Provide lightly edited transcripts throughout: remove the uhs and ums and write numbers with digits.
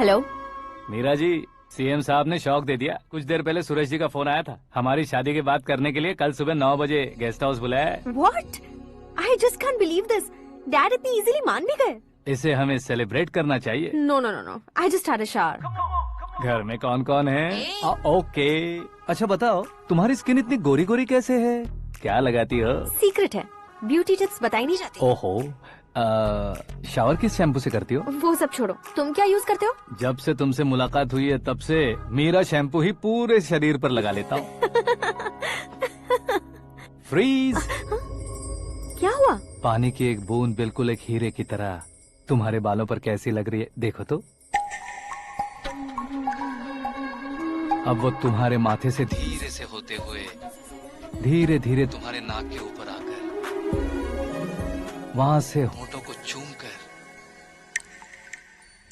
Hello. Meera ji, CM साहब ने शौक दे दिया। कुछ देर पहले सुरेश जी का फोन आया था, हमारी शादी की बात करने के लिए कल सुबह 9 बजे गेस्ट हाउस बुलाया है। What? I just can't believe this. Dad इतनी इजीली मान भी गए। इसे हमें सेलिब्रेट करना चाहिए। No, no, no, no. I just had a shower. घर में कौन कौन है? ओके। अच्छा बताओ, तुम्हारी स्किन इतनी गोरी गोरी कैसे है? क्या लगाती हो? सीक्रेट है, ब्यूटी टिप्स बताई नहीं जाती। ओहो, शावर किस शैम्पू से करती हो? वो सब छोड़ो, तुम क्या यूज करते हो? जब से तुमसे मुलाकात हुई है तब से मीरा शैम्पू ही पूरे शरीर पर लगा लेता हूँ। फ्रीज। क्या हुआ? पानी की एक बूंद बिल्कुल एक हीरे की तरह तुम्हारे बालों पर कैसी लग रही है, देखो तो। अब वो तुम्हारे माथे से धीरे से होते हुए धीरे धीरे तुम्हारे नाक के ऊपर आकर वहां से होठों को चूमकर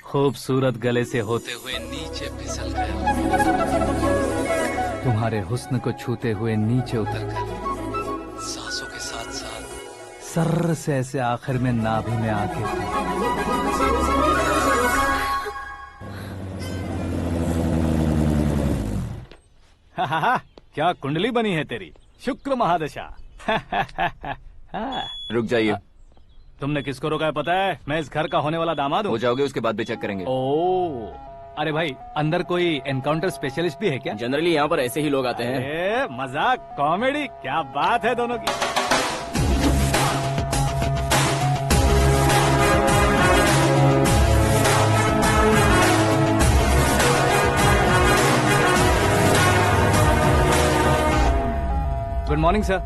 खूबसूरत गले से होते हुए नीचे फिसलकर तुम्हारे हुस्न को छूते हुए नीचे उतरकर सांसों के साथ साथ सर्र से ऐसे आखिर में नाभि में आके क्या कुंडली बनी है तेरी, शुक्र महादशा। रुक जाइए। तुमने किसको रोका है पता है? मैं इस घर का होने वाला दामाद हूँ। हो जाओगे उसके बाद भी चेक करेंगे। ओ, अरे भाई, अंदर कोई एनकाउंटर स्पेशलिस्ट भी है क्या? जनरली यहाँ पर ऐसे ही लोग आते हैं। मजाक, कॉमेडी, क्या बात है दोनों की। Good morning sir.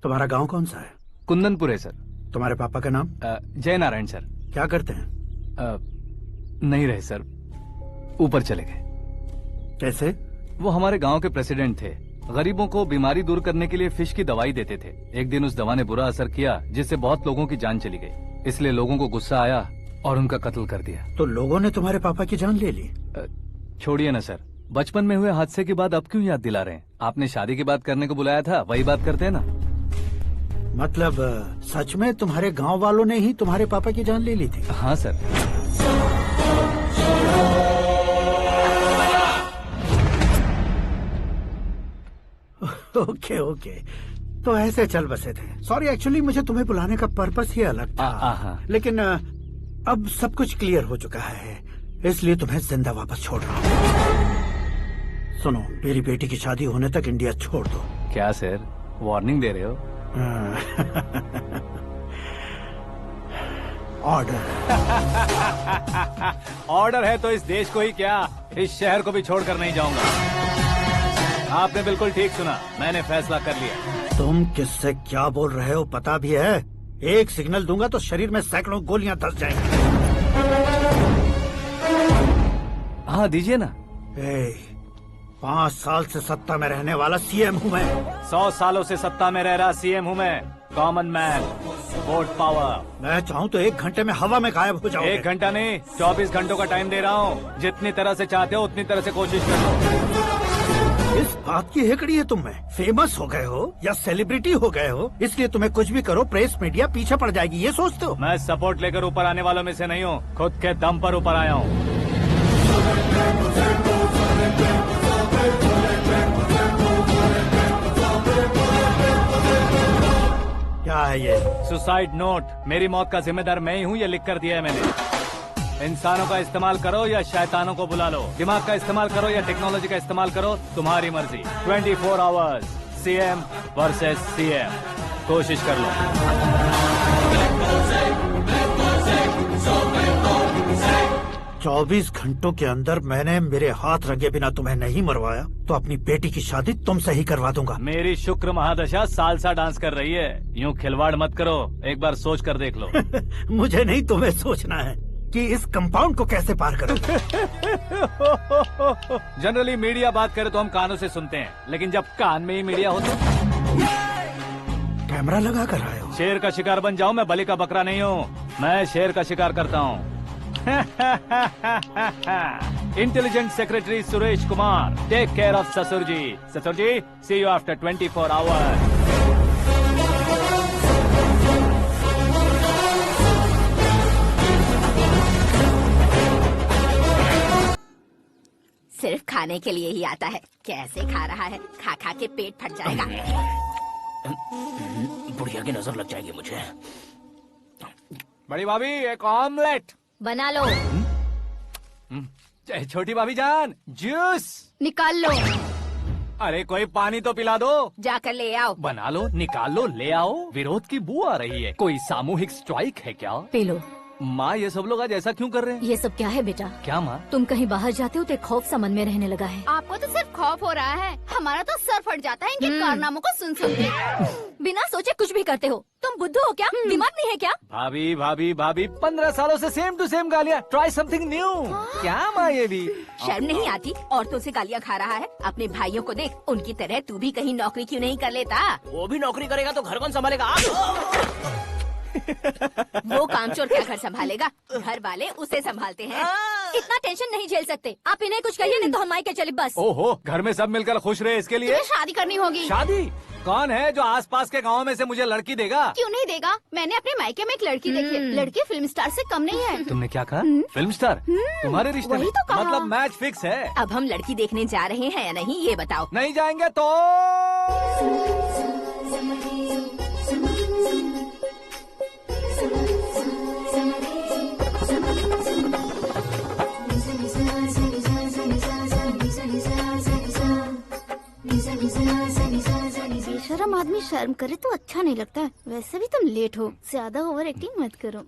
तुम्हारा गांव कौन सा है? कुंदनपुर है सर। तुम्हारे पापा का नाम? जय नारायण सर। क्या करते हैं? नहीं रहे सर, ऊपर चले गए। कैसे? वो हमारे गांव के प्रेसिडेंट थे। गरीबों को बीमारी दूर करने के लिए फिश की दवाई देते थे। एक दिन उस दवा ने बुरा असर किया जिससे बहुत लोगों की जान चली गई। इसलिए लोगों को गुस्सा आया और उनका कत्ल कर दिया। तो लोगों ने तुम्हारे पापा की जान ले ली? छोड़िए ना सर, बचपन में हुए हादसे की बात अब क्यों याद दिला रहे हैं? आपने शादी की बात करने को बुलाया था, वही बात करते हैं ना। मतलब सच में तुम्हारे गांव वालों ने ही तुम्हारे पापा की जान ले ली थी? हाँ सर। ओके ओके, तो ऐसे चल बसे थे। सॉरी, एक्चुअली मुझे तुम्हें बुलाने का पर्पस ही अलग था। लेकिन अब सब कुछ क्लियर हो चुका है, इसलिए तुम्हें जिंदा वापस छोड़ रहा हूँ। सुनो, मेरी बेटी की शादी होने तक इंडिया छोड़ दो। क्या सर, वार्निंग दे रहे हो? ऑर्डर। ऑर्डर है तो इस देश को ही क्या, इस शहर को भी छोड़कर नहीं जाऊंगा। आपने बिल्कुल ठीक सुना, मैंने फैसला कर लिया। तुम किससे क्या बोल रहे हो पता भी है? एक सिग्नल दूंगा तो शरीर में सैकड़ों गोलियां धस जाएंगी। हाँ दीजिए ना। 5 साल से सत्ता में रहने वाला सीएम हूँ मैं। 100 सालों से सत्ता में रह रहा सीएम हूँ मैं। Common man, vote power. मैं चाहूँ तो 1 घंटे में हवा में गायब हो जाऊँ। 1 घंटा नहीं, 24 घंटों का टाइम दे रहा हूँ। जितनी तरह से चाहते हो उतनी तरह से कोशिश कर लो। इस बात की हेकड़ी है तुम में? फेमस हो गए हो या सेलिब्रिटी हो गए हो, इसलिए तुम्हें कुछ भी करो प्रेस मीडिया पीछे पड़ जाएगी, ये सोचते हो? मैं सपोर्ट लेकर ऊपर आने वालों में से नहीं हूँ, खुद के दम पर ऊपर आया हूँ। क्या है ये? Suicide note. मेरी मौत का जिम्मेदार मैं ही हूँ, ये लिख कर दिया है मैंने। इंसानों का इस्तेमाल करो या शैतानों को बुला लो, दिमाग का इस्तेमाल करो या टेक्नोलॉजी का इस्तेमाल करो, तुम्हारी मर्जी। 24 आवर्स, सीएम वर्सेस सीएम, कोशिश कर लो। 24 घंटों के अंदर मैंने मेरे हाथ रंगे बिना तुम्हें नहीं मरवाया तो अपनी बेटी की शादी तुमसे ही करवा दूंगा। मेरी शुक्र महादशा सालसा डांस कर रही है, यूँ खिलवाड़ मत करो, एक बार सोच कर देख लो। मुझे नहीं, तुम्हें सोचना है कि इस कंपाउंड को कैसे पार करो। जनरली मीडिया बात करे तो हम कानों से सुनते हैं, लेकिन जब कान में ही मीडिया हो तो कैमरा लगा कर आए हो। शेर का शिकार बन जाऊं, मैं बलि का बकरा नहीं हूँ, मैं शेर का शिकार करता हूँ। Intelligent secretary Suresh Kumar, take care of ससुर जी। ससुर जी, सी यू आफ्टर 24 आवर्स। सिर्फ खाने के लिए ही आता है। कैसे खा रहा है, खा खा के पेट फट जाएगा। बुढ़िया की नजर लग जाएगी मुझे। बड़ी भाभी, एक ऑमलेट। बना लो। छोटी भाभी जान, जूस निकाल लो। अरे कोई पानी तो पिला दो। जाकर ले आओ। बना लो, निकाल लो, ले आओ। विरोध की बू आ रही है। कोई सामूहिक स्ट्राइक है क्या? P low. माँ, ये सब लोग आज ऐसा क्यों कर रहे हैं? ये सब क्या है बेटा? क्या माँ? तुम कहीं बाहर जाते हो तो एक खौफ सा मन में रहने लगा है। आपको तो सिर्फ खौफ हो रहा है, हमारा तो सर फट जाता है इनके कारनामों को सुन सुन के। बिना सोचे कुछ भी करते हो। तुम बुद्धू हो क्या? दिमाग नहीं है क्या? भाभी भाभी भाभी, 15 सालों से सेम टू सेम गालियाँ। Try something new. क्या माँ ये भी? शर्म नहीं आती? औरतों से गालियाँ खा रहा है। अपने भाइयों को देख, उनकी तरह तू भी कहीं नौकरी क्यों नहीं कर लेता? वो भी नौकरी करेगा तो घर कौन संभालेगा? वो कामचोर क्या घर संभालेगा? घर वाले उसे संभालते हैं। इतना टेंशन नहीं झेल सकते आप। इन्हें कुछ कहिए नहीं तो हम मायके चले बस। ओहो, घर में सब मिलकर खुश रहे इसके लिए। तुम्हें शादी करनी होगी। शादी? कौन है जो आसपास के गाँव में से मुझे लड़की देगा? क्यों नहीं देगा? मैंने अपने मायके में एक लड़की देखी है। लड़की फिल्म स्टार से कम नहीं है। तुमने क्या कहा? Film star? तुम्हारे रिश्ते में? वही तो कहा। मतलब मैच फिक्स है। अब हम लड़की देखने जा रहे हैं या नहीं, ये बताओ। नहीं जाएंगे तो? बेशरम आदमी शर्म करे तो अच्छा नहीं लगता। वैसे भी तुम लेट हो, ज्यादा ओवर एक्टिंग मत करो।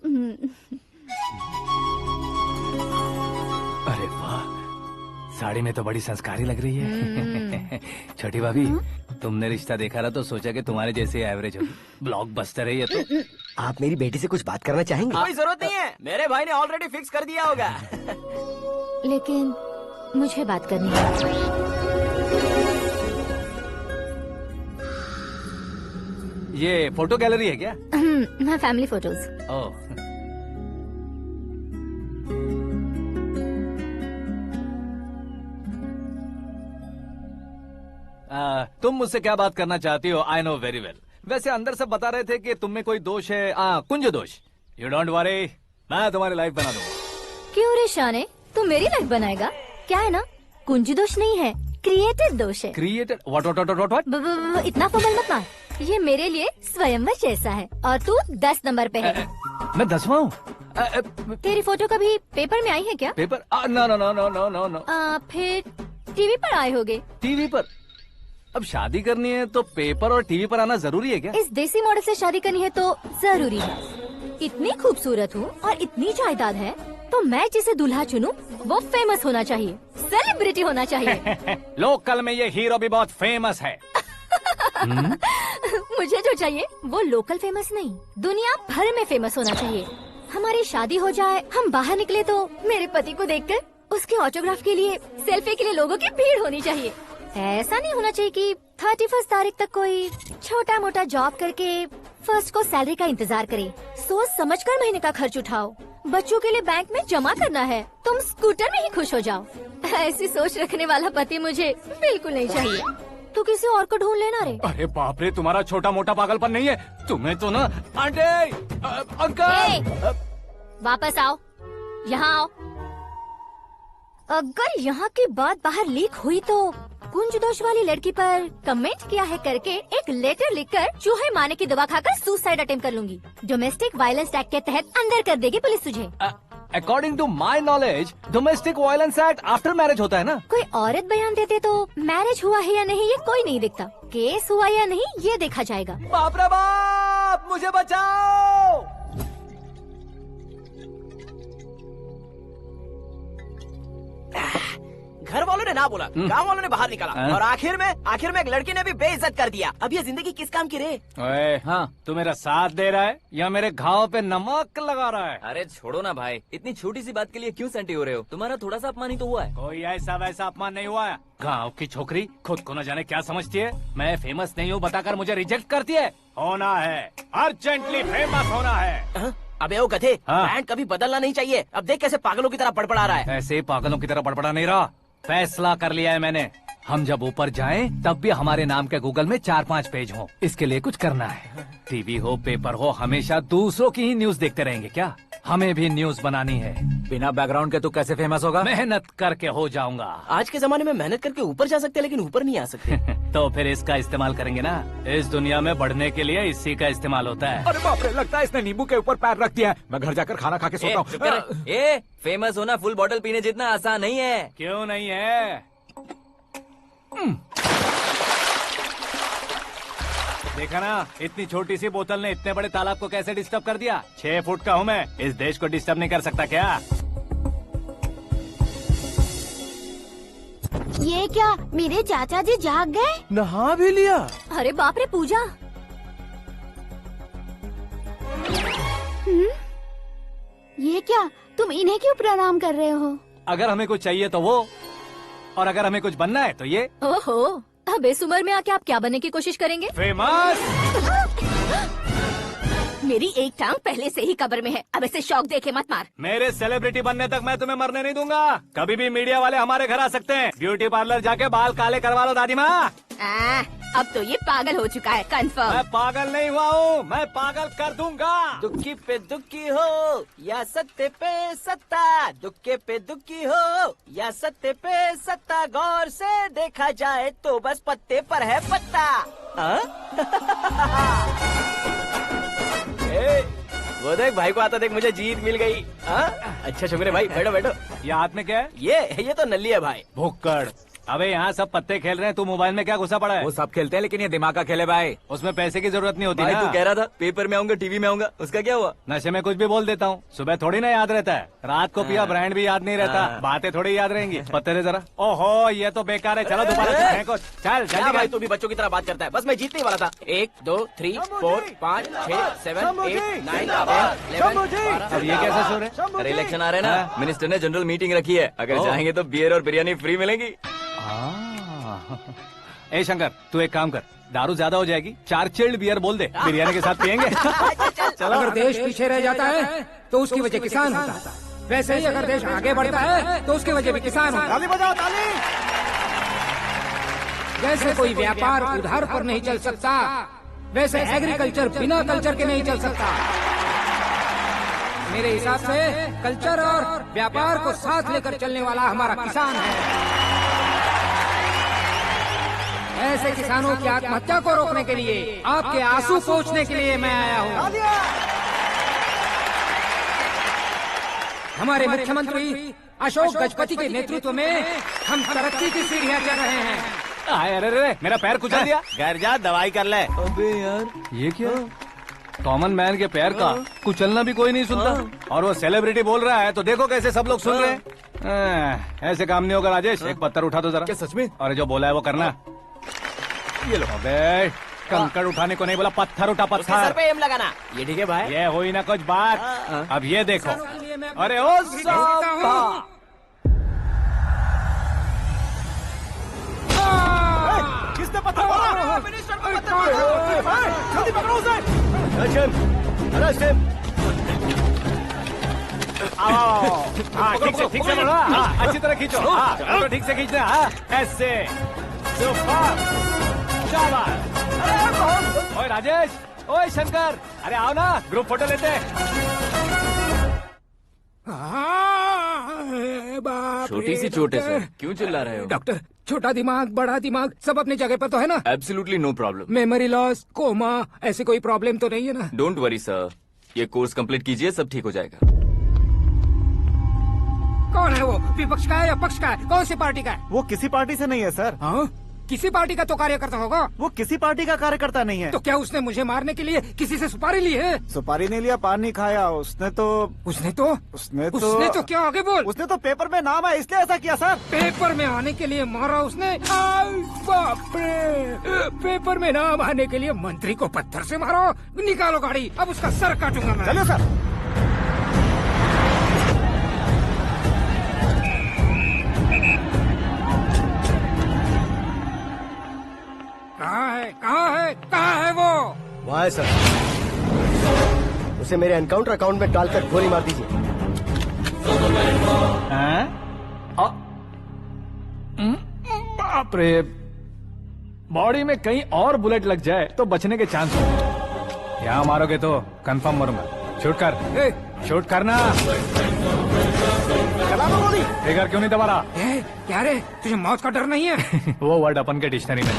अरे वाह, साड़ी में तो बड़ी संस्कारी लग रही है। छोटी भाभी, तुमने रिश्ता देखा ना तो सोचा कि तुम्हारे जैसे एवरेज होगी। ब्लॉकबस्टर है ये तो। आप मेरी बेटी से कुछ बात करना चाहेंगे? कोई जरूरत नहीं है, मेरे भाई ने ऑलरेडी फिक्स कर दिया होगा। लेकिन मुझे बात करनी है। ये फोटो गैलरी है क्या? हाँ, फैमिली फोटोज। ओह, तुम मुझसे क्या बात करना चाहती हो? I know very well. वैसे अंदर सब बता रहे थे कि तुम में कोई दोष है। कुंज दोष। यू डोंट वरी, मैं तुम्हारी लाइफ बना दूंगा। क्यों रे शाने, तू मेरी लाइफ बनाएगा? क्या है ना, कुंज दोष नहीं है, क्रिएटेड दोष है। क्रिएटेड? व्हाट? इतना फबल मत मार। ये मेरे लिए स्वयंवर जैसा है और तू 10 नंबर पे है। मैं 10वां हूँ? तेरी फोटो कभी पेपर में आई है क्या? Paper? No no no no no no no. फिर टीवी पर आए होगे। टीवी पर? अब शादी करनी है तो पेपर और टीवी पर आना जरूरी है क्या? इस देसी मॉडल से शादी करनी है तो जरूरी है। इतनी खूबसूरत हूँ और इतनी जायदाद है तो मैं जिसे दूल्हा चुनूं वो फेमस होना चाहिए, सेलिब्रिटी होना चाहिए। लोकल में ये हीरो भी बहुत फेमस है। मुझे जो चाहिए वो लोकल फेमस नहीं, दुनिया भर में फेमस होना चाहिए। हमारी शादी हो जाए, हम बाहर निकले तो मेरे पति को देखकर उसके ऑटोग्राफ के लिए, सेल्फी के लिए लोगों की भीड़ होनी चाहिए। ऐसा नहीं होना चाहिए कि 31 तारीख तक कोई छोटा मोटा जॉब करके फर्स्ट को सैलरी का इंतजार करे। सोच समझकर महीने का खर्च उठाओ। बच्चों के लिए बैंक में जमा करना है, तुम स्कूटर में ही खुश हो जाओ। ऐसी सोच रखने वाला पति मुझे बिल्कुल नहीं चाहिए। तू किसी और को ढूंढ लेना रे। अरे बाप रे, तुम्हारा छोटा मोटा पागलपन नहीं है? तुम्हें तो ना आंटी, अंकल। वापस आओ, यहाँ आओ। अगर यहाँ की बात बाहर लीक हुई तो कुंज दोष वाली लड़की पर कमेंट किया है करके एक लेटर लिखकर चूहे मारने की दवा खाकर सुसाइड अटेम्प्ट कर लूंगी। डोमेस्टिक वायलेंस एक्ट के तहत अंदर कर देगी पुलिस तुझे। According to my knowledge domestic violence act after marriage होता है ना? कोई औरत बयान देते तो मैरिज हुआ है या नहीं ये कोई नहीं देखता, केस हुआ या नहीं ये देखा जाएगा। बाप रे बाप, मुझे बचाओ। घर वालों ने ना बोला, गांव वालों ने बाहर निकाला और आखिर में एक लड़की ने भी बेइज्जत कर दिया। अब ये जिंदगी किस काम की रे? ओए, हाँ, तू मेरा साथ दे रहा है या मेरे घाव पे नमक लगा रहा है? अरे छोड़ो ना भाई, इतनी छोटी सी बात के लिए क्यों सेंटी हो रहे हो? तुम्हारा थोड़ा सा अपमान ही तो हुआ है। कोई ऐसा वैसा अपमान नहीं हुआ है। गाँव की छोकरी खुद को न जाने क्या समझती है। मैं फेमस नहीं हूँ बताकर मुझे रिजेक्ट करती है। होना है, अर्जेंटली फेमस होना है। अबे ओ गधे, हाँ। ब्रांड कभी बदलना नहीं चाहिए। अब देख कैसे पागलों की तरह बड़बड़ा रहा है। ऐसे ही पागलों की तरह बड़बड़ा नहीं रहा। फैसला कर लिया है मैंने। हम जब ऊपर जाएं तब भी हमारे नाम के गूगल में 4-5 पेज हो। इसके लिए कुछ करना है। टीवी हो, पेपर हो, हमेशा दूसरों की ही न्यूज देखते रहेंगे क्या? हमें भी न्यूज बनानी है। बिना बैकग्राउंड के तू कैसे फेमस होगा? मेहनत करके हो जाऊंगा। आज के जमाने में मेहनत करके ऊपर जा सकते हैं, लेकिन ऊपर नहीं आ सकते। तो फिर इसका इस्तेमाल करेंगे ना। इस दुनिया में बढ़ने के लिए इसी का इस्तेमाल होता है। अरे बाप रे, लगता है इसने नींबू के ऊपर पैर रख दिया है। मैं घर जाकर खाना खा के सोता हूँ। ए, फेमस होना फुल बॉटल पीने जितना आसान नहीं है। क्यों नहीं है? देखा ना, इतनी छोटी सी बोतल ने इतने बड़े तालाब को कैसे डिस्टर्ब कर दिया। 6 फुट का हूँ मैं, इस देश को डिस्टर्ब नहीं कर सकता क्या? ये क्या, मेरे चाचा जी जाग गए? नहा भी लिया। अरे बाप रे पूजा, ये क्या, तुम इन्हें क्यों प्रणाम कर रहे हो? अगर हमें कुछ चाहिए तो वो, और अगर हमें कुछ बनना है तो ये। ओहो, अब इस उम्र में आके आप क्या बनने की कोशिश करेंगे? फेमस। मेरी एक टांग पहले से ही कब्र में है, अब इसे शौक देके मत मार। मेरे सेलिब्रिटी बनने तक मैं तुम्हें मरने नहीं दूंगा। कभी भी मीडिया वाले हमारे घर आ सकते हैं। ब्यूटी पार्लर जाके बाल काले करवा लो दादी माँ। अब तो ये पागल हो चुका है, कंफर्म। मैं पागल नहीं हुआ हूँ, मैं पागल कर दूंगा। दुखी पे दुखी हो या सत्य पे सत्ता, दुखे पे दुखी हो या सत्य पे सत्ता, गौर से देखा जाए तो बस पत्ते पर है पत्ता। वो देख भाई को आता देख, मुझे जीत मिल गई। अच्छा शुक्र भाई, बैठो बैठो। ये हाथ में क्या है? ये तो नल्ली है भाई। भुक्कड़। अबे यहाँ सब पत्ते खेल रहे हैं, तू मोबाइल में क्या घुसा पड़ा है? वो सब खेलते हैं, लेकिन ये दिमाग का खेल है भाई। उसमें पैसे की जरूरत नहीं होती भाई ना। तू कह रहा था पेपर में आऊंगा, टीवी में आऊंगा, उसका क्या हुआ? नशे में कुछ भी बोल देता हूँ, सुबह थोड़ी ना याद रहता है। रात को पिया ब्रांड भी याद नहीं रहता, बातें थोड़ी याद रहेंगी। पत्ते दे जरा। ओहो, ये तो बेकार है। चलो दोबारा फेंको। चल क्या जल्दी भाई, कर। तू भी बच्चों की तरह बात करता है। बस मैं जीतने ही वाला था। 1 2 3 4 5 6 7 8 9 10 11 अब ये कैसे शोर है? अरे इलेक्शन आ रहे हैं ना, मिनिस्टर ने जनरल मीटिंग रखी है। अगर चाहेंगे तो बियर और बिरयानी फ्री मिलेंगी। ए शंकर, तू एक काम कर, दारू ज्यादा हो जाएगी, 4 चिल्ड बियर बोल दे, बिरयानी के साथ पियेंगे। चलो। अगर देश पीछे रह जाता है तो उसकी वजह किसान होता है, वैसे ही अगर देश आगे बढ़ता है तो उसकी वजह भी किसान होता है। ताली बजाओ, ताली। जैसे कोई व्यापार उधार पर नहीं चल सकता, वैसे एग्रीकल्चर बिना कल्चर के नहीं चल सकता। मेरे हिसाब से कल्चर और व्यापार को साथ लेकर चलने वाला हमारा किसान है। ऐसे किसानों की आत्महत्या को रोकने के लिए, आपके आंसू पोंछने के लिए मैं आया हूँ। हमारे मुख्यमंत्री अशोक गजपति के नेतृत्व में हम तरक्की की सीढ़ियाँ चढ़ रहे हैं। अरे अरे, मेरा पैर कुचल दिया। घर जा, दवाई कर ले। अबे यार, ये क्या? कॉमन मैन के पैर का कुचलना भी कोई नहीं सुनता, और वो सेलिब्रिटी बोल रहा है तो देखो कैसे सब लोग सुन रहे हैं। ऐसे काम नहीं होगा राजेश, एक पत्थर उठा दो जरा। क्या सच में? और जो बोला है वो करना। ये लो। अबे कंकड़ उठाने को नहीं बोला, पत्थर उठा, उसके सर पत्थर। पे एम लगाना। ये ठीक है भाई। ये हुई ना कुछ बात। अब ये देखो। अरे ओ साहब, किसने पत्थर मारा? मिनिस्टर को पत्थर मारा। जल्दी पकड़ो उसे। हाँ ठीक से पकड़ो। हाँ अच्छी तरह खींचो। हाँ तो ठीक से खींचना। हाँ ऐसे। सुपर। शाबाश। ओए राजेश, ओए शंकर, अरे आओ ना, ग्रुप फोटो लेते हैं। छोटी सी चोट है सर, क्यों चिल्ला रहे हो? डॉक्टर, छोटा दिमाग बड़ा दिमाग सब अपनी जगह पर तो है ना? Absolutely no problem. Memory loss, coma, ऐसी कोई प्रॉब्लम तो नहीं है ना? डोंट वरी सर, ये कोर्स कंप्लीट कीजिए, सब ठीक हो जाएगा। कौन है वो? विपक्ष का है या पक्ष का है? कौन सी पार्टी का है? वो किसी पार्टी से नहीं है सर। हाँ? किसी पार्टी का तो कार्यकर्ता होगा। वो किसी पार्टी का कार्यकर्ता नहीं है। तो क्या उसने मुझे मारने के लिए किसी से सुपारी ली है? सुपारी नहीं लिया, पान नहीं खाया। उसने तो क्या आगे बोल? उसने तो पेपर में नाम है इसलिए ऐसा किया सर। पेपर में आने के लिए मारा उसने? आई बाप रे! पेपर में नाम आने के लिए मंत्री को पत्थर से मारो? निकालो गाड़ी, अब उसका सर काटूंगा मैं। चलो सर। कहाँ है वो? वहाँ है सर। उसे मेरे एनकाउंटर अकाउंट में डालकर गोली मार दीजिए। बाप रे, बॉडी में कहीं और बुलेट लग जाए तो बचने के चांस हो। यहाँ मारोगे तो कंफर्म मरूंगा। शूट कर, शूट करना। चला दो गोली। फिगर क्यों नहीं दबा रहा? क्या रे, तुझे मौत का डर नहीं है? वो वर्ड अपन के डिक्शनरी में।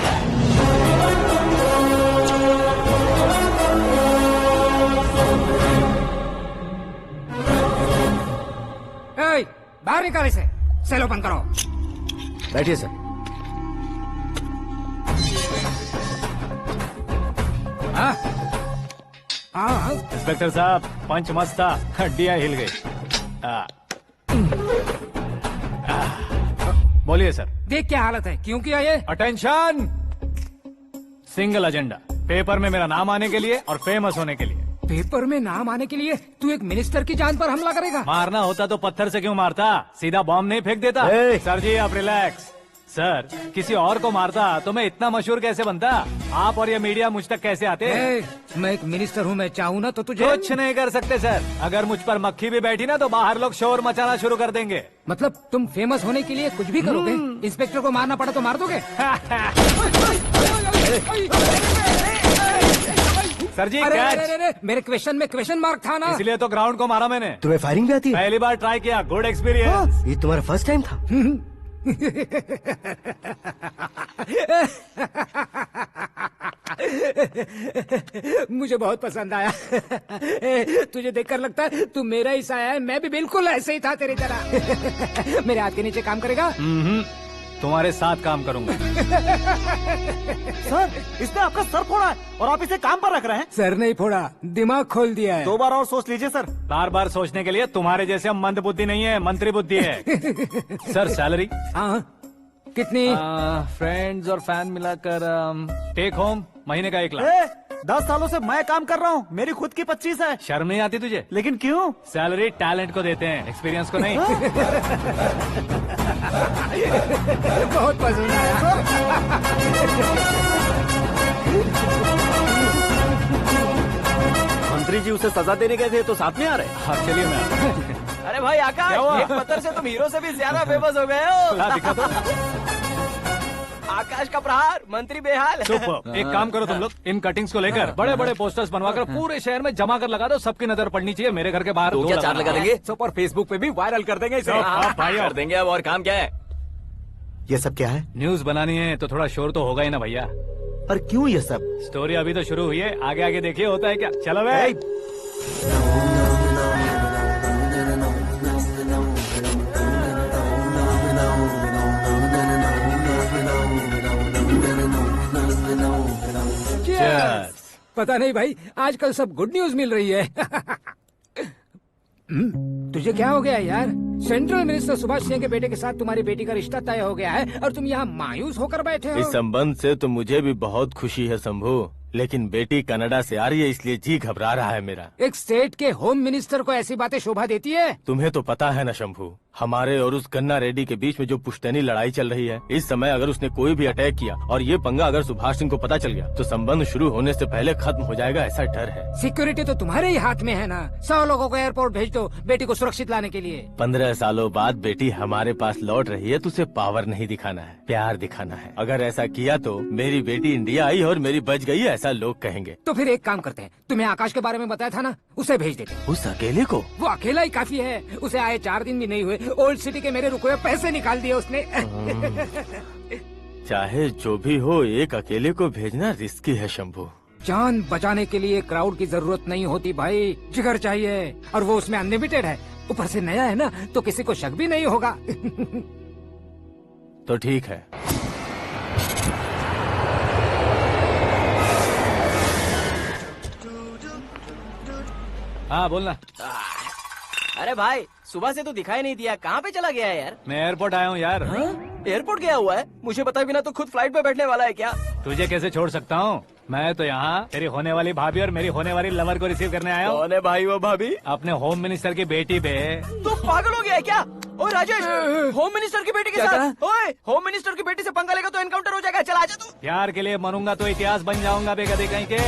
बाहर निकाल इसे। सेल ओपन करो। बैठिए सर। इंस्पेक्टर साहब, पंच मस्त था, हड्डियां हिल गई। बोलिए सर। देख क्या हालत है, क्यों किया ये? अटेंशन, सिंगल एजेंडा, पेपर में मेरा नाम आने के लिए और फेमस होने के लिए। पेपर में नाम आने के लिए तू एक मिनिस्टर की जान पर हमला करेगा? मारना होता तो पत्थर से क्यों मारता, सीधा बॉम्ब नहीं फेंक देता। सर जी आप रिलैक्स। सर, किसी और को मारता तो मैं इतना मशहूर कैसे बनता? आप और ये मीडिया मुझ तक कैसे आते? मैं एक मिनिस्टर हूँ, मैं चाहूँ ना तो तुझे कुछ नहीं कर सकते सर। अगर मुझ पर मक्खी भी बैठी ना तो बाहर लोग शोर मचाना शुरू कर देंगे। मतलब तुम फेमस होने के लिए कुछ भी करोगे? इंस्पेक्टर को मारना पड़ा तो मार दोगे? सर जी अरे, मेरे क्वेश्चन में क्वेश्चन मार्क था ना, इसलिए तो ग्राउंड को मारा मैंने। तुम्हें फायरिंग भी आती है? पहली बार ट्राई किया, गुड एक्सपीरियंस। ये तुम्हारा फर्स्ट टाइम था? मुझे बहुत पसंद आया। तुझे देखकर लगता है तू मेरा ही साया है। मैं भी बिल्कुल ऐसे ही था तेरी तरह। मेरे हाथ के नीचे काम करेगा? तुम्हारे साथ काम करूंगा। सर, इसने आपका सर फोड़ा है और आप इसे काम पर रख रहे हैं। सर नहीं फोड़ा, दिमाग खोल दिया है। 2 बार और सोच लीजिए सर। बार बार सोचने के लिए तुम्हारे जैसे मंद बुद्धि नहीं है, मंत्री बुद्धि है। Sir salary? हाँ, कितनी? फ्रेंड्स और फैन मिलाकर टेक होम महीने का 1 लाख। 10 सालों से मैं काम कर रहा हूँ, मेरी खुद की 25 है। शर्म नहीं आती तुझे? लेकिन क्यों? सैलरी टैलेंट को देते हैं, एक्सपीरियंस को नहीं। बहुत पसंद आया। मंत्री जी उसे सजा देने गए थे तो साथ में आ रहे? हाँ चलिए मैं। अरे भाई आकाश, एक पत्थर से तुम हीरो से भी ज्यादा फेमस हो गए हो। दिखा दो। आकाश का प्रहार, मंत्री बेहाल। सुपर। एक काम करो तुम लोग, इन कटिंग्स को लेकर बड़े बड़े पोस्टर्स बनवाकर पूरे शहर में जमा कर लगा दो। सबकी नजर पड़नी चाहिए मेरे घर के बाहर। तो क्या 4 लगा देंगे? सुपर, फेसबुक पे भी वायरल कर देंगे इसे। भाई कर देंगे। अब और काम क्या है? ये सब क्या है? न्यूज बनानी है तो थोड़ा शोर तो होगा ही ना भैया। पर क्यों ये सब? स्टोरी अभी तो शुरू हुई है, आगे आगे देखिए होता है क्या। चलो भाई। पता नहीं भाई, आजकल सब गुड न्यूज मिल रही है। तुझे क्या हो गया यार? सेंट्रल मिनिस्टर सुभाष सिंह के बेटे के साथ तुम्हारी बेटी का रिश्ता तय हो गया है और तुम यहाँ मायूस होकर बैठे हो। इस संबंध से तो मुझे भी बहुत खुशी है शंभू, लेकिन बेटी कनाडा से आ रही है इसलिए जी घबरा रहा है मेरा। एक स्टेट के होम मिनिस्टर को ऐसी बातें शोभा देती है? तुम्हें तो पता है ना शंभू, हमारे और उस गन्ना रेड्डी के बीच में जो पुश्तैनी लड़ाई चल रही है। इस समय अगर उसने कोई भी अटैक किया और ये पंगा अगर सुभाष सिंह को पता चल गया तो संबंध शुरू होने से पहले खत्म हो जाएगा, ऐसा डर है। सिक्योरिटी तो तुम्हारे ही हाथ में है ना। 100 लोगों को एयरपोर्ट भेज दो बेटी को सुरक्षित लाने के लिए। 15 सालों बाद बेटी हमारे पास लौट रही है तो उसे पावर नहीं दिखाना है, प्यार दिखाना है। अगर ऐसा किया तो मेरी बेटी इंडिया आई और मेरी बच गई, ऐसा लोग कहेंगे। तो फिर एक काम करते हैं, तुम्हें आकाश के बारे में बताया था ना, उसे भेज देते। उस अकेले को? वो अकेला ही काफी है। उसे आए 4 दिन भी नहीं हुए, ओल्ड सिटी के मेरे रुके हुए पैसे निकाल दिए उसने। चाहे जो भी हो, एक अकेले को भेजना रिस्की है शंभू। जान बचाने के लिए क्राउड की जरूरत नहीं होती भाई, जिगर चाहिए, और वो उसमें अनलिमिटेड है। ऊपर से नया है ना तो किसी को शक भी नहीं होगा। तो ठीक है। हाँ बोलना। अरे भाई, सुबह से तो दिखाई नहीं दिया, कहाँ पे चला गया है यार? मैं एयरपोर्ट आया हूँ यार। एयरपोर्ट गया हुआ है? मुझे बताए बिना तो खुद फ्लाइट पे बैठने वाला है क्या? तुझे कैसे छोड़ सकता हूँ? मैं तो यहाँ तेरी होने वाली भाभी और मेरी होने वाली लवर को रिसीव करने आया हूँ। कौन है भाई वो भाभी? अपने होम मिनिस्टर की बेटी पे। तो पागल हो गया है क्या? ओए राजेश, होम मिनिस्टर की बेटी के साथ? ओए, होम मिनिस्टर की बेटी से पंगा लेगा तो एनकाउंटर हो जाएगा। चला आजा तू। प्यार के लिए मरूंगा तो इतिहास बन जाऊंगा बेगदे कहीं के।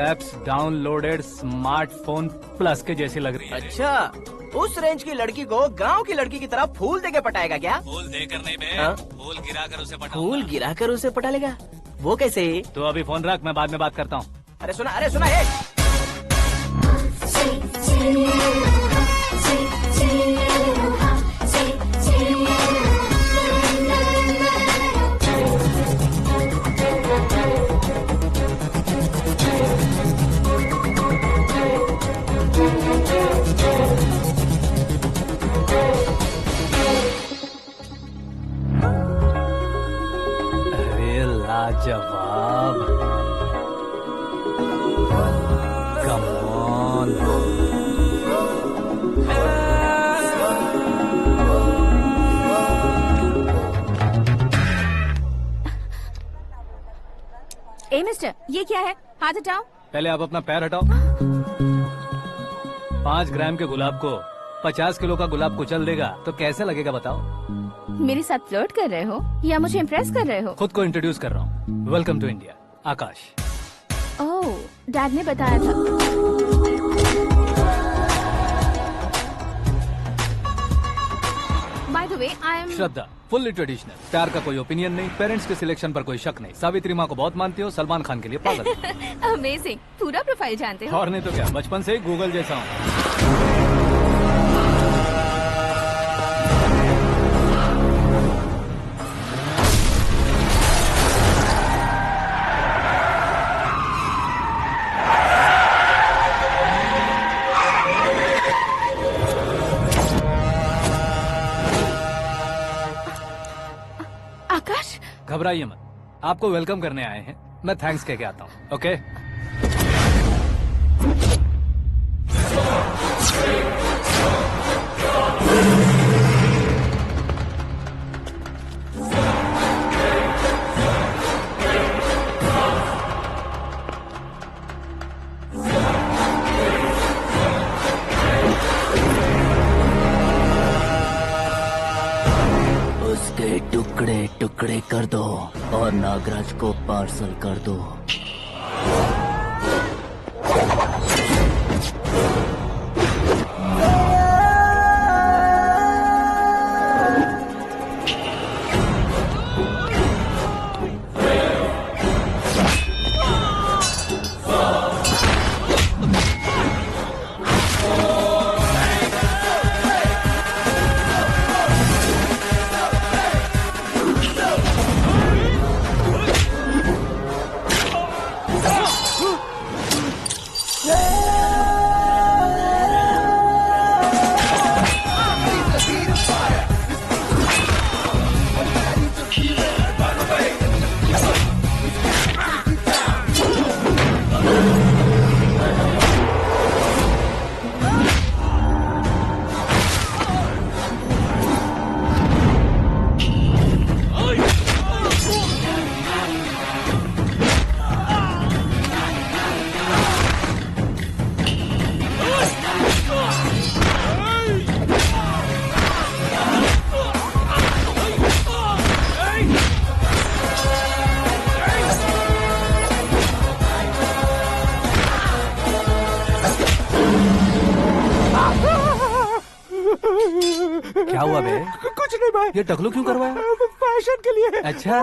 एप्स डाउनलोडेड स्मार्टफोन प्लस के जैसी लग रही है। अच्छा, उस रेंज की लड़की को गांव की लड़की की तरह फूल देके पटाएगा क्या? फूल देकर नहीं बे, हाँ? फूल गिराकर उसे पटा। फूल गिराकर उसे पटा लेगा? वो कैसे? तो अभी फोन रख, मैं बाद में बात करता हूँ। अरे सुना हे। अरे लाजवाब, कम ऑन। ए मिस्टर, ये क्या है? हाथ हटाओ। पहले आप अपना पैर हटाओ। 5 ग्राम के गुलाब को 50 किलो का गुलाब कुचल देगा तो कैसे लगेगा बताओ? मेरे साथ फ्लर्ट कर रहे हो या मुझे इम्प्रेस कर रहे हो? खुद को इंट्रोड्यूस कर रहा हूँ। Welcome to India, Akash. Oh, dad ने बताया था। By the way, I am Shraddha, fully traditional. प्यार का कोई ओपिनियन नहीं, पेरेंट्स के सिलेक्शन पर कोई शक नहीं। सावित्री माँ को बहुत मानती हो, सलमान खान के लिए पागल। अमेजिंग, पूरा प्रोफाइल जानते हो। और नहीं तो क्या, बचपन से ही गूगल जैसा हूँ। आकाश, घबराइए मत, आपको वेलकम करने आए हैं। मैं थैंक्स कह के आता हूँ, ओके? उसके टुकड़े टुकड़े कर दो और नागराज को पार्सल कर दो। क्या हुआ बे? कुछ नहीं भाई। ये टकलू क्यों करवाया? फैशन के लिए। अच्छा,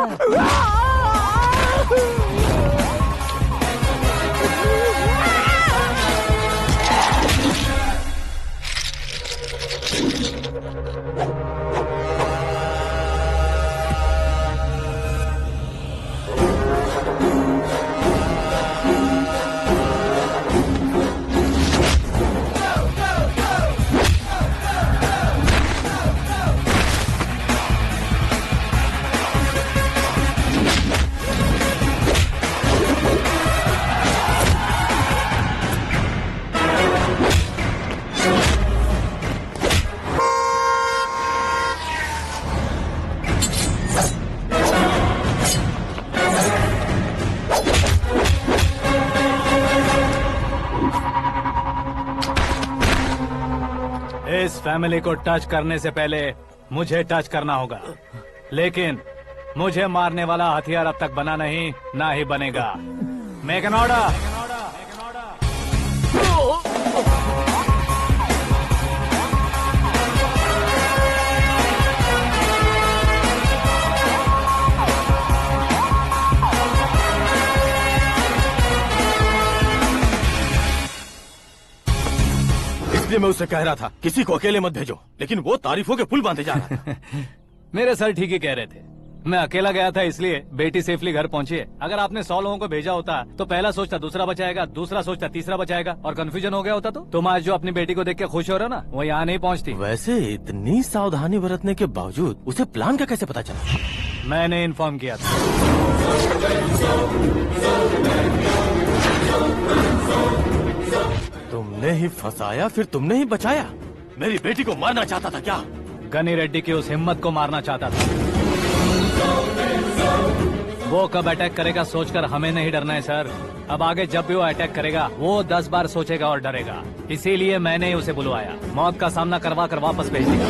इस फैमिली को टच करने से पहले मुझे टच करना होगा, लेकिन मुझे मारने वाला हथियार अब तक बना नहीं, ना ही बनेगा। Make an order. इसलिए मैं उससे कह रहा था किसी को अकेले मत भेजो, लेकिन वो तारीफों के पुल बांधे जा रहा था। मेरे सर ठीक ही कह रहे थे। मैं अकेला गया था इसलिए बेटी सेफली घर पहुंची है। अगर आपने 100 लोगों को भेजा होता तो पहला सोचता दूसरा बचाएगा, दूसरा सोचता तीसरा बचाएगा, और कंफ्यूजन हो गया होता तो तुम आज जो अपनी बेटी को देख के खुश हो रहे हो ना, वो यहाँ नहीं पहुँचती। वैसे इतनी सावधानी बरतने के बावजूद उसे प्लान का कैसे पता चला? मैंने इन्फॉर्म किया था। तुमने ही फंसाया, फिर तुमने ही बचाया। मेरी बेटी को मारना चाहता था क्या? गनी रेड्डी की उस हिम्मत को मारना चाहता था। वो कब अटैक करेगा सोचकर हमें नहीं डरना है सर। अब आगे जब भी वो अटैक करेगा वो 10 बार सोचेगा और डरेगा। इसीलिए मैंने ही उसे बुलवाया। मौत का सामना करवा कर वापस भेज दिया।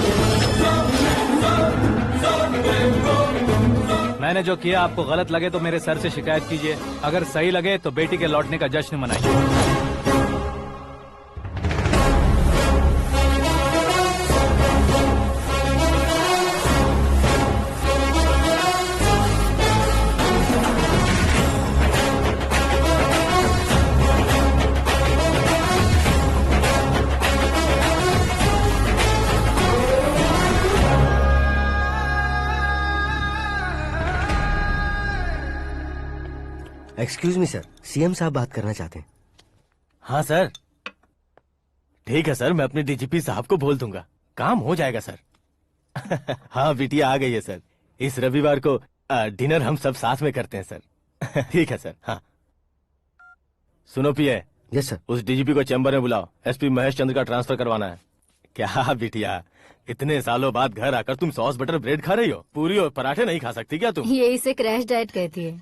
मैंने जो किया आपको गलत लगे तो मेरे सर से शिकायत कीजिए, अगर सही लगे तो बेटी के लौटने का जश्न मनाइए। एक्सक्यूज मी सर, सीएम साहब बात करना चाहते हैं। हाँ सर, ठीक है सर, मैं अपने डीजीपी साहब को बोल दूंगा, काम हो जाएगा सर। हाँ बिटिया आ गई है सर। इस रविवार को डिनर हम सब साथ में करते हैं सर। ठीक है सर। हाँ सुनो पिए। Yes sir. उस डीजीपी को चैम्बर में बुलाओ, एसपी महेश चंद्र का ट्रांसफर करवाना है। क्या बिटिया, इतने सालों बाद घर आकर तुम सॉस बटर ब्रेड खा रही हो? पूरी और पराठे नहीं खा सकती क्या तुम? ये इसे क्रैश डाइट कहती है।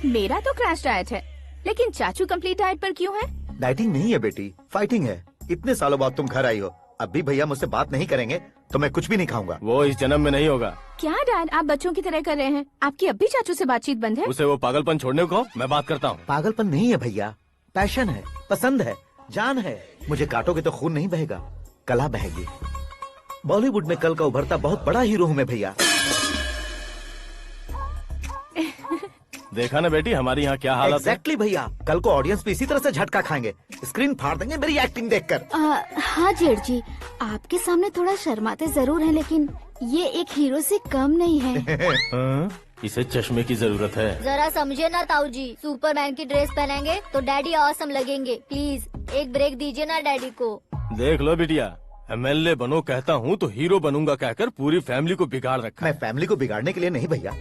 मेरा तो क्रैश डाइट है, लेकिन चाचू कंप्लीट डाइट पर क्यों है? डाइटिंग नहीं है बेटी, फाइटिंग है। इतने सालों बाद तुम घर आई हो, अब भी भैया मुझसे बात नहीं करेंगे तो मैं कुछ भी नहीं खाऊंगा। वो इस जन्म में नहीं होगा। क्या डैड, आप बच्चों की तरह कर रहे हैं? आपकी अब भी चाचू से बातचीत बंद है? उसे वो पागलपन छोड़ने को मैं बात करता हूँ। पागलपन नहीं है भैया, पैशन है, पसंद है, जान है। मुझे काटोगे तो खून नहीं बहेगा, कला बहेगी। बॉलीवुड में कल का उभरता बहुत बड़ा हीरो हूँ मैं भैया। देखा ना बेटी हमारी यहाँ क्या हालत है। एग्जैक्टली भैया, कल को ऑडियंस भी इसी तरह से झटका खाएंगे, स्क्रीन फाड़ देंगे मेरी एक्टिंग देखकर। हाँ जेठ जी, आपके सामने थोड़ा शर्माते जरूर हैं, लेकिन ये एक हीरो से कम नहीं है। इसे चश्मे की जरूरत है। जरा समझे ना ताऊ जी, सुपरमैन की ड्रेस पहनेंगे तो डैडी ऑसम लगेंगे। प्लीज एक ब्रेक दीजिए ना डैडी को। देख लो बिटिया, एमएलए बनो कहता हूँ तो हीरो बनूंगा कहकर पूरी फैमिली को बिगाड़ रखा। मैं फैमिली को बिगाड़ने के लिए नहीं भैया,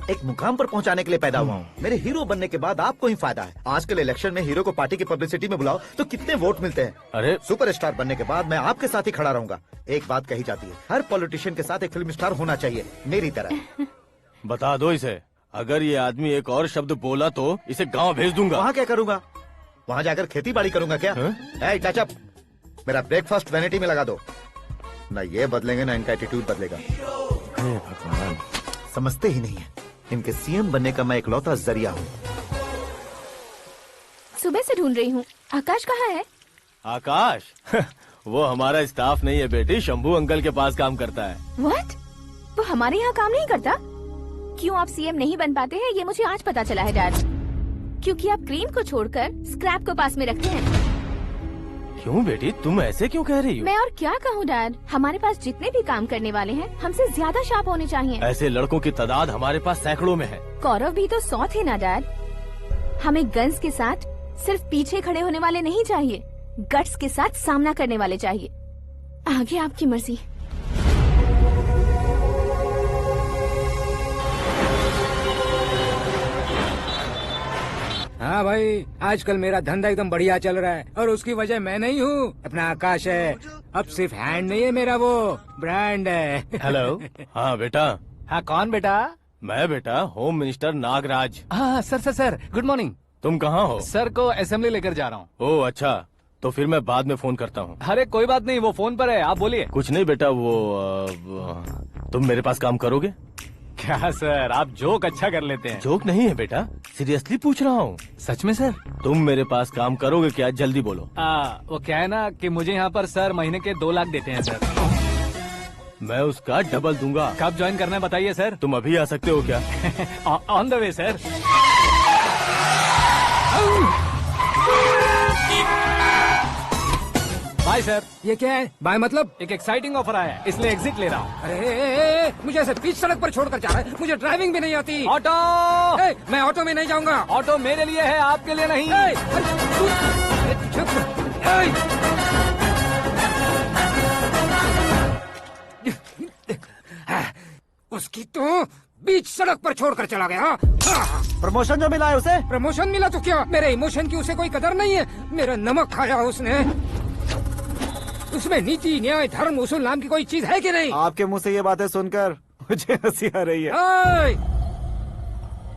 एक मुकाम पर पहुंचाने के लिए पैदा हुआ हूँ। मेरे हीरो बनने के बाद आपको ही फायदा है। आजकल इलेक्शन में हीरो को पार्टी की पब्लिसिटी में बुलाओ तो कितने वोट मिलते हैं। अरे सुपरस्टार बनने के बाद मैं आपके साथ ही खड़ा रहूंगा। एक बात कही जाती है, हर पॉलिटिशियन के साथ एक फिल्म स्टार होना चाहिए, मेरी तरह। बता दो इसे, अगर ये आदमी एक और शब्द बोला तो इसे गाँव भेज दूंगा। वहाँ क्या करूँगा? वहाँ जाकर खेती बाड़ी करूँगा क्या? टचअप, मेरा ब्रेकफास्ट वैनिटी में लगा दो। न ये बदलेंगे न इनका एटीट्यूड बदलेगा। भगवान, समझते ही नहीं है, इनके सीएम बनने का मैं इकलौता जरिया हूँ। सुबह से ढूंढ रही हूँ। आकाश कहाँ है? आकाश? वो हमारा स्टाफ नहीं है बेटी, शंभू अंकल के पास काम करता है। व्हाट? वो हमारे यहाँ काम नहीं करता? क्यों आप सीएम नहीं बन पाते हैं ये मुझे आज पता चला है डैड। क्योंकि आप क्रीम को छोड़कर स्क्रैप को पास में रखते हैं। क्यों बेटी, तुम ऐसे क्यों कह रही हो? मैं और क्या कहूँ डैड, हमारे पास जितने भी काम करने वाले हैं हमसे ज्यादा शार्प होने चाहिए। ऐसे लड़कों की तादाद हमारे पास सैकड़ों में है। कौरव भी तो 100 थे ना डैड। हमें गन्स के साथ सिर्फ पीछे खड़े होने वाले नहीं चाहिए, गट्स के साथ सामना करने वाले चाहिए। आगे आपकी मर्जी। हाँ भाई, आजकल मेरा धंधा एकदम बढ़िया चल रहा है और उसकी वजह मैं नहीं हूँ, अपना आकाश है। अब सिर्फ हैंड नहीं है मेरा, वो ब्रांड है। हेलो। हाँ बेटा। हाँ कौन बेटा? मैं बेटा होम मिनिस्टर नागराज। हाँ सर गुड मॉर्निंग। तुम कहाँ हो? सर को असेंबली लेकर जा रहा हूँ। ओह अच्छा, तो फिर मैं बाद में फोन करता हूँ। अरे कोई बात नहीं, वो फोन पर है, आप बोलिए। कुछ नहीं बेटा, तुम मेरे पास काम करोगे? क्या सर, आप जोक अच्छा कर लेते हैं। जोक नहीं है बेटा, सीरियसली पूछ रहा हूँ। सच में सर? तुम मेरे पास काम करोगे क्या? जल्दी बोलो। वो क्या है ना कि मुझे यहाँ पर सर महीने के 2 लाख देते हैं सर। मैं उसका डबल दूंगा। कब ज्वाइन करना है बताइए सर। तुम अभी आ सकते हो क्या? On the way sir. Bye sir. ये क्या है? बाय मतलब? एक एक्साइटिंग ऑफर आया है, इसलिए एग्जिट ले रहा हूँ। अरे मुझे ऐसे बीच सड़क पर छोड़कर जा रहा है, मुझे ड्राइविंग भी नहीं आती। ऑटो। मैं ऑटो में नहीं जाऊंगा। ऑटो मेरे लिए है, आपके लिए नहीं। उसकी तो बीच सड़क पर छोड़कर चला गया। प्रमोशन जो मिला है उसे? प्रमोशन मिला तो क्या, मेरे इमोशन की उसे कोई कदर नहीं है। मेरा नमक खाया उसने। उसमें नीति, न्याय, धर्म, उसूल नाम की कोई चीज है कि नहीं? आपके मुंह से ये बातें सुनकर मुझे हंसी आ रही है।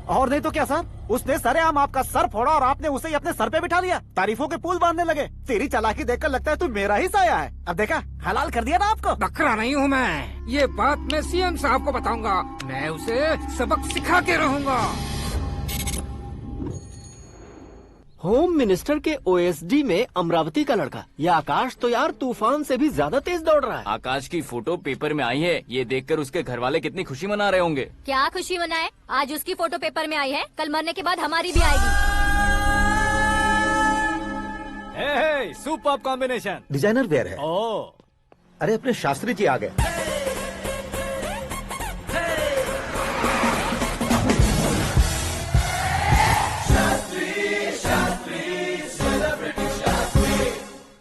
और नहीं तो क्या सर, उसने सरेआम आपका सर फोड़ा और आपने उसे ही अपने सर पे बिठा लिया। तारीफों के पुल बांधने लगे। तेरी चालाकी देखकर लगता है तू मेरा ही साया है। अब देखा, हलाल कर दिया ना आपको। बकरा नहीं हूँ मैं, ये बात मैं सीएम साहब को बताऊंगा। मैं उसे सबक सिखा के रहूंगा। होम मिनिस्टर के ओएसडी में अमरावती का लड़का, ये आकाश तो यार तूफान से भी ज्यादा तेज दौड़ रहा है। आकाश की फोटो पेपर में आई है, ये देखकर उसके घर वाले कितनी खुशी मना रहे होंगे। क्या खुशी मनाए? आज उसकी फोटो पेपर में आई है, कल मरने के बाद हमारी भी आएगी। Super combination. डिजाइनर वेयर है। ओह, अरे अपने शास्त्री जी आ गए।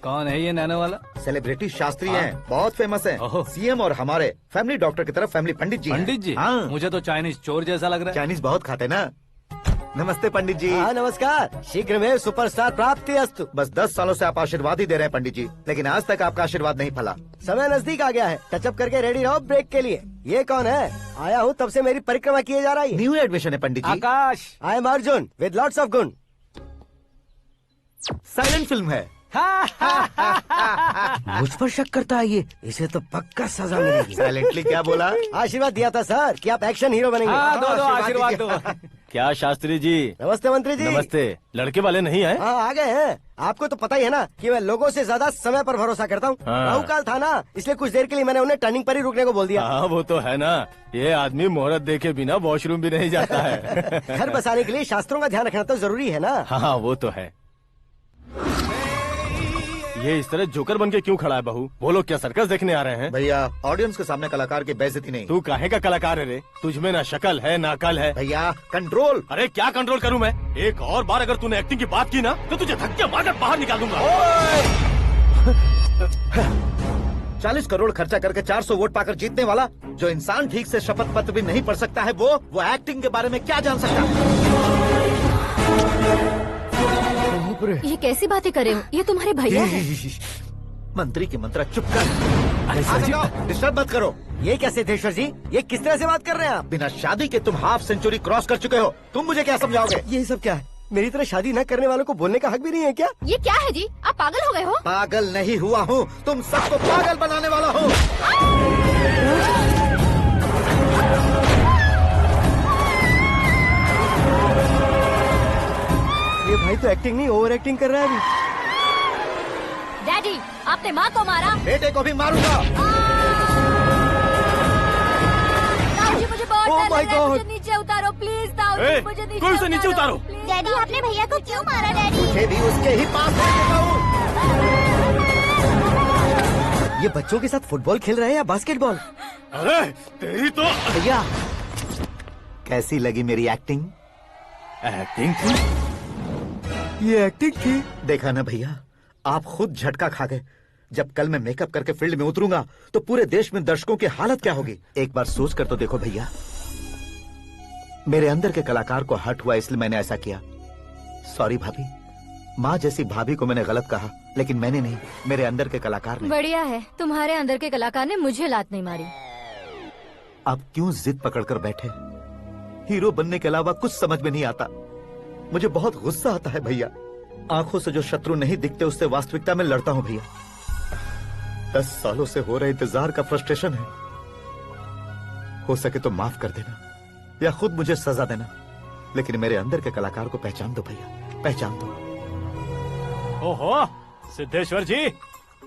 कौन है ये नैनो वाला? सेलिब्रिटी शास्त्री हैं, बहुत फेमस हैं। सीएम और हमारे फैमिली डॉक्टर की तरफ फैमिली पंडित जी हैं। पंडित जी? हाँ। मुझे तो चाइनीज चोर जैसा लग रहा है। चाइनीज बहुत खाते ना। नमस्ते पंडित जी। हाँ नमस्कार, शीघ्र में सुपरस्टार प्राप्ति अस्तु। बस 10 सालों से आप आशीर्वाद ही दे रहे हैं पंडित जी, लेकिन आज तक आपका आशीर्वाद नहीं फला। समय नजदीक आ गया है, टचअप करके रेडी रहो ब्रेक के लिए। ये कौन है? आया हूँ तब से मेरी परिक्रमा किए जा रही है। न्यू एडमिशन है Pandit ji. Akash. I am Arjun with lots of गुण। साइलेंट फिल्म है। मुझ पर शक करता है ये, इसे तो पक्का सजा मिलेगी। साइलेंटली क्या बोला? आशीर्वाद दिया था सर कि आप एक्शन हीरो बनेंगे। हाँ, दो आशीर्वाद दो। क्या शास्त्री जी? नमस्ते मंत्री जी। नमस्ते। लड़के वाले नहीं आए? हाँ आ गए हैं। आपको तो पता ही है ना कि मैं लोगों से ज्यादा समय पर भरोसा करता हूँ। हाँ। राहु काल था ना, इसलिए कुछ देर के लिए मैंने उन्हें टर्निंग पर ही रुकने को बोल दिया। हाँ वो तो है ना, ये आदमी मुहूर्त देखे बिना वॉशरूम भी नहीं जाता है। घर बसाने के लिए शास्त्रों का ध्यान रखना तो जरूरी है ना। हाँ वो तो है। ये इस तरह जोकर बन के क्यों खड़ा है बहू? वो लोग क्या सर्कस देखने आ रहे हैं? भैया ऑडियंस के सामने कलाकार की बेइज्जती नहीं। तू काहे का कलाकार है रे? तुझमें ना शक्ल है ना अकल है। भैया कंट्रोल। अरे क्या कंट्रोल करूं मैं? एक और बार अगर तूने एक्टिंग की बात की ना तो तुझे धक्के मारकर बाहर निकाल दूंगा। 40 करोड़ खर्चा करके 400 वोट पाकर जीतने वाला, जो इंसान ठीक से शपथ पत्र भी नहीं पढ़ सकता है, वो एक्टिंग के बारे में क्या जान सकता है? ये कैसी बातें कर रहे हो? ये तुम्हारे भैया हैं। मंत्री की मंत्रा चुप कर। डिस्टर्ब मत करो। ये क्या सिद्धेश्वर जी, ये किस तरह से बात कर रहे हैं आप? बिना शादी के तुम हाफ सेंचुरी क्रॉस कर चुके हो, तुम मुझे क्या समझाओगे? ये सब क्या है? मेरी तरह शादी न करने वालों को बोलने का हक भी नहीं है क्या? ये क्या है जी? आप पागल हो गए हो? पागल नहीं हुआ हूँ, तुम सबको पागल बनाने वाला हूँ। ये भाई तो एक्टिंग नहीं ओवर एक्टिंग कर रहा है अभी। डैडी, आपने माँ को मारा। बेटे को भी मारूंगा। ताऊ जी मुझे बहुत Oh डर my लग रहा है, God! मुझे नीचे उतारो प्लीज। ताऊ जी मुझे नीचे कोई उसे नीचे उतारो। डैडी आपने भैया को क्यों मारा डैडी? मुझे भी उसके ही पास लेके जाऊं। ये बच्चों के साथ फुटबॉल खेल रहे हैं या बास्केटबॉल? अरे तेरी तो भैया कैसी लगी मेरी एक्टिंग? एक्टिंग थी? ये एक्टिंग थी? देखा ना भैया, आप खुद झटका खा गए। जब कल मैं मेकअप करके फील्ड में उतरूंगा तो पूरे देश में दर्शकों की हालत क्या होगी? एक बार सोच कर तो देखो भैया। मेरे अंदर के कलाकार को हर्ट हुआ इसलिए मैंने ऐसा किया। सॉरी भाभी। माँ जैसी भाभी को मैंने गलत कहा, लेकिन मैंने नहीं, मेरे अंदर के कलाकार ने। बढ़िया है, तुम्हारे अंदर के कलाकार ने मुझे लात नहीं मारी। आप क्यों जिद पकड़कर बैठे? हीरो बनने के अलावा कुछ समझ में नहीं आता। मुझे बहुत गुस्सा आता है भैया। आंखों से जो शत्रु नहीं दिखते उससे वास्तविकता में लड़ता हूं भैया। 10 सालों से हो रहे इंतजार का फ्रस्ट्रेशन है। हो सके तो माफ कर देना या खुद मुझे सजा देना, लेकिन मेरे अंदर के कलाकार को पहचान दो भैया, पहचान दो। ओहो सिद्धेश्वर जी,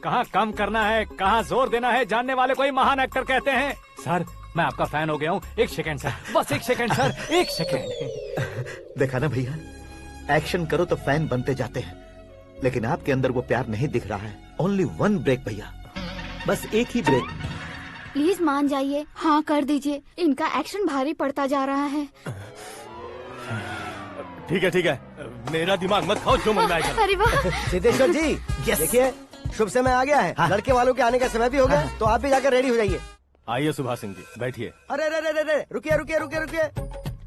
कहाँ कम करना है कहाँ जोर देना है जानने वाले को ही महान एक्टर कहते हैं। सर मैं आपका फैन हो गया हूँ। एक सेकंड सर, बस एक सेकंड सर, एक सेकंड। देखा ना भैया, एक्शन करो तो फैन बनते जाते हैं, लेकिन आपके अंदर वो प्यार नहीं दिख रहा है ओनली वन ब्रेक भैया, बस एक ही ब्रेक। प्लीज मान जाइए, हाँ कर दीजिए। इनका एक्शन भारी पड़ता जा रहा है। ठीक है, मेरा दिमाग मत खाओ, जो मंगाएगा। अरे वाह सिद्धेश्वर जी, देखिए शुभ समय आ गया है। हाँ। लड़के वालों के आने का समय भी हो गया, तो आप भी जाकर रेडी हो जाइए। आइए सुभाष सिंह जी, बैठिए। अरे रुकिए।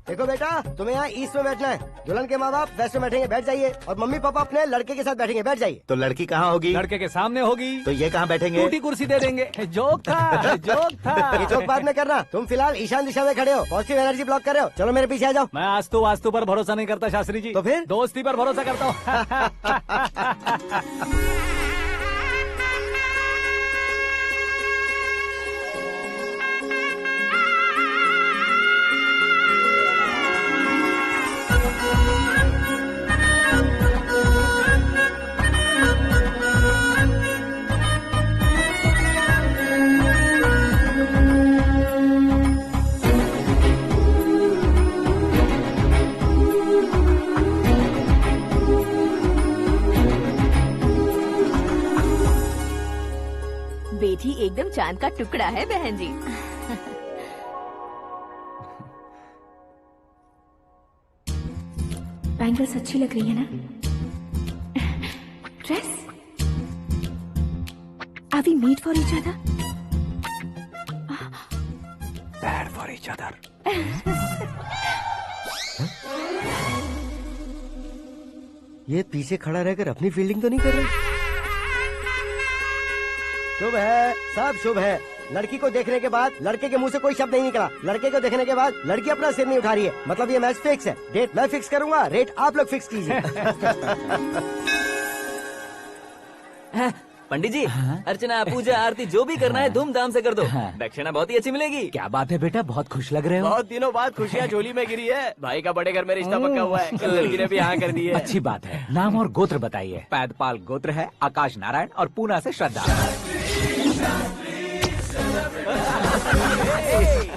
देखो बेटा, तुम्हें यहाँ ईस्ट में बैठना है। दुल्हन के माँ बाप वेस्ट में बैठेंगे, बैठ जाइए। और मम्मी पापा अपने लड़के के साथ बैठेंगे, बैठ जाइए। तो लड़की कहाँ होगी? लड़के के सामने होगी। तो ये कहाँ बैठेंगे? टूटी कुर्सी दे देंगे। जोक था। ये जोक बाद में करना। तुम फिलहाल ईशान दिशा में खड़े हो, पॉजिटिव एनर्जी ब्लॉक कर रहे हो। चलो मेरे पीछे आ जाओ। मैं वास्तु पर भरोसा नहीं करता शास्त्री जी। तो फिर दोस्ती पर भरोसा करता हूँ। बेटी एकदम चांद का टुकड़ा है बहन जी। बैंगल्स अच्छी लग रही है ना? Dress? Are we made for each other? Bad for each other. ये पीछे खड़ा रहकर अपनी फील्डिंग तो नहीं कर रहा? शुभ है, सब शुभ है। लड़की को देखने के बाद लड़के के मुंह से कोई शब्द नहीं निकला। लड़के को देखने के बाद लड़की अपना सिर नहीं उठा रही है। मतलब ये मैच फिक्स है। डेट मैं फिक्स करूंगा, रेट आप लोग फिक्स कीजिए। पंडित जी, अर्चना, पूजा, आरती जो भी करना है धूमधाम से कर दो। दक्षिणा बहुत ही अच्छी मिलेगी। क्या बात है बेटा, बहुत खुश लग रहे हो। बहुत दिनों बाद खुशियाँ झोली में गिरी है। भाई का बड़े घर में रिश्ता पक्का हुआ है। कल लड़की ने भी हाँ कर दी है। अच्छी बात है। नाम और गोत्र बताइए। पैदपाल गोत्र है, आकाश नारायण, और पूना से श्रद्धा।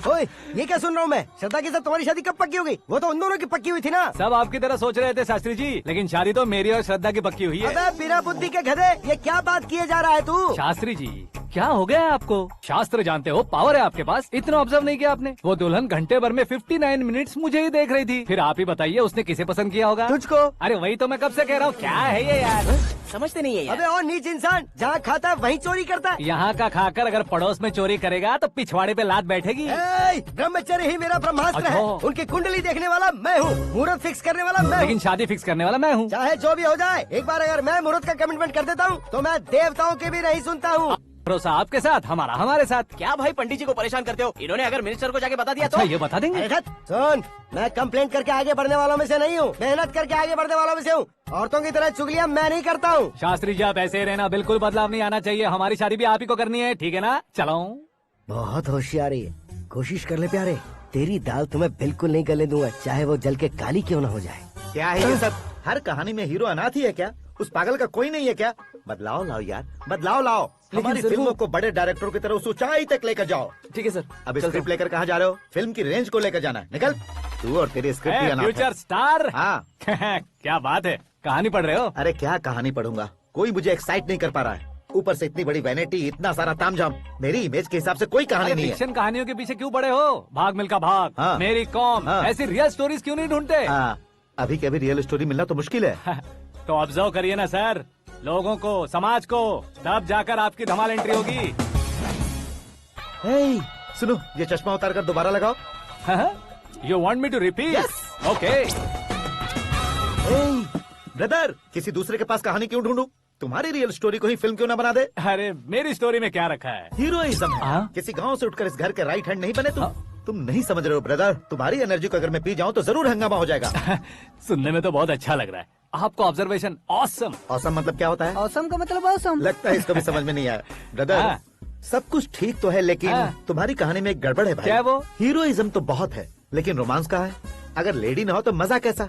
ओए, ये क्या सुन रहा हूँ मैं? श्रद्धा के साथ तुम्हारी शादी कब पक्की हो गई? वो तो उन दोनों की पक्की हुई थी ना। सब आपकी तरह सोच रहे थे शास्त्री जी, लेकिन शादी तो मेरी और श्रद्धा की पक्की हुई है। अबे बिना बुद्धि के गधे, ये क्या बात किए जा रहा है तू? शास्त्री जी, क्या हो गया है आपको? शास्त्र जानते हो, पावर है आपके पास। इतना ऑब्जर्व नहीं किया आपने? वो दुल्हन घंटे भर में 59 मिनट्स मुझे ही देख रही थी। फिर आप ही बताइए उसने किसे पसंद किया होगा? तुझको। अरे वही तो मैं कब से कह रहा हूँ, क्या है ये यार? समझते नहीं है यार। अबे और नीच इंसान, जहाँ खाता है वहीं चोरी करता है। यहाँ का खाकर अगर पड़ोस में चोरी करेगा तो पिछवाड़े पे लात बैठेगी। ब्रह्मचर्य ही मेरा ब्रह्मास्त्र अच्छा। है। उनकी कुंडली देखने वाला मैं हूँ, मुहूर्त फिक्स करने वाला मैं हूँ। लेकिन शादी फिक्स करने वाला मैं हूँ। चाहे जो भी हो जाए, एक बार अगर मैं मुहूर्त का कमिटमेंट कर देता हूँ तो मैं देवताओं के भी नहीं सुनता हूँ। भरोसा आपके साथ, हमारा हमारे साथ। क्या भाई पंडित जी को परेशान करते हो? इन्होंने अगर मिनिस्टर को जाके बता दिया अच्छा, तो ये बता देंगे? अरे सुन, मैं कंप्लेंट करके आगे बढ़ने वालों में से नहीं हूँ, मेहनत करके आगे बढ़ने वालों में से हूँ। औरतों की तरह चुगलियाँ मैं नहीं करता हूँ। शास्त्री जी, आप ऐसे ही रहना, बिल्कुल बदलाव नहीं आना चाहिए। हमारी शादी भी आप ही को करनी है, ठीक है ना? चलो। बहुत होशियारी है, कोशिश कर ले प्यारे। तेरी दाल तुम्हें बिल्कुल नहीं गलने दूंगा, चाहे वो जल के काली क्यों न हो जाए। क्या है ये सब? हर कहानी में हीरो अनाथ ही है क्या? उस पागल का कोई नहीं है क्या? बदलाव लाओ यार, बदलाव लाओ। हमारी फिल्मों को बड़े डायरेक्टरों की तरह उस ऊंचाई तक लेकर जाओ। ठीक है सर। अब स्क्रिप्ट लेकर कहाँ जा रहे हो? फिल्म की रेंज को लेकर जाना है। निकल तू और तेरी स्क्रिप्ट भी अनाथ है। Future star. हाँ। क्या बात है, कहानी पढ़ रहे हो? अरे क्या कहानी पढ़ूंगा, कोई मुझे एक्साइट नहीं कर पा रहा है। ऊपर से इतनी बड़ी वैनिटी, इतना सारा तामझाम। मेरी इमेज के हिसाब से कोई कहानी नहीं है। फिक्शन कहानियों के पीछे क्यों पड़े हो? भाग मिल्खा भाग, हाँ। मेरी कॉम, हाँ। ऐसी रियल स्टोरीज क्यों नहीं ढूंढते? हाँ, अभी के अभी रियल स्टोरी मिलना तो मुश्किल है। तो ऑब्जर्व करिए ना सर, लोगों को, समाज को, तब जाकर आपकी धमाल एंट्री होगी। सुनो, ये चश्मा उतार कर दोबारा लगाओ। You want me to repeat? Okay. Brother, किसी दूसरे के पास कहानी क्यों ढूंढूं? तुम्हारी रियल स्टोरी को ही फिल्म क्यों ना बना दे? अरे मेरी स्टोरी में क्या रखा है? हीरोइज्म है। किसी गांव से उठकर इस घर के राइट हैंड नहीं बने तुम। तुम नहीं समझ रहे हो ब्रदर, तुम्हारी एनर्जी को अगर मैं पी जाऊं तो जरूर हंगामा हो जाएगा। सुनने में तो बहुत अच्छा लग रहा है। आपको ऑब्जर्वेशन ऑसम। ऑसम मतलब क्या होता है? औसम का मतलब औसम। लगता है इसको भी समझ में नहीं आया। ब्रदर, सब कुछ ठीक तो है, लेकिन तुम्हारी कहानी में एक गड़बड़ है भाई। क्या है वो? हीरोइज्म तो बहुत है, लेकिन रोमांस का है। अगर लेडी ना हो तो मजा कैसा?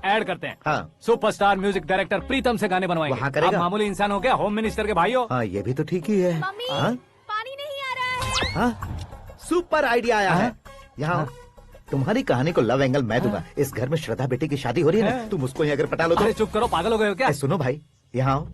ऐड करते हैं। हाँ। सुपरस्टार म्यूजिक डायरेक्टर प्रीतम से गाने बनवाएंगे। वहाँ करेगा? आप मामूली इंसान हो क्या? होम मिनिस्टर के भाई हो। हाँ, ये भी तो ठीक ही है। मम्मी, हाँ? पानी नहीं आ रहा है। हाँ? सुपर आइडिया आया है। यहाँ तुम्हारी कहानी को लव एंगल मैं दूंगा। इस घर में श्रद्धा बेटी की शादी हो रही है ना, तुम उसको ही अगर पटा लो तो। अरे चुप करो, पागल हो गए हो क्या? सुनो भाई, यहाँ आओ।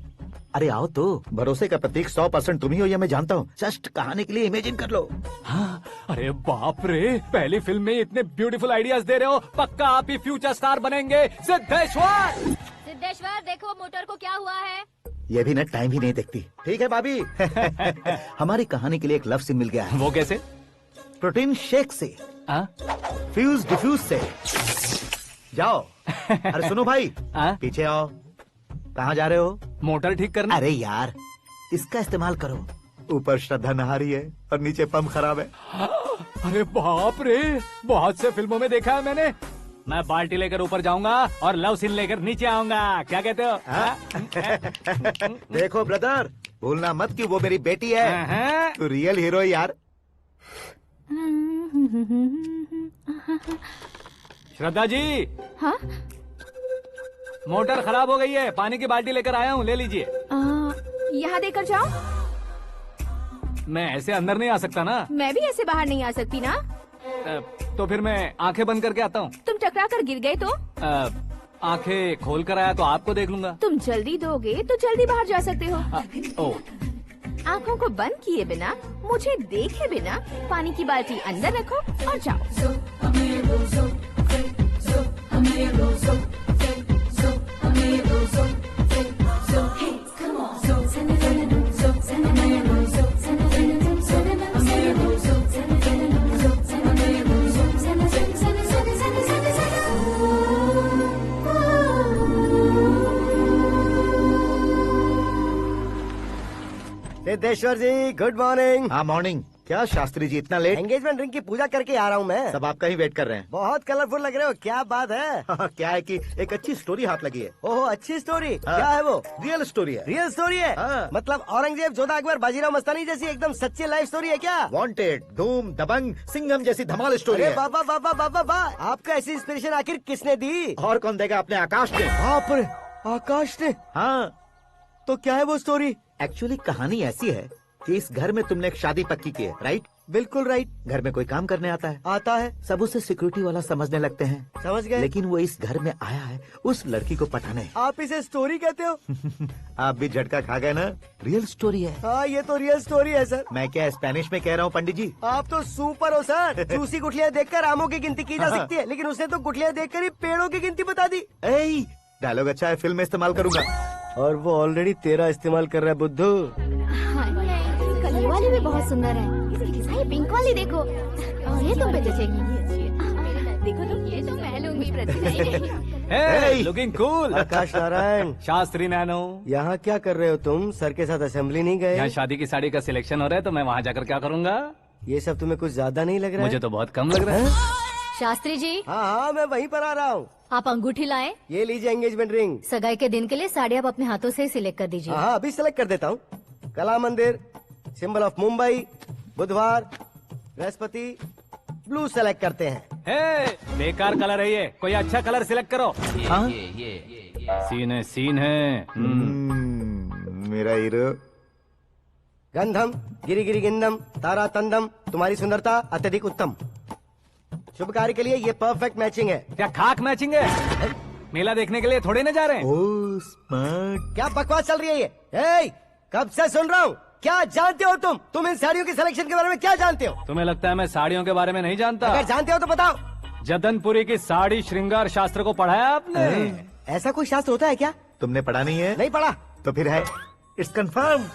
अरे आओ तो, भरोसे का प्रतीक 100% तुम ही हो, ये मैं जानता हूँ। जस्ट कहानी के लिए इमेजिन कर लो। हाँ, अरे बाप रे, पहली फिल्म में इतने ब्यूटीफुल आइडियाज दे रहे हो, पक्का आप ही फ्यूचर स्टार बनेंगे। सिद्धेश्वर, सिद्धेश्वर देखो मोटर को क्या हुआ है। ये भी ना टाइम ही नहीं देखती। ठीक है भाभी। हमारी कहानी के लिए एक लव सीन मिल गया है। वो कैसे? प्रोटीन शेक से, फ्यूज डिफ्यूज से। जाओ। अरे सुनो भाई, पीछे आओ। कहाँ जा रहे हो? मोटर ठीक करना। अरे यार, इसका इस्तेमाल करो। ऊपर श्रद्धा नहा रही है और नीचे पंप खराब है। अरे बाप रे, बहुत से फिल्मों में देखा है मैंने। मैं बाल्टी लेकर ऊपर जाऊंगा और लव सीन लेकर नीचे आऊंगा। क्या कहते हो? देखो ब्रदर, भूलना मत कि वो मेरी बेटी है। तू रियल हीरो है यार। श्रद्धा जी। हाँ? मोटर खराब हो गई है, पानी की बाल्टी लेकर आया हूँ, ले लीजिए। यहाँ देकर जाओ। मैं ऐसे अंदर नहीं आ सकता ना। मैं भी ऐसे बाहर नहीं आ सकती ना। तो फिर मैं आंखें बंद करके आता हूँ। तुम टकरा कर गिर गए तो? आंखें खोल कर आया तो आपको देख लूंगा। तुम जल्दी दोगे तो जल्दी बाहर जा सकते हो। आंखों को बंद किए बिना, मुझे देखे बिना पानी की बाल्टी अंदर रखो और जाओ। सिद्धेश्वर जी गुड मॉर्निंग। हाँ मॉर्निंग। क्या शास्त्री जी इतना लेट? एंगेजमेंट रिंग की पूजा करके आ रहा हूँ मैं। सब आपका ही वेट कर रहे हैं। बहुत कलरफुल लग रहे हो, क्या बात है? क्या है कि एक अच्छी स्टोरी हाथ लगी है। ओह अच्छी स्टोरी। क्या है वो? रियल स्टोरी है। रियल स्टोरी है? मतलब औरंगजेब, जोधा अकबर, बाजीराव मस्तानी जैसी एकदम सच्ची लाइफ स्टोरी है क्या? वांटेड, धूम, दबंग, सिंघम जैसी धमाल स्टोरी है। बाबा बाबा बाबा बा, आपको ऐसी इंस्पिरेशन आखिर किसने दी? और कौन देगा? अपने आकाश ने। बाप रे, आकाश ने? हाँ। तो क्या है वो स्टोरी? एक्चुअली कहानी ऐसी है कि इस घर में तुमने एक शादी पक्की की है, राइट? बिल्कुल राइट। घर में कोई काम करने आता है? आता है। सब उसे सिक्योरिटी वाला समझने लगते हैं। समझ गए। लेकिन वो इस घर में आया है उस लड़की को पटाने। आप इसे स्टोरी कहते हो? आप भी झटका खा गए ना। रियल स्टोरी है। हाँ ये तो रियल स्टोरी है सर। मैं क्या स्पेनिश में कह रहा हूँ पंडित जी? आप तो सुपर हो सर। चूसी गुठलियाँ देखकर आमों की गिनती की जा सकती है, लेकिन उसने तो गुठलियाँ देखकर ही पेड़ों की गिनती बता दी। डायलॉग अच्छा है, फिल्म में इस्तेमाल करूंगा। और वो ऑलरेडी तेरा इस्तेमाल कर रहा है बुद्धू। ये वाली भी बहुत सुंदर है। ये पिंक वाली देखो, और ये तुम पे जचेगी। देखो तो ये तो मैं लूंगी लुकिंग कूल। आकाश नारायण। शास्त्री नैनो। यहाँ क्या कर रहे हो तुम? सर के साथ असेंबली नहीं गए? यहाँ शादी की साड़ी का सिलेक्शन हो रहा है तो मैं वहाँ जाकर क्या करूँगा? ये सब तुम्हें कुछ ज्यादा नहीं लग रहा है? मुझे तो बहुत कम लग रहा है। शास्त्री जी। हाँ मैं वहीं पर आ रहा हूँ। आप अंगूठी लाए। ये लीजिए एंगेजमेंट रिंग। सगाई के दिन के लिए साड़ी आप अपने हाथों से सिलेक्ट कर दीजिए। हाँ अभी सिलेक्ट कर देता हूँ। कला मंदिर, सिंबल ऑफ मुंबई, बुधवार, बृहस्पति, ब्लू सेलेक्ट करते हैं। बेकार कलर है ये, कोई अच्छा कलर सिलेक्ट करो। ये सीन है। मेरा हीरो। गंधम गिरी गिरी गिंदम तारा तंदम, तुम्हारी सुंदरता अत्यधिक उत्तम। शुभ कार्य के लिए ये परफेक्ट मैचिंग है। क्या खाक मैचिंग है? मेला देखने के लिए थोड़े न जा रहे हैं। Oh smart. क्या बकवास चल रही है ये? कब से सुन रहा हूँ। क्या जानते हो तुम इन साड़ियों की सिलेक्शन के बारे में क्या जानते हो? तुम्हें लगता है मैं साड़ियों के बारे में नहीं जानता? अगर जानते हो तो बताओ। जदनपुरी की साड़ी श्रृंगार शास्त्र को पढ़ा है आपने? ऐसा कोई शास्त्र होता है क्या? तुमने पढ़ा नहीं है? नहीं पढ़ा। तो फिर है, इट्स कंफर्म।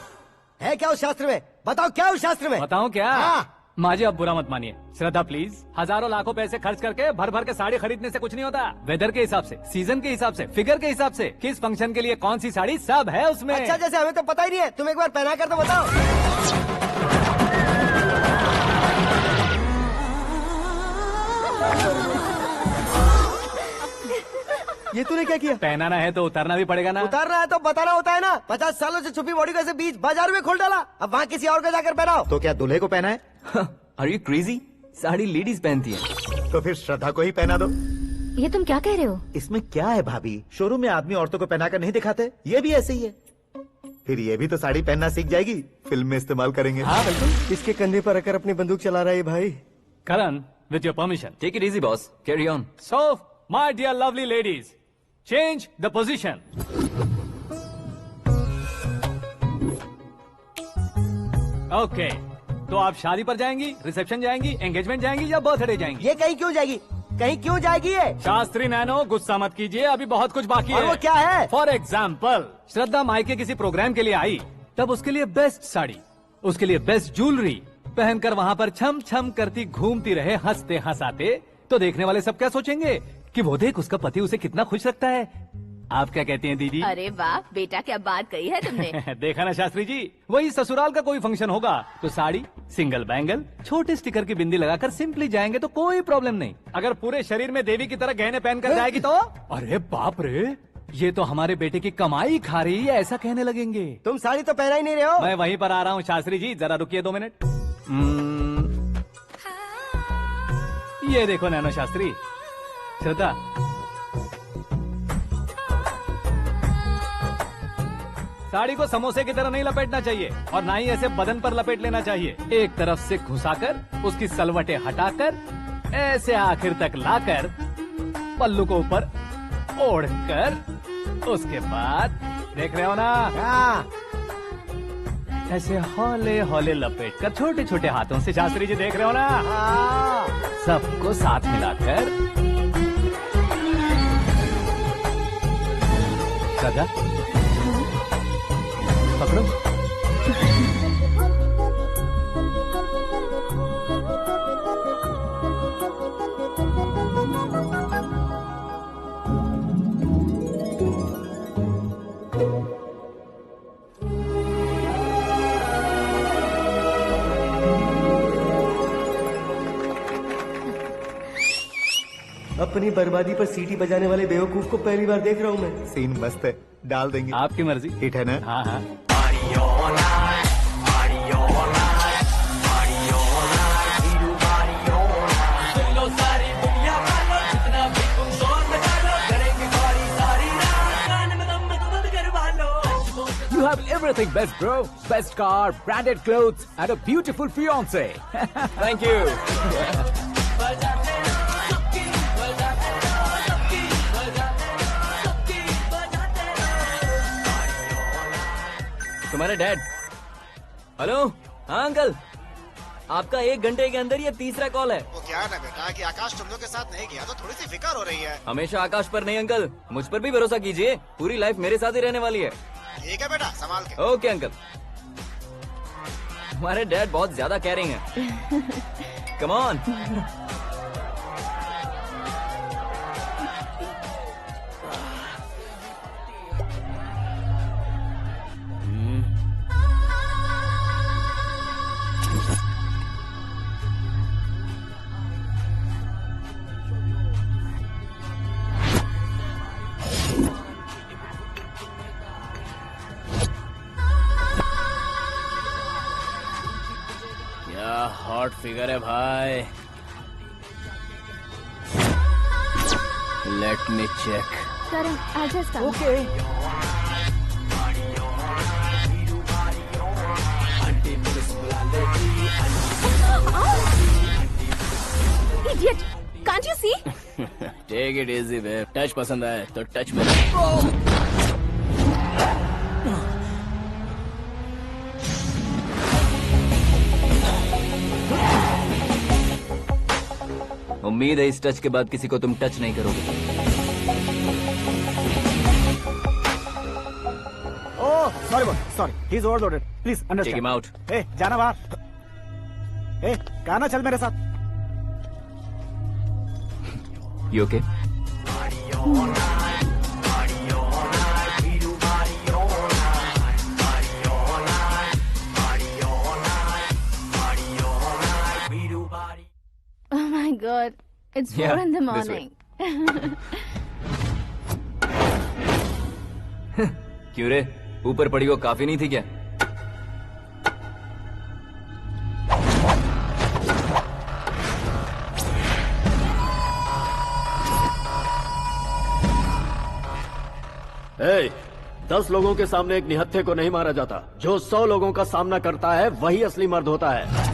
है क्या उस शास्त्र में? बताओ क्या उस शास्त्र में? बताऊं क्या? हाँ। माजी अब बुरा मत मानिए। श्रद्धा प्लीज, हजारों लाखों पैसे खर्च करके भर भर के साड़ी खरीदने से कुछ नहीं होता। वेदर के हिसाब से, सीजन के हिसाब से, फिगर के हिसाब से, किस फंक्शन के लिए कौन सी साड़ी, सब है उसमें। अच्छा जैसे हमें तो पता ही नहीं है, तुम एक बार पहना कर तो बताओ। ये तूने क्या किया? पहनाना है तो उतारना भी पड़ेगा ना। उतारना है तो बताना होता है ना। 50 सालों से छुपी बॉडी को ऐसे बीच बाजार में खोल डाला, अब वहाँ किसी और को जाकर पहनाओ। तो क्या दूल्हे को पहना है? Are you crazy? Sari ladies पहनती है। तो फिर श्रद्धा को ही पहना दो। ये तुम क्या कह रहे हो? इसमें क्या है भाभी? शोरूम में आदमी औरतों को पहनाकर नहीं दिखाते, ये भी ऐसे ही है। फिर ये भी तो साड़ी पहनना सीख जाएगी, फिल्म में इस्तेमाल करेंगे। हाँ बिल्कुल। इसके कंधे पर रखकर अपनी बंदूक चला रहा है भाई। Karan, with your permission. Take it easy boss, carry on. So my dear lovely ladies, change the position. Okay, तो आप शादी पर जाएंगी, रिसेप्शन जाएंगी, एंगेजमेंट जाएंगी या बर्थडे जाएंगी? ये कहीं क्यों जाएगी? कहीं क्यों जाएगी ये? शास्त्री नैनो, गुस्सा मत कीजिए, अभी बहुत कुछ बाकी और है। वो क्या है? फॉर एग्जाम्पल, श्रद्धा मायके किसी प्रोग्राम के लिए आई, तब उसके लिए बेस्ट साड़ी, उसके लिए बेस्ट ज्वेलरी पहनकर वहाँ पर छम छम करती घूमती रहे हंसते हंसाते, तो देखने वाले सब क्या सोचेंगे कि वो देख उसका पति उसे कितना खुश रखता है। आप क्या कहती हैं दीदी? अरे वाह बेटा, क्या बात कही है तुमने। देखा ना शास्त्री जी, वही ससुराल का कोई फंक्शन होगा तो साड़ी, सिंगल बैंगल, छोटे स्टिकर की बिंदी लगाकर सिंपली जाएंगे तो कोई प्रॉब्लम नहीं। अगर पूरे शरीर में देवी की तरह गहने पहनकर जाएगी तो अरे बाप रे, ये तो हमारे बेटे की कमाई खा रही है, ऐसा कहने लगेंगे। तुम साड़ी तो पहना ही नहीं रहे हो। मैं वहीं पर आ रहा हूँ शास्त्री जी, जरा रुकिए 2 मिनट। ये देखो नैनो शास्त्री, श्रद्धा, साड़ी को समोसे की तरह नहीं लपेटना चाहिए और ना ही ऐसे बदन पर लपेट लेना चाहिए। एक तरफ से घुसाकर, उसकी सलवटें हटाकर, ऐसे आखिर तक लाकर, पल्लू को ऊपर ओढ़कर, उसके बाद देख रहे हो ना, ऐसे हौले हौले लपेट कर छोटे छोटे हाथों से, शास्त्री जी देख रहे हो ना, सबको साथ मिलाकर, श्रद्धा पकड़ो। अपनी बर्बादी पर सीटी बजाने वाले बेवकूफ को पहली बार देख रहा हूँ मैं। सीन मस्त है, डाल देंगे। आपकी मर्जी। हिट है ना? हाँ हाँ। You have everything best, bro. Best car, branded clothes, and a beautiful fiance. Thank you. तुम्हारे डैड। हेलो, हाँ अंकल, आपका 1 घंटे के अंदर ये तीसरा कॉल है। वो क्या है ना बेटा कि आकाश तुम लोग के साथ नहीं गया तो थोड़ी सी फिक्र हो रही है। हमेशा आकाश पर नहीं अंकल, मुझ पर भी भरोसा कीजिए, पूरी लाइफ मेरे साथ ही रहने वाली है। ठीक है बेटा, संभाल के। Okay uncle. हमारे डैड बहुत ज्यादा केयरिंग है। Come on. क्या हॉट फिगर है भाई। Let me check. Karan, I'll just come. Idiot! Can't you see? Take it easy babe. Touch पसंद आए तो टच में। उम्मीद है इस टच के बाद किसी को तुम टच नहीं करोगे। Oh sorry sorry, he is overloaded, please understand. Take him out. ए जाना बाहर। ए गाना चल मेरे साथ। You okay? Oh my God, it's 4 Yeah, in the this way. morning. क्यों रे, ऊपर पड़ी वो काफी नहीं थी क्या? ए, 10 लोगों के सामने एक निहत्थे को नहीं मारा जाता। जो 100 लोगों का सामना करता है वही असली मर्द होता है।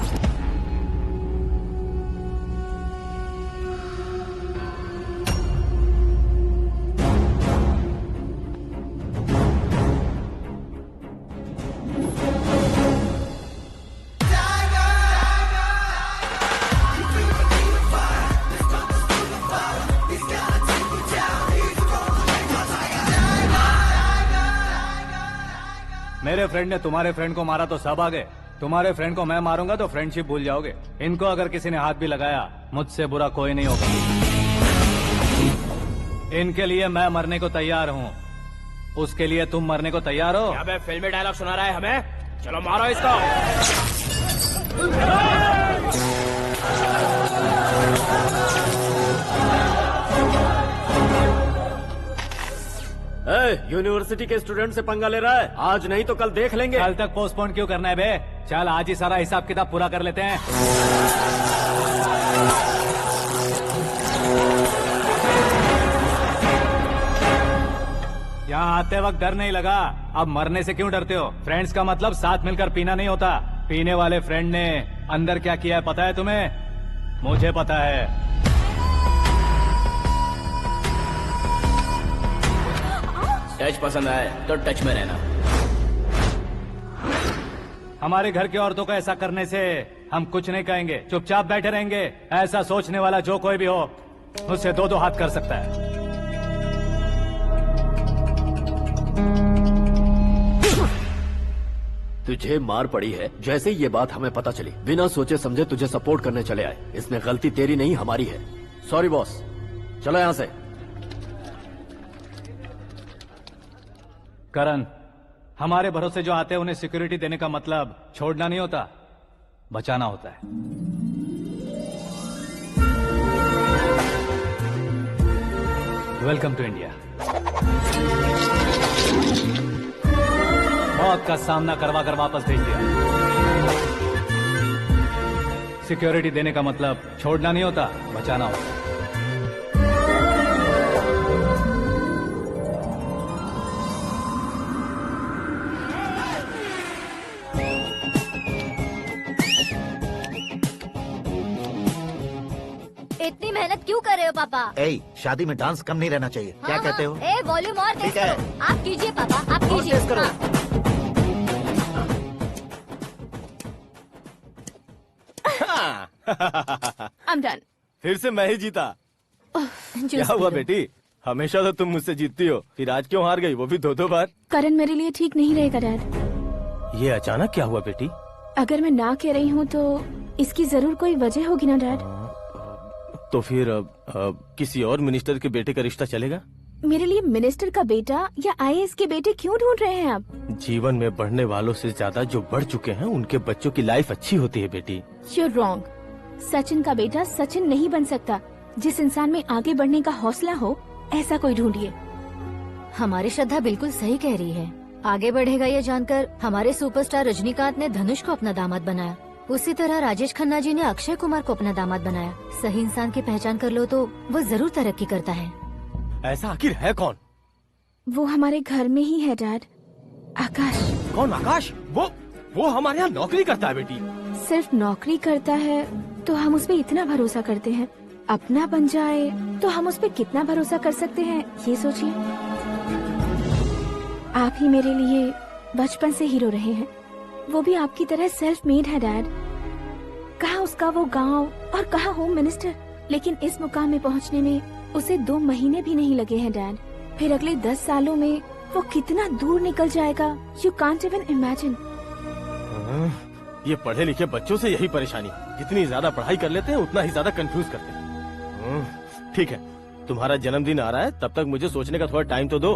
मेरे फ्रेंड ने तुम्हारे फ्रेंड को मारा तो सब आ गए, तुम्हारे फ्रेंड को मैं मारूंगा तो फ्रेंडशिप भूल जाओगे। इनको अगर किसी ने हाथ भी लगाया, मुझसे बुरा कोई नहीं होगा। इनके लिए मैं मरने को तैयार हूँ, उसके लिए तुम मरने को तैयार हो? अबे फिल्मी डायलॉग सुना रहा है हमें? चलो मारो इसको। यूनिवर्सिटी के स्टूडेंट से पंगा ले रहा है, आज नहीं तो कल देख लेंगे। कल तक पोस्टपोन क्यों करना है बे? चल आज ही सारा हिसाब किताब पूरा कर लेते हैं। यहाँ आते वक्त डर नहीं लगा, अब मरने से क्यों डरते हो? फ्रेंड्स का मतलब साथ मिलकर पीना नहीं होता। पीने वाले फ्रेंड ने अंदर क्या किया है पता है तुम्हें? मुझे पता है। टच पसंद आए तो टच में रहना। हमारे घर की औरतों को ऐसा करने से हम कुछ नहीं कहेंगे, चुपचाप बैठे रहेंगे। ऐसा सोचने वाला जो कोई भी हो, उससे दो दो हाथ कर सकता है। तुझे मार पड़ी है जैसे ये बात हमें पता चली, बिना सोचे समझे तुझे सपोर्ट करने चले आए। इसमें गलती तेरी नहीं हमारी है। सॉरी बॉस, चलो यहाँ से। करण, हमारे भरोसे जो आते हैं उन्हें सिक्योरिटी देने का मतलब छोड़ना नहीं होता, बचाना होता है। Welcome to India. मौत का सामना करवा कर वापस भेज दिया। सिक्योरिटी देने का मतलब छोड़ना नहीं होता, बचाना होता है। इतनी मेहनत क्यों कर रहे हो पापा? ए, शादी में डांस कम नहीं रहना चाहिए। क्या कहते हो? ए, वॉल्यूम और तेज ठीक है। करो। आप कीजिए पापा, आप कीजिए। तेज करो। I'm done. फिर से मैं ही जीता। क्या हुआ बेटी? हमेशा तो तुम मुझसे जीतती हो, फिर आज क्यों हार गई, वो भी दो बार? करण मेरे लिए ठीक नहीं रहेगा डैड। ये अचानक क्या हुआ बेटी? अगर मैं ना कह रही हूँ तो इसकी जरूर कोई वजह होगी ना डैड। तो फिर किसी और मिनिस्टर के बेटे का रिश्ता चलेगा? मेरे लिए मिनिस्टर का बेटा या आईएएस के बेटे क्यों ढूंढ रहे हैं आप? जीवन में बढ़ने वालों से ज्यादा जो बढ़ चुके हैं उनके बच्चों की लाइफ अच्छी होती है बेटी। You're wrong. सचिन का बेटा सचिन नहीं बन सकता। जिस इंसान में आगे बढ़ने का हौसला हो, ऐसा कोई ढूंढिए। हमारी श्रद्धा बिल्कुल सही कह रही है। आगे बढ़ेगा ये जानकर हमारे सुपरस्टार रजनीकांत ने धनुष को अपना दामाद बनाया। उसी तरह राजेश खन्ना जी ने अक्षय कुमार को अपना दामाद बनाया। सही इंसान की पहचान कर लो तो वो जरूर तरक्की करता है। ऐसा आखिर है कौन? वो हमारे घर में ही है डैड, आकाश। कौन आकाश? वो हमारे यहाँ नौकरी करता है बेटी। सिर्फ नौकरी करता है तो हम उस पे इतना भरोसा करते हैं, अपना बन जाए तो हम उस पे कितना भरोसा कर सकते हैं, ये सोचिए। आप ही मेरे लिए बचपन से हीरो रहे हैं, वो भी आपकी तरह सेल्फ मेड है डैड। कहाँ उसका वो गांव और कहाँ होम मिनिस्टर, लेकिन इस मुकाम में पहुँचने में उसे 2 महीने भी नहीं लगे हैं डैड। फिर अगले 10 सालों में वो कितना दूर निकल जाएगा, यू कांट इवन इमेजिन। ये पढ़े लिखे बच्चों से यही परेशानी, जितनी ज्यादा पढ़ाई कर लेते हैं उतना ही ज्यादा कंफ्यूज करते हैं। ठीक है, तुम्हारा जन्मदिन आ रहा है, तब तक मुझे सोचने का थोड़ा टाइम तो दो।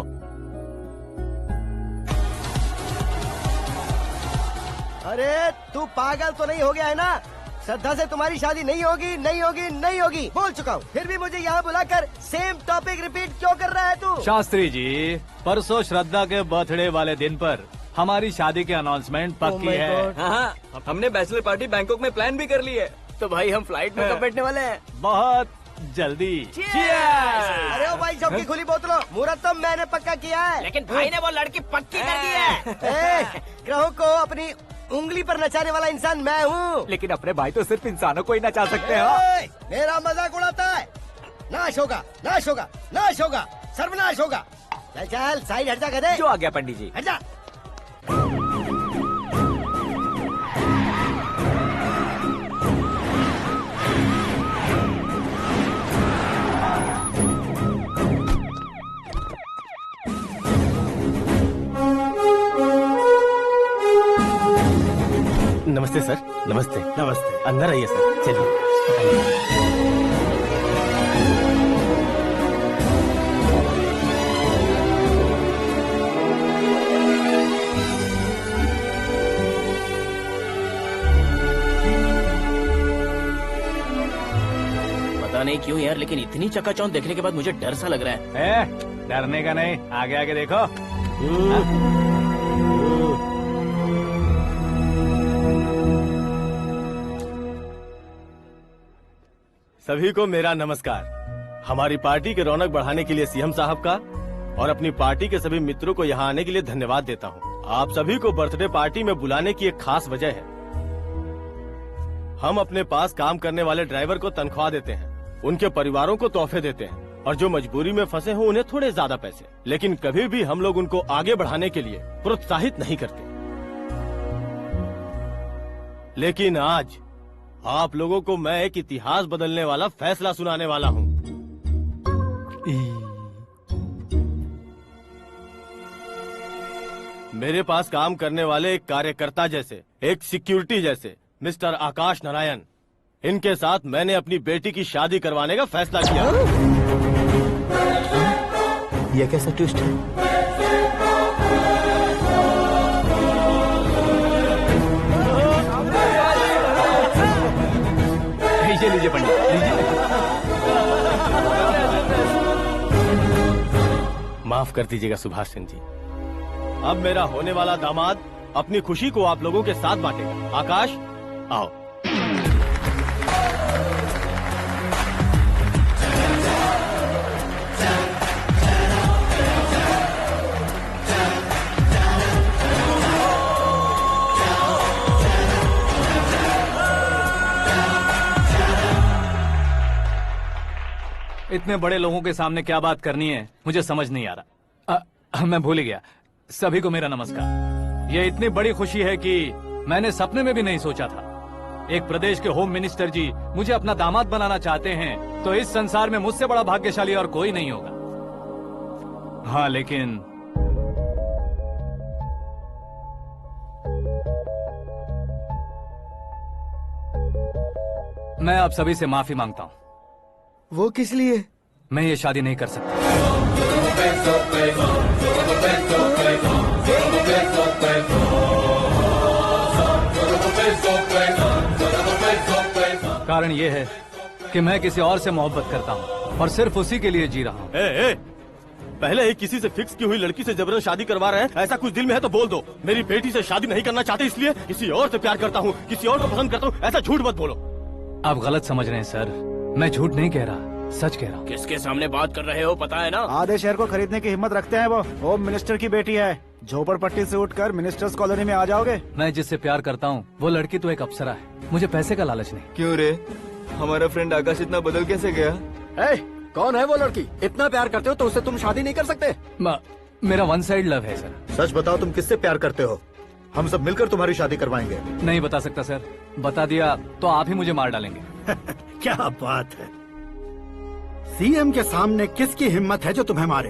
अरे तू पागल तो नहीं हो गया है ना? श्रद्धा से तुम्हारी शादी नहीं होगी, नहीं होगी, नहीं होगी, बोल चुका हूँ। फिर भी मुझे यहाँ बुलाकर सेम टॉपिक रिपीट क्यों कर रहा है तू? शास्त्री जी, परसों श्रद्धा के बर्थडे वाले दिन पर हमारी शादी की अनाउंसमेंट पक्की है। हाँ, हमने बैचलर पार्टी बैंकॉक में प्लान भी कर ली है। तो भाई हम फ्लाइट में कब बैठने वाले हैं? बहुत जल्दी। अरे ओ भाई, सबकी खुली बोतलों, मुहूर्त तो मैंने पक्का किया है। लेकिन भाई ने वो लड़की पक्की कर दी है। ग्रहों को अपनी उंगली पर नचाने वाला इंसान मैं हूँ। लेकिन अपने भाई तो सिर्फ इंसानों को ही नचा सकते हैं। मेरा मजाक उड़ाता है? नाश होगा, नाश होगा, नाश होगा, सर्वनाश होगा। चल चल साइड हट जा गधे। जो आ गया पंडित जी। हट जा। नमस्ते सर। नमस्ते। नमस्ते। अंदर आइए सर, चलिए। पता नहीं क्यों यार, लेकिन इतनी चकाचौंध देखने के बाद मुझे डर सा लग रहा है। डरने का नहीं, आगे आगे देखो। सभी को मेरा नमस्कार। हमारी पार्टी के रौनक बढ़ाने के लिए सीएम साहब का और अपनी पार्टी के सभी मित्रों को यहाँ आने के लिए धन्यवाद देता हूँ। आप सभी को बर्थडे पार्टी में बुलाने की एक खास वजह है। हम अपने पास काम करने वाले ड्राइवर को तनख्वाह देते हैं, उनके परिवारों को तोहफे देते हैं और जो मजबूरी में फंसे हो उन्हें थोड़े ज्यादा पैसे, लेकिन कभी भी हम लोग उनको आगे बढ़ाने के लिए प्रोत्साहित नहीं करते। लेकिन आज आप लोगों को मैं एक इतिहास बदलने वाला फैसला सुनाने वाला हूँ। मेरे पास काम करने वाले एक कार्यकर्ता जैसे, एक सिक्योरिटी जैसे मिस्टर आकाश नारायण, इनके साथ मैंने अपनी बेटी की शादी करवाने का फैसला किया। यह कैसा ट्विस्ट है? लीजिए पंडित, लीजिए। माफ कर दीजिएगा सुभाष सिंह जी। अब मेरा होने वाला दामाद अपनी खुशी को आप लोगों के साथ बांटेगा। आकाश, आओ। इतने बड़े लोगों के सामने क्या बात करनी है मुझे समझ नहीं आ रहा। मैं भूल ही गया। सभी को मेरा नमस्कार। ये इतनी बड़ी खुशी है कि मैंने सपने में भी नहीं सोचा था। एक प्रदेश के होम मिनिस्टर जी मुझे अपना दामाद बनाना चाहते हैं, तो इस संसार में मुझसे बड़ा भाग्यशाली और कोई नहीं होगा। हाँ, लेकिन मैं आप सभी से माफी मांगता हूँ। वो किस लिए? मैं ये शादी नहीं कर सकता। कारण ये है कि मैं किसी और से मोहब्बत करता हूँ और सिर्फ उसी के लिए जी रहा हूँ। पहले ही किसी से फिक्स की हुई लड़की से जबरन शादी करवा रहे हैं। ऐसा कुछ दिल में है तो बोल दो। मेरी बेटी से शादी नहीं करना चाहते इसलिए किसी और से प्यार करता हूँ, किसी और को पसंद करता हूँ, ऐसा झूठ मत बोलो। आप गलत समझ रहे हैं सर, मैं झूठ नहीं कह रहा, सच कह रहा हूँ। किसके सामने बात कर रहे हो पता है ना? आधे शहर को खरीदने की हिम्मत रखते हैं वो। होम मिनिस्टर की बेटी है। झोपड़पट्टी से उठकर मिनिस्टर्स कॉलोनी में आ जाओगे। मैं जिससे प्यार करता हूँ वो लड़की तो एक अप्सरा है। मुझे पैसे का लालच नहीं। क्यों रे, हमारा फ्रेंड आकाश इतना बदल कैसे गया? कौन है वो लड़की? इतना प्यार करते हो तो उससे तुम शादी नहीं कर सकते? मेरा वन साइड लव है सर। सच बताओ, तुम किससे प्यार करते हो? हम सब मिलकर तुम्हारी शादी करवाएंगे। नहीं बता सकता सर, बता दिया तो आप ही मुझे मार डालेंगे। क्या बात है, सीएम के सामने किसकी हिम्मत है जो तुम्हें मारे?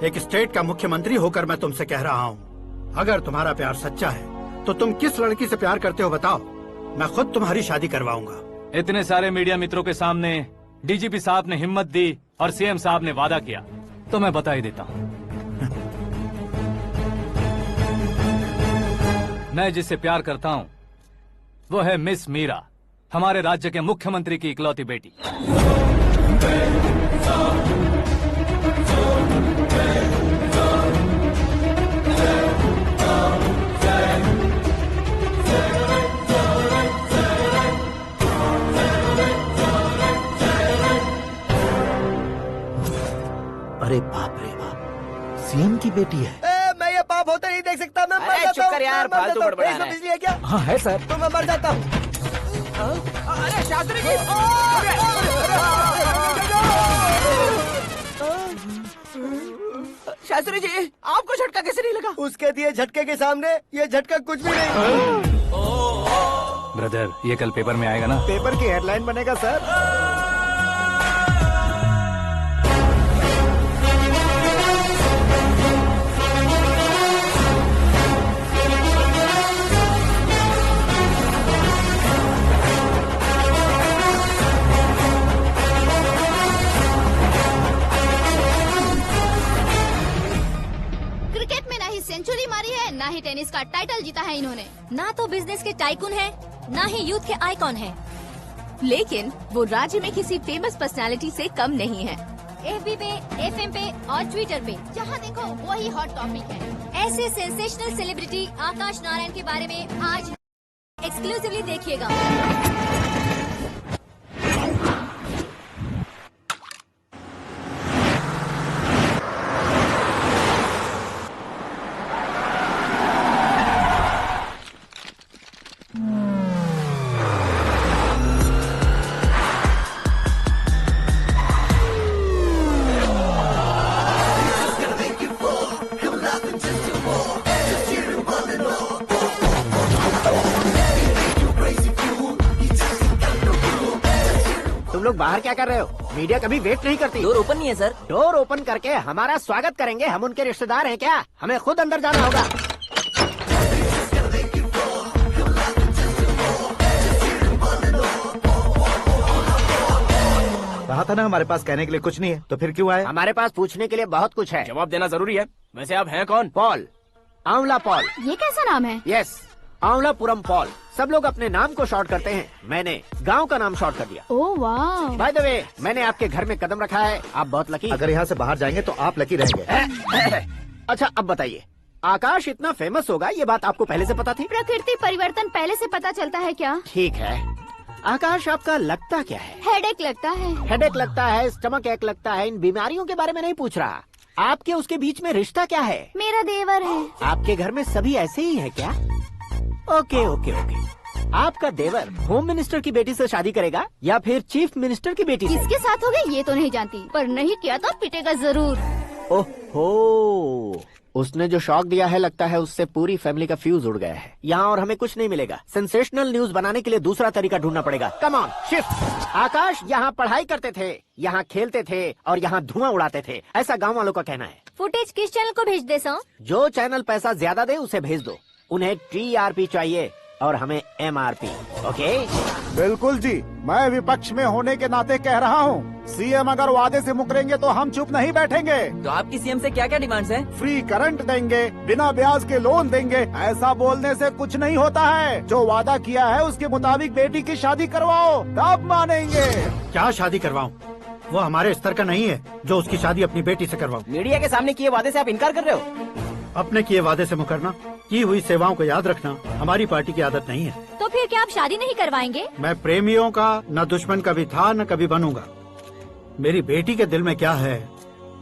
एक स्टेट का मुख्यमंत्री होकर मैं तुमसे कह रहा हूँ, अगर तुम्हारा प्यार सच्चा है तो तुम किस लड़की से प्यार करते हो बताओ, मैं खुद तुम्हारी शादी करवाऊंगा। इतने सारे मीडिया मित्रों के सामने डीजीपी साहब ने हिम्मत दी और सीएम साहब ने वादा किया, तो मैं बता ही देता हूँ। मैं जिससे प्यार करता हूँ वो है मिस मीरा, हमारे राज्य के मुख्यमंत्री की इकलौती बेटी। अरे बाप रे बाप, सीएम की बेटी है। मैं ये पाप होते नहीं देख सकता। मैं मर जाता हूँ। यार, फालतू बड़बड़ा रहा है। बिजली है क्या? हाँ है सर। तो मैं मर जाता हूँ। अरे शास्त्री जी, शास्त्री जी, आपको झटका कैसे नहीं लगा? उसके दिए झटके के सामने ये झटका कुछ भी नहीं। ब्रदर, ये कल पेपर में आएगा ना? पेपर की हेडलाइन बनेगा सर। टाइटल जीता है इन्होंने। ना तो बिजनेस के टाइकून है, ना ही यूथ के आइकॉन है। लेकिन वो राज्य में किसी फेमस पर्सनालिटी से कम नहीं है। FB पे, FM पे और ट्विटर पे जहाँ देखो वही हॉट टॉपिक है। ऐसे सेंसेशनल सेलिब्रिटी आकाश नारायण के बारे में आज एक्सक्लूसिवली देखिएगा। तुम लोग बाहर क्या कर रहे हो? मीडिया कभी वेट नहीं करती। डोर ओपन नहीं है सर। डोर ओपन करके हमारा स्वागत करेंगे? हम उनके रिश्तेदार हैं क्या? हमें खुद अंदर जाना होगा। कहा था ना हमारे पास कहने के लिए कुछ नहीं है, तो फिर क्यों आए? हमारे पास पूछने के लिए बहुत कुछ है। जवाब देना जरूरी है। वैसे आप हैं कौन? पॉल, आंवला पॉल। ये कैसा नाम है? Yes, Aanwalapuram Paul. सब लोग अपने नाम को शॉर्ट करते हैं, मैंने गांव का नाम शॉर्ट कर दिया। ओह वाह। बाय द वे, मैंने आपके घर में कदम रखा है, आप बहुत लकी। अगर यहाँ से बाहर जाएंगे तो आप लकी रहेंगे। अच्छा अब बताइए, आकाश इतना फेमस होगा ये बात आपको पहले से पता थी? प्रकृति परिवर्तन पहले से पता चलता है क्या? ठीक है, आकाश आपका लगता क्या है? हेडेक लगता है। हेडेक लगता है, स्टमक एक लगता है, इन बीमारियों के बारे में नहीं पूछ रहा। आपके उसके बीच में रिश्ता क्या है? मेरा देवर है। आपके घर में सभी ऐसे ही है क्या? Okay okay okay. आपका देवर होम मिनिस्टर की बेटी से शादी करेगा या फिर चीफ मिनिस्टर की बेटी से? किसके साथ होगा ये तो नहीं जानती, पर नहीं किया तो पिटेगा जरूर। ओहो, उसने जो शॉक दिया है लगता है उससे पूरी फैमिली का फ्यूज उड़ गया है। यहाँ और हमें कुछ नहीं मिलेगा। सेंसेशनल न्यूज बनाने के लिए दूसरा तरीका ढूंढना पड़ेगा। Come on shift. आकाश यहाँ पढ़ाई करते थे, यहाँ खेलते थे और यहाँ धुआं उड़ाते थे, ऐसा गाँव वालों का कहना है। फुटेज किस चैनल को भेज दे सो? जो चैनल पैसा ज्यादा दे उसे भेज दो। उन्हें TRP चाहिए और हमें MRP। ओके? बिल्कुल जी, मैं विपक्ष में होने के नाते कह रहा हूँ, सीएम अगर वादे से मुकरेंगे तो हम चुप नहीं बैठेंगे। तो आपकी सीएम से क्या क्या डिमांड्स हैं? फ्री करंट देंगे, बिना ब्याज के लोन देंगे। ऐसा बोलने से कुछ नहीं होता है। जो वादा किया है उसके मुताबिक बेटी की शादी करवाओ, तब मानेंगे। क्या शादी करवाऊं? वो हमारे स्तर का नहीं है जो उसकी शादी अपनी बेटी से करवाऊं। मीडिया के सामने किए वादे से आप इनकार कर रहे हो? अपने किए वादे से मुकरना, की हुई सेवाओं को याद रखना हमारी पार्टी की आदत नहीं है। तो फिर क्या आप शादी नहीं करवाएंगे? मैं प्रेमियों का न दुश्मन कभी था न कभी बनूंगा। मेरी बेटी के दिल में क्या है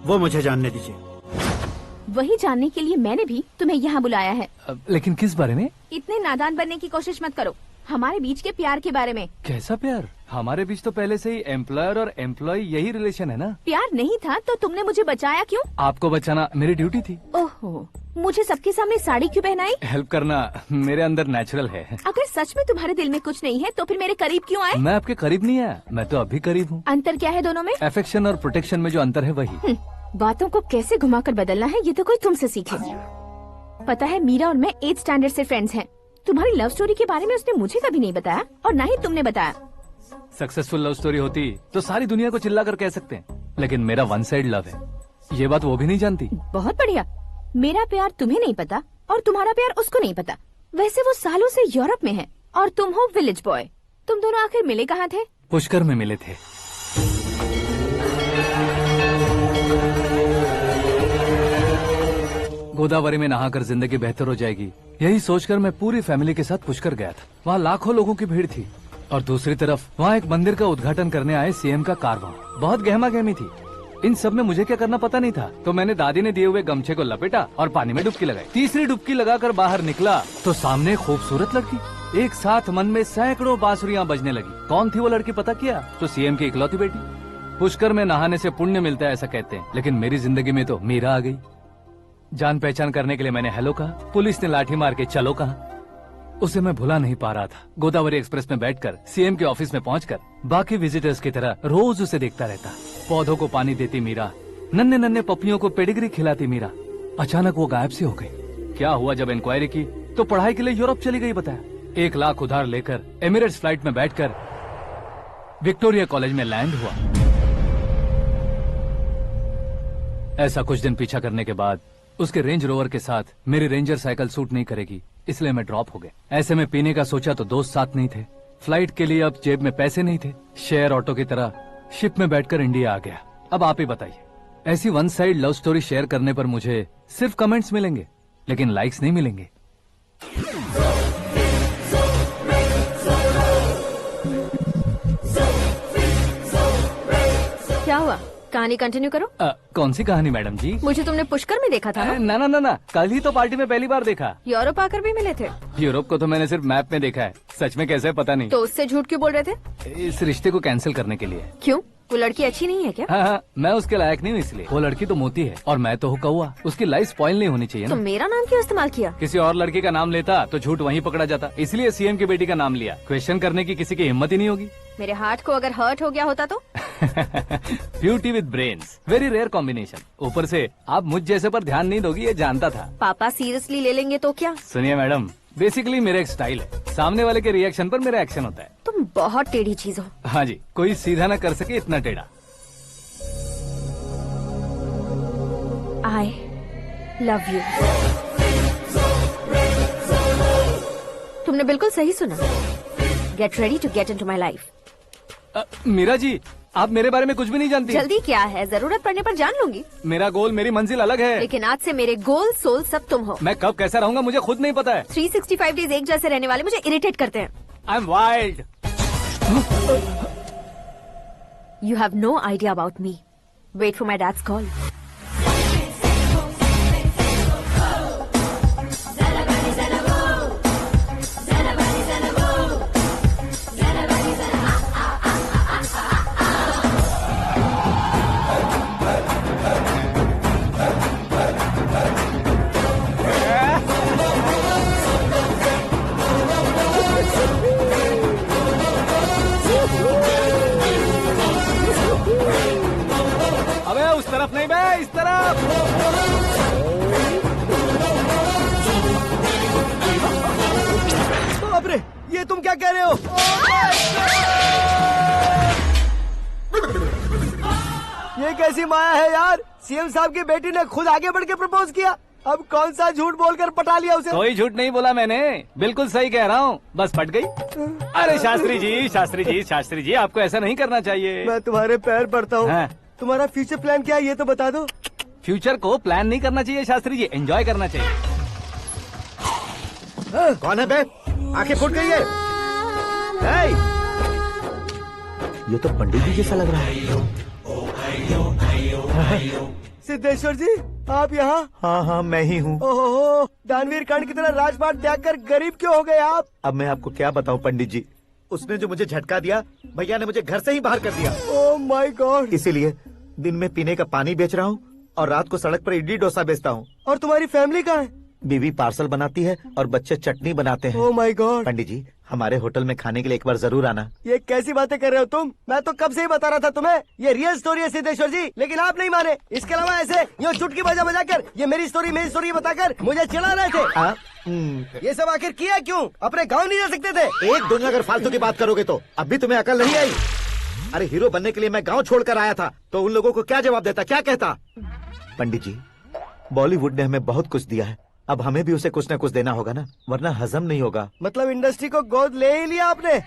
वो मुझे जानने दीजिए। वही जानने के लिए मैंने भी तुम्हें यहाँ बुलाया है। लेकिन किस बारे में? इतने नादान बनने की कोशिश मत करो। हमारे बीच के प्यार के बारे में। कैसा प्यार? हमारे बीच तो पहले से ही एम्प्लॉयर और एम्प्लॉय यही रिलेशन है ना। प्यार नहीं था तो तुमने मुझे बचाया क्यों? आपको बचाना मेरी ड्यूटी थी। ओहो, मुझे सबके सामने साड़ी क्यों पहनाई? हेल्प करना मेरे अंदर नेचुरल है। अगर सच में तुम्हारे दिल में कुछ नहीं है तो फिर मेरे करीब क्यों आए? मैं आपके करीब नहीं आया, मैं तो अभी करीब हूँ। अंतर क्या है दोनों में? अफेक्शन और प्रोटेक्शन में जो अंतर है वही। बातों को कैसे घुमाकर बदलना है ये तो कोई तुमसे सीखे। पता है, मीरा और मैं 8th स्टैंडर्ड से फ्रेंड्स हैं। तुम्हारी लव स्टोरी के बारे में उसने मुझे कभी नहीं बताया और ना ही तुमने बताया। सक्सेसफुल लव स्टोरी होती तो सारी दुनिया को चिल्ला कर कह सकते हैं, लेकिन मेरा वन साइड लव है, ये बात वो भी नहीं जानती। बहुत बढ़िया। मेरा प्यार तुम्हें नहीं पता और तुम्हारा प्यार उसको नहीं पता। वैसे वो सालों से यूरोप में है और तुम हो विलेज बॉय। तुम दोनों आखिर मिले कहाँ थे? पुष्कर में मिले थे। गोदावरी में नहाकर जिंदगी बेहतर हो जाएगी, यही सोचकर मैं पूरी फैमिली के साथ पुष्कर गया था। वहाँ लाखों लोगों की भीड़ थी और दूसरी तरफ वहाँ एक मंदिर का उद्घाटन करने आए सीएम का कारवां। बहुत गहमा गहमी थी। इन सब में मुझे क्या करना पता नहीं था, तो मैंने दादी ने दिए हुए गमछे को लपेटा और पानी में डुबकी लगाई। तीसरी डुबकी लगाकर बाहर निकला तो सामने खूबसूरत लड़की। एक साथ मन में सैकड़ों बांसुरियां बजने लगी। कौन थी वो लड़की पता किया? तो सीएम की इकलौती बेटी। पुष्कर में नहाने से पुण्य मिलता है ऐसा कहते हैं, लेकिन मेरी जिंदगी में तो मीरा आ गई। जान पहचान करने के लिए मैंने हेलो कहा, पुलिस ने लाठी मार के चलो कहा। उसे मैं भुला नहीं पा रहा था। गोदावरी एक्सप्रेस में बैठकर सीएम के ऑफिस में पहुंचकर बाकी विजिटर्स की तरह रोज उसे देखता रहता। पौधों को पानी देती मीरा, नन्हे नन्हे पपियों को पेडिग्री खिलाती मीरा। अचानक वो गायब सी हो गई। क्या हुआ? जब इंक्वायरी की तो पढ़ाई के लिए यूरोप चली गई बताया। 1 लाख उधार लेकर एमिरेट्स फ्लाइट में बैठकर विक्टोरिया कॉलेज में लैंड हुआ। ऐसा कुछ दिन पीछा करने के बाद उसके रेंज रोवर के साथ मेरी रेंजर साइकिल सूट नहीं करेगी। इसलिए मैं ड्रॉप हो गया। ऐसे में पीने का सोचा तो दोस्त साथ नहीं थे, फ्लाइट के लिए अब जेब में पैसे नहीं थे, शेयर ऑटो की तरह शिप में बैठकर इंडिया आ गया। अब आप ही बताइए, ऐसी one side love story share करने पर मुझे सिर्फ कमेंट्स मिलेंगे लेकिन लाइक्स नहीं मिलेंगे। क्या हुआ, कहानी कंटिन्यू करो। कौन सी कहानी मैडम जी? मुझे तुमने पुष्कर में देखा था ना? ना ना ना, कल ही तो पार्टी में पहली बार देखा। यूरोप आकर भी मिले थे? यूरोप को तो मैंने सिर्फ मैप में देखा है, सच में कैसे पता नहीं। तो उससे झूठ क्यों बोल रहे थे? इस रिश्ते को कैंसिल करने के लिए। क्यों, वो लड़की अच्छी नहीं है क्या? हाँ, मैं उसके लायक नहीं हूँ इसलिए। वो लड़की तो मोती है और मैं तो हूँ कौवा, उसकी लाइफ स्पॉइल नहीं होनी चाहिए तो ना। मेरा नाम क्यों इस्तेमाल किया? किसी और लड़की का नाम लेता तो झूठ वहीं पकड़ा जाता, इसलिए सीएम की बेटी का नाम लिया। क्वेश्चन करने की किसी की हिम्मत ही नहीं होगी। मेरे हार्ट को अगर हर्ट हो गया होता तो? Beauty with brains, very rare combination. ऊपर से आप मुझ जैसे पर ध्यान नहीं दोगी ये जानता था। पापा सीरियसली ले लेंगे तो क्या? सुनिए मैडम, बेसिकली मेरा एक स्टाइल है, सामने वाले के रिएक्शन पर मेरा एक्शन होता है। तुम बहुत टेढ़ी चीज हो। हाँ जी, कोई सीधा न कर सके इतना टेढ़ा। I love you। तुमने बिल्कुल सही सुना। Get ready to get into my life। Meera ji, आप मेरे बारे में कुछ भी नहीं जानती। जल्दी क्या है, जरूरत पड़ने पर जान लूंगी। मेरा गोल, मेरी मंजिल अलग है। लेकिन आज से मेरे गोल सोल सब तुम हो। मैं कब कैसा रहूंगा मुझे खुद नहीं पता है। 365 डेज एक जैसे रहने वाले मुझे इरिटेट करते हैं। I'm wild। You have no idea about me। Wait for my dad's call। अबे उस तरफ नहीं बे, इस तरफ। बाप रे, ये तुम क्या कह रहे हो? ये कैसी माया है यार? सीएम साहब की बेटी ने खुद आगे बढ़ के प्रपोज किया, अब कौन सा झूठ बोलकर पटा लिया उसे? कोई झूठ नहीं बोला मैंने, बिल्कुल सही कह रहा हूँ, बस पट गई। अरे शास्त्री जी, शास्त्री जी, शास्त्री जी, आपको ऐसा नहीं करना चाहिए। मैं तुम्हारे पैर पड़ता हूँ। हाँ। तुम्हारा फ्यूचर प्लान क्या है ये तो बता दो। फ्यूचर को प्लान नहीं करना चाहिए शास्त्री जी, एंजॉय करना चाहिए। कौन है बे? आंखें फूट गई है। हे! ये तो पंडित जी जैसा लग रहा है। सिद्धेश्वर जी, आप यहाँ? हाँ हाँ, मैं ही हूँ। ओहो, दानवीर कर्ण की तरह राजपाट त्याग कर गरीब क्यों हो गए आप? अब मैं आपको क्या बताऊँ पंडित जी, उसने जो मुझे झटका दिया, भैया ने मुझे घर से ही बाहर कर दिया। Oh my God. इसीलिए दिन में पीने का पानी बेच रहा हूँ और रात को सड़क पर इडली डोसा बेचता हूँ। और तुम्हारी फैमिली कहाँ है? बीवी पार्सल बनाती है और बच्चे चटनी बनाते हैं। Oh my God. पंडित जी, हमारे होटल में खाने के लिए एक बार जरूर आना। ये कैसी बातें कर रहे हो तुम? मैं तो कब से ही बता रहा था तुम्हें, ये रियल स्टोरी है सिद्धेश्वर जी, लेकिन आप नहीं माने। इसके अलावा ऐसे यूँ चुटकी बजा कर ये मेरी स्टोरी बताकर मुझे चिढ़ा रहे थे। ये सब आखिर किया क्यों? अपने गाँव नहीं जा सकते थे? एक दिन अगर फालतू की बात करोगे तो अब भी तुम्हें अकल नहीं आई। अरे हीरो बनने के लिए मैं गाँव छोड़कर आया था, तो उन लोगों को क्या जवाब देता, क्या कहता? पंडित जी, बॉलीवुड ने हमें बहुत कुछ दिया है, अब हमें भी उसे कुछ न कुछ देना होगा ना, वरना हजम नहीं होगा। मतलब इंडस्ट्री को गोद ले ही लिया आपने?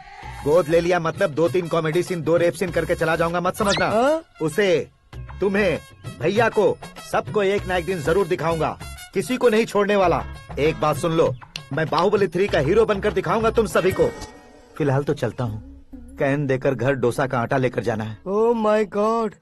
गोद ले लिया मतलब 2-3 कॉमेडी सीन, 2 रेप सीन करके चला जाऊंगा मत समझना। उसे, तुम्हें, भैया को, सबको एक ना एक दिन जरूर दिखाऊंगा, किसी को नहीं छोड़ने वाला। एक बात सुन लो, मैं बाहुबली 3 का हीरो बनकर दिखाऊंगा तुम सभी को। फिलहाल तो चलता हूँ, कैन देकर घर डोसा का आटा लेकर जाना है। Oh my God.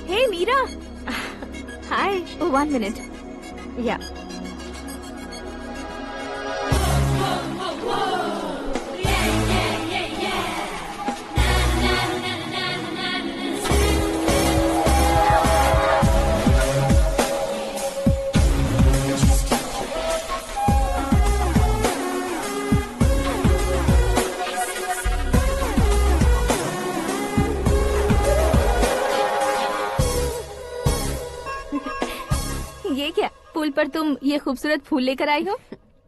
Hey Meera. Hi. Oh, 1 minute. Yeah. ये क्या पूल पर तुम ये खूबसूरत फूल लेकर आई हो?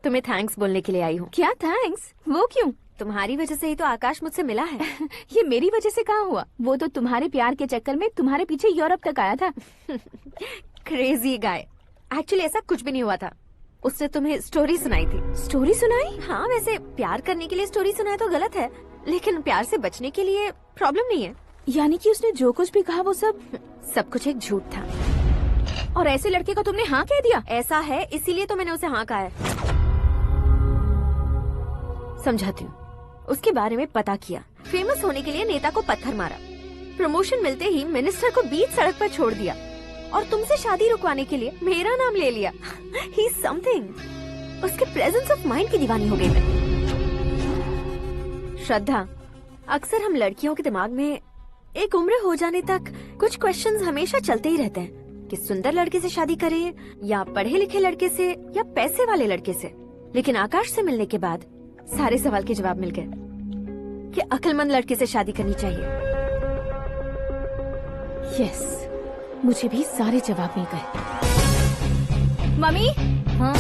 तुम्हें थैंक्स बोलने के लिए आई हूँ। क्या थैंक्स? वो क्यों? तुम्हारी वजह से ही तो आकाश मुझसे मिला है। ये मेरी वजह से कहाँ हुआ? वो तो तुम्हारे प्यार के चक्कर में तुम्हारे पीछे यूरोप तक आया था। Crazy guy. एक्चुअली ऐसा कुछ भी नहीं हुआ था। उसने तुम्हें स्टोरी सुनाई थी। स्टोरी सुनाई? हाँ, वैसे प्यार करने के लिए स्टोरी सुनाए तो गलत है, लेकिन प्यार से बचने के लिए प्रॉब्लम नहीं है। यानी कि उसने जो कुछ भी कहा वो सब कुछ एक झूठ था। और ऐसे लड़के को तुमने हाँ कह दिया? ऐसा है, इसीलिए तो मैंने उसे हाँ कहा है। समझाती हूँ। उसके बारे में पता किया, फेमस होने के लिए नेता को पत्थर मारा, प्रमोशन मिलते ही मिनिस्टर को बीच सड़क पर छोड़ दिया और तुमसे शादी रुकवाने के लिए मेरा नाम ले लिया। He is something. उसके प्रेजेंस ऑफ माइंड की दीवानी हो गई मैं। श्रद्धा, अक्सर हम लड़कियों के दिमाग में एक उम्र हो जाने तक कुछ क्वेश्चंस हमेशा चलते ही रहते हैं कि सुंदर लड़के से शादी करें या पढ़े लिखे लड़के से या पैसे वाले लड़के से। लेकिन आकाश से मिलने के बाद सारे सवाल के जवाब मिल गए कि अक्लमंद लड़के से शादी करनी चाहिए। यस, मुझे भी सारे जवाब मिल गए। मम्मी, हाँ?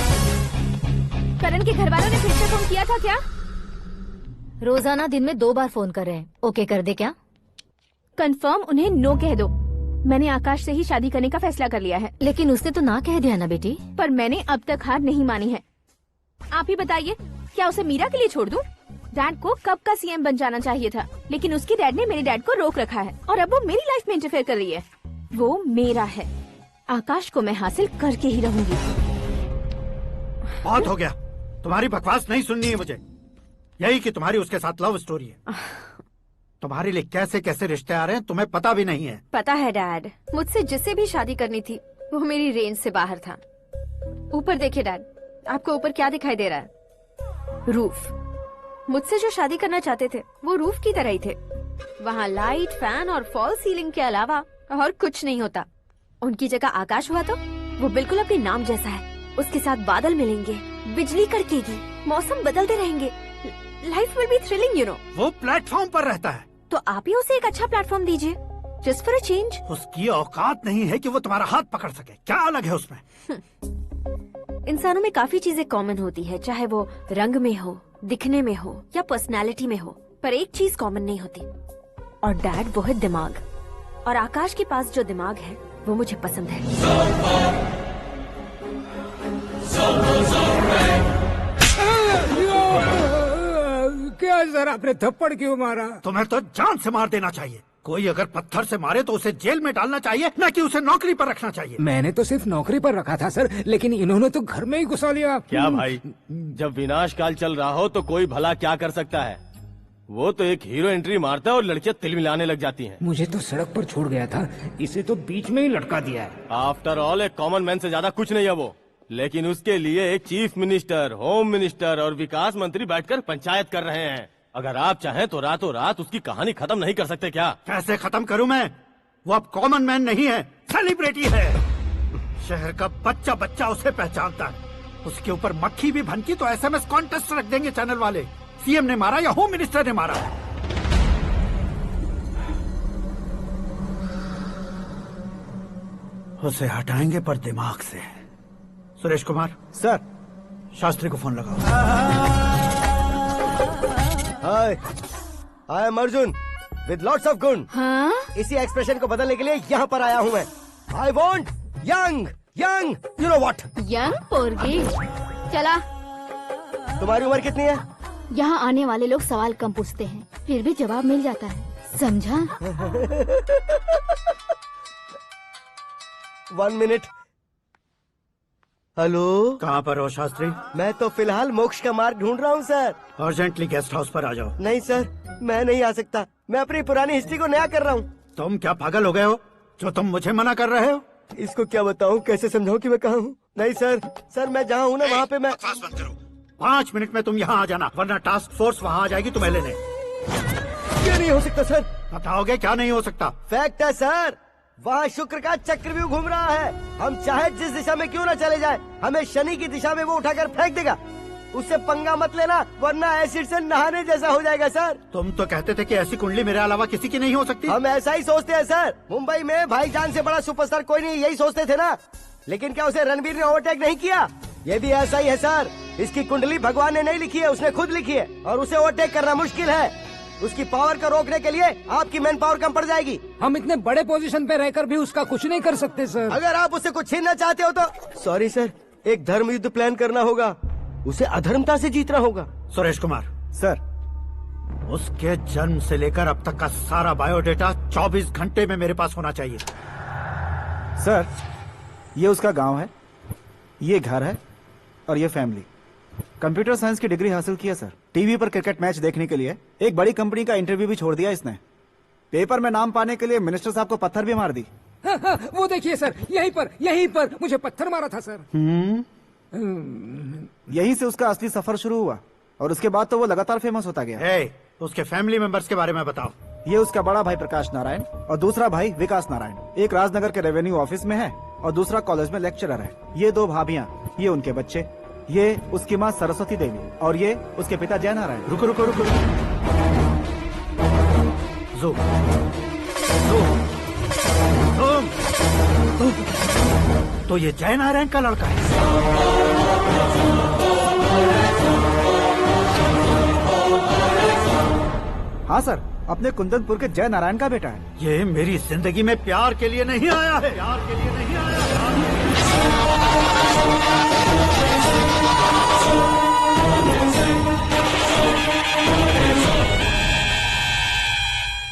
करण के घर वालों ने फिर से फोन किया था क्या? रोजाना दिन में 2 बार फोन कर रहे हैं। ओके कर दे क्या? कंफर्म उन्हें नो कह दो। मैंने आकाश से ही शादी करने का फैसला कर लिया है। लेकिन उसने तो ना कह दिया ना बेटी। पर मैंने अब तक हार नहीं मानी है। आप ही बताइए, क्या उसे मीरा के लिए छोड़ दूं? डैड को कब का सीएम बन जाना चाहिए था, लेकिन उसके डैड ने मेरे डैड को रोक रखा है और अब वो मेरी लाइफ में इंटरफेयर कर रही है। वो मेरा है। आकाश को मैं हासिल करके ही रहूंगी। बहुत हो गया, तुम्हारी बकवास नहीं सुननी है मुझे। यही कि तुम्हारी उसके साथ लव स्टोरी है। तुम्हारे लिए कैसे कैसे रिश्ते आ रहे हैं तुम्हें पता भी नहीं है। पता है डैड, मुझसे जिससे भी शादी करनी थी वो मेरी रेंज से बाहर था। ऊपर देखिए डैड, आपको ऊपर क्या दिखाई दे रहा है? रूफ। मुझसे जो शादी करना चाहते थे वो रूफ की तरह ही थे। वहाँ लाइट, फैन और फॉल सीलिंग के अलावा और कुछ नहीं होता। उनकी जगह आकाश हुआ तो वो बिल्कुल अपने नाम जैसा है। उसके साथ बादल मिलेंगे, बिजली कड़केगी, मौसम बदलते रहेंगे, life will be thrilling, you know. वो प्लेटफॉर्म पर रहता है तो आप ही उसे एक अच्छा प्लेटफॉर्म दीजिए, जस्ट फॉर अ चेंज। उसकी औकात नहीं है कि वो तुम्हारा हाथ पकड़ सके। क्या अलग है उसमें? इंसानों में काफी चीजें कॉमन होती है, चाहे वो रंग में हो, दिखने में हो या पर्सनालिटी में हो, पर एक चीज कॉमन नहीं होती, और डैड वो है दिमाग। और आकाश के पास जो दिमाग है वो मुझे पसंद है। क्या सर, आपने थप्पड़ क्यों मारा? तुम्हें तो जान से मार देना चाहिए। कोई अगर पत्थर से मारे तो उसे जेल में डालना चाहिए, न कि उसे नौकरी पर रखना चाहिए। मैंने तो सिर्फ नौकरी पर रखा था सर, लेकिन इन्होंने तो घर में ही घुसा लिया। क्या भाई, जब विनाश काल चल रहा हो तो कोई भला क्या कर सकता है? वो तो एक हीरो एंट्री मारता है और लड़कियां तिल मिलाने लग जाती हैं। मुझे तो सड़क पर छोड़ गया था, इसे तो बीच में ही लटका दिया है। आफ्टर ऑल एक कॉमन मैन से ज्यादा कुछ नहीं है वो, लेकिन उसके लिए एक चीफ मिनिस्टर, होम मिनिस्टर और विकास मंत्री बैठकर पंचायत कर रहे हैं। अगर आप चाहें तो रातों रात उसकी कहानी खत्म नहीं कर सकते क्या? कैसे खत्म करूं मैं? वो अब कॉमन मैन नहीं है, सेलिब्रिटी है। शहर का बच्चा बच्चा उसे पहचानता है। उसके ऊपर मक्खी भी भनकी तो एसएमएस कॉन्टेस्ट रख देंगे चैनल वाले। सीएम ने मारा या होम मिनिस्टर ने मारा। उसे हटाएंगे पर दिमाग से। सुरेश कुमार सर, शास्त्री को फोन लगाओ। Hi, I am Arjun with lots of गुण। हाँ? इसी एक्सप्रेशन को बदलने के लिए यहाँ पर आया हूँ मैं। I want young young, you know what? Young पोरगी। चला। तुम्हारी उम्र कितनी है? यहाँ आने वाले लोग सवाल कम पूछते हैं, फिर भी जवाब मिल जाता है, समझा? 1 मिनट। हेलो, कहाँ पर हो शास्त्री? मैं तो फिलहाल मोक्ष का मार्ग ढूंढ रहा हूँ सर। अर्जेंटली गेस्ट हाउस पर आ जाओ। नहीं सर, मैं नहीं आ सकता। मैं अपनी पुरानी हिस्ट्री को नया कर रहा हूँ। तुम क्या पागल हो गए हो जो तुम मुझे मना कर रहे हो? इसको क्या बताऊँ, कैसे समझाऊँ कि मैं कहाँ हूँ? नहीं सर, सर मैं जहाँ हूँ ना वहाँ पे मैं। 5 मिनट में तुम यहाँ आ जाना, वरना टास्क फोर्स वहाँ आ जाएगी तुम्हें लेने। क्या नहीं हो सकता सर? बताओगे क्या नहीं हो सकता? फैक्ट है सर, वहाँ शुक्र का चक्रव्यूह घूम रहा है। हम चाहे जिस दिशा में क्यों न चले जाए, हमें शनि की दिशा में वो उठाकर फेंक देगा। उससे पंगा मत लेना, वरना एसिड से नहाने जैसा हो जाएगा सर। तुम तो कहते थे कि ऐसी कुंडली मेरे अलावा किसी की नहीं हो सकती। हम ऐसा ही सोचते हैं सर। मुंबई में भाईजान से बड़ा सुपरस्टार कोई नहीं, यही सोचते थे ना। लेकिन क्या उसे रणवीर ने ओवरटेक नहीं किया? ये भी ऐसा ही है सर। इसकी कुंडली भगवान ने नहीं लिखी है, उसने खुद लिखी है और उसे ओवरटेक करना मुश्किल है। उसकी पावर को रोकने के लिए आपकी मैन पावर कम पड़ जाएगी। हम इतने बड़े पोजीशन पे रहकर भी उसका कुछ नहीं कर सकते सर। अगर आप उससे कुछ छीनना चाहते हो तो सॉरी सर, एक धर्म युद्ध प्लान करना होगा। उसे अधर्मता से जीतना होगा। सुरेश कुमार सर, उसके जन्म से लेकर अब तक का सारा बायोडेटा 24 घंटे में मेरे पास होना चाहिए। सर, ये उसका गांव है, ये घर है और ये फैमिली। कंप्यूटर साइंस की डिग्री हासिल की है सर। टीवी पर क्रिकेट मैच देखने के लिए एक बड़ी कंपनी का इंटरव्यू भी छोड़ दिया इसने। पेपर में नाम पाने के लिए मिनिस्टर साहब को पत्थर भी मार दी। वो देखिए सर, यहीं पर मुझे पत्थर मारा था सर। यहीं से उसका असली सफर शुरू हुआ और उसके बाद तो वो लगातार फेमस होता गया। उसके फैमिली मेंबर्स के बारे में बताओ। ये उसका बड़ा भाई प्रकाश नारायण और दूसरा भाई विकास नारायण। एक राजनगर के रेवेन्यू ऑफिस में है और दूसरा कॉलेज में लेक्चरर है। ये 2 भाभियां, ये उनके बच्चे, ये उसकी माँ सरस्वती देवी और ये उसके पिता जय नारायण। रुको रुको रुको, जो तो ये जय नारायण का लड़का है। हाँ सर, अपने कुंदनपुर के जय नारायण का बेटा है। ये मेरी जिंदगी में प्यार के लिए नहीं आया है। प्यार के लिए नहीं आया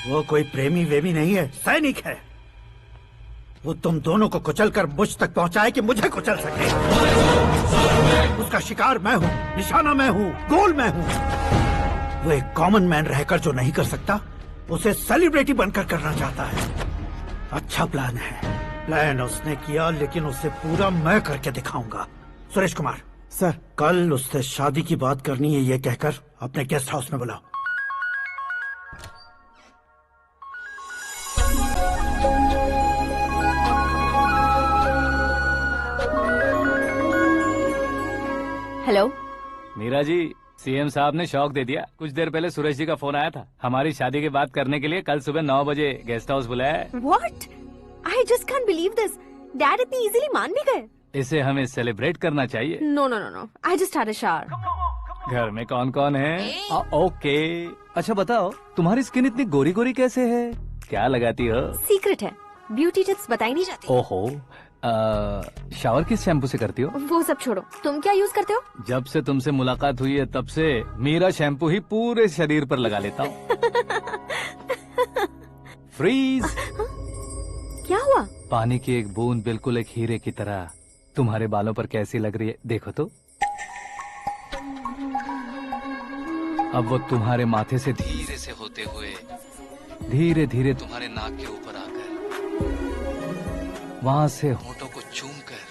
वो कोई प्रेमी वेमी नहीं है, सैनिक है। वो तुम दोनों को कुचल कर मुझ तक पहुंचाए कि मुझे कुचल सके। उसका शिकार मैं हूँ, निशाना मैं हूँ, गोल मैं हूँ। वो एक कॉमन मैन रहकर जो नहीं कर सकता, उसे सेलिब्रिटी बनकर करना चाहता है। अच्छा प्लान है। प्लान उसने किया, लेकिन उसे पूरा मैं करके दिखाऊंगा। सुरेश कुमार सर, कल उससे शादी की बात करनी है, ये कहकर अपने गेस्ट हाउस में बुलाओ। हेलो मीरा जी, सीएम साहब ने शौक दे दिया। कुछ देर पहले सुरेश जी का फोन आया था, हमारी शादी की बात करने के लिए कल सुबह 9 बजे गेस्ट हाउस बुलाया है। What? I just can't believe this. Dad इतनी इजीली मान भी गए। इसे हमें सेलिब्रेट करना चाहिए। No, no, no, no. I just had a shower. घर में कौन कौन है? ओके। अच्छा बताओ, तुम्हारी स्किन इतनी गोरी गोरी कैसे है? क्या लगाती हो? सीक्रेट है, ब्यूटी टिप्स बताई नहीं जाती। ओहो, शावर किस शैम्पू से करती हो? वो सब छोड़ो, तुम क्या यूज करते हो? जब से तुमसे मुलाकात हुई है तब से मीरा शैम्पू ही पूरे शरीर पर लगा लेता हूँ। फ्रीज। क्या हुआ? पानी की एक बूंद बिल्कुल एक हीरे की तरह तुम्हारे बालों पर कैसी लग रही है, देखो तो। अब वो तुम्हारे माथे से धीरे से होते हुए धीरे धीरे तुम्हारे नाक के ऊपर आकर वहां से होठों को चूमकर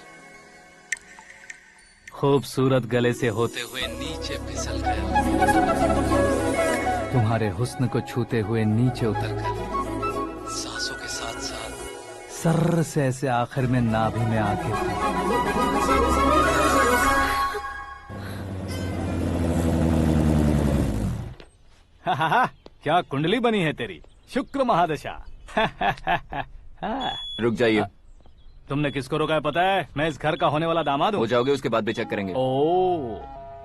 खूबसूरत गले से होते हुए नीचे फिसलकर तुम्हारे हुस्न को छूते हुए नीचे उतरकर सांसों के साथ साथ सर्र से ऐसे आखिर में नाभि में आके क्या कुंडली बनी है तेरी, शुक्र महादशा। रुक जाइए। तुमने किसको रोका है पता है? मैं इस घर का होने वाला दामाद हूँ। हो जाओगे उसके बाद भी चेक करेंगे। ओ,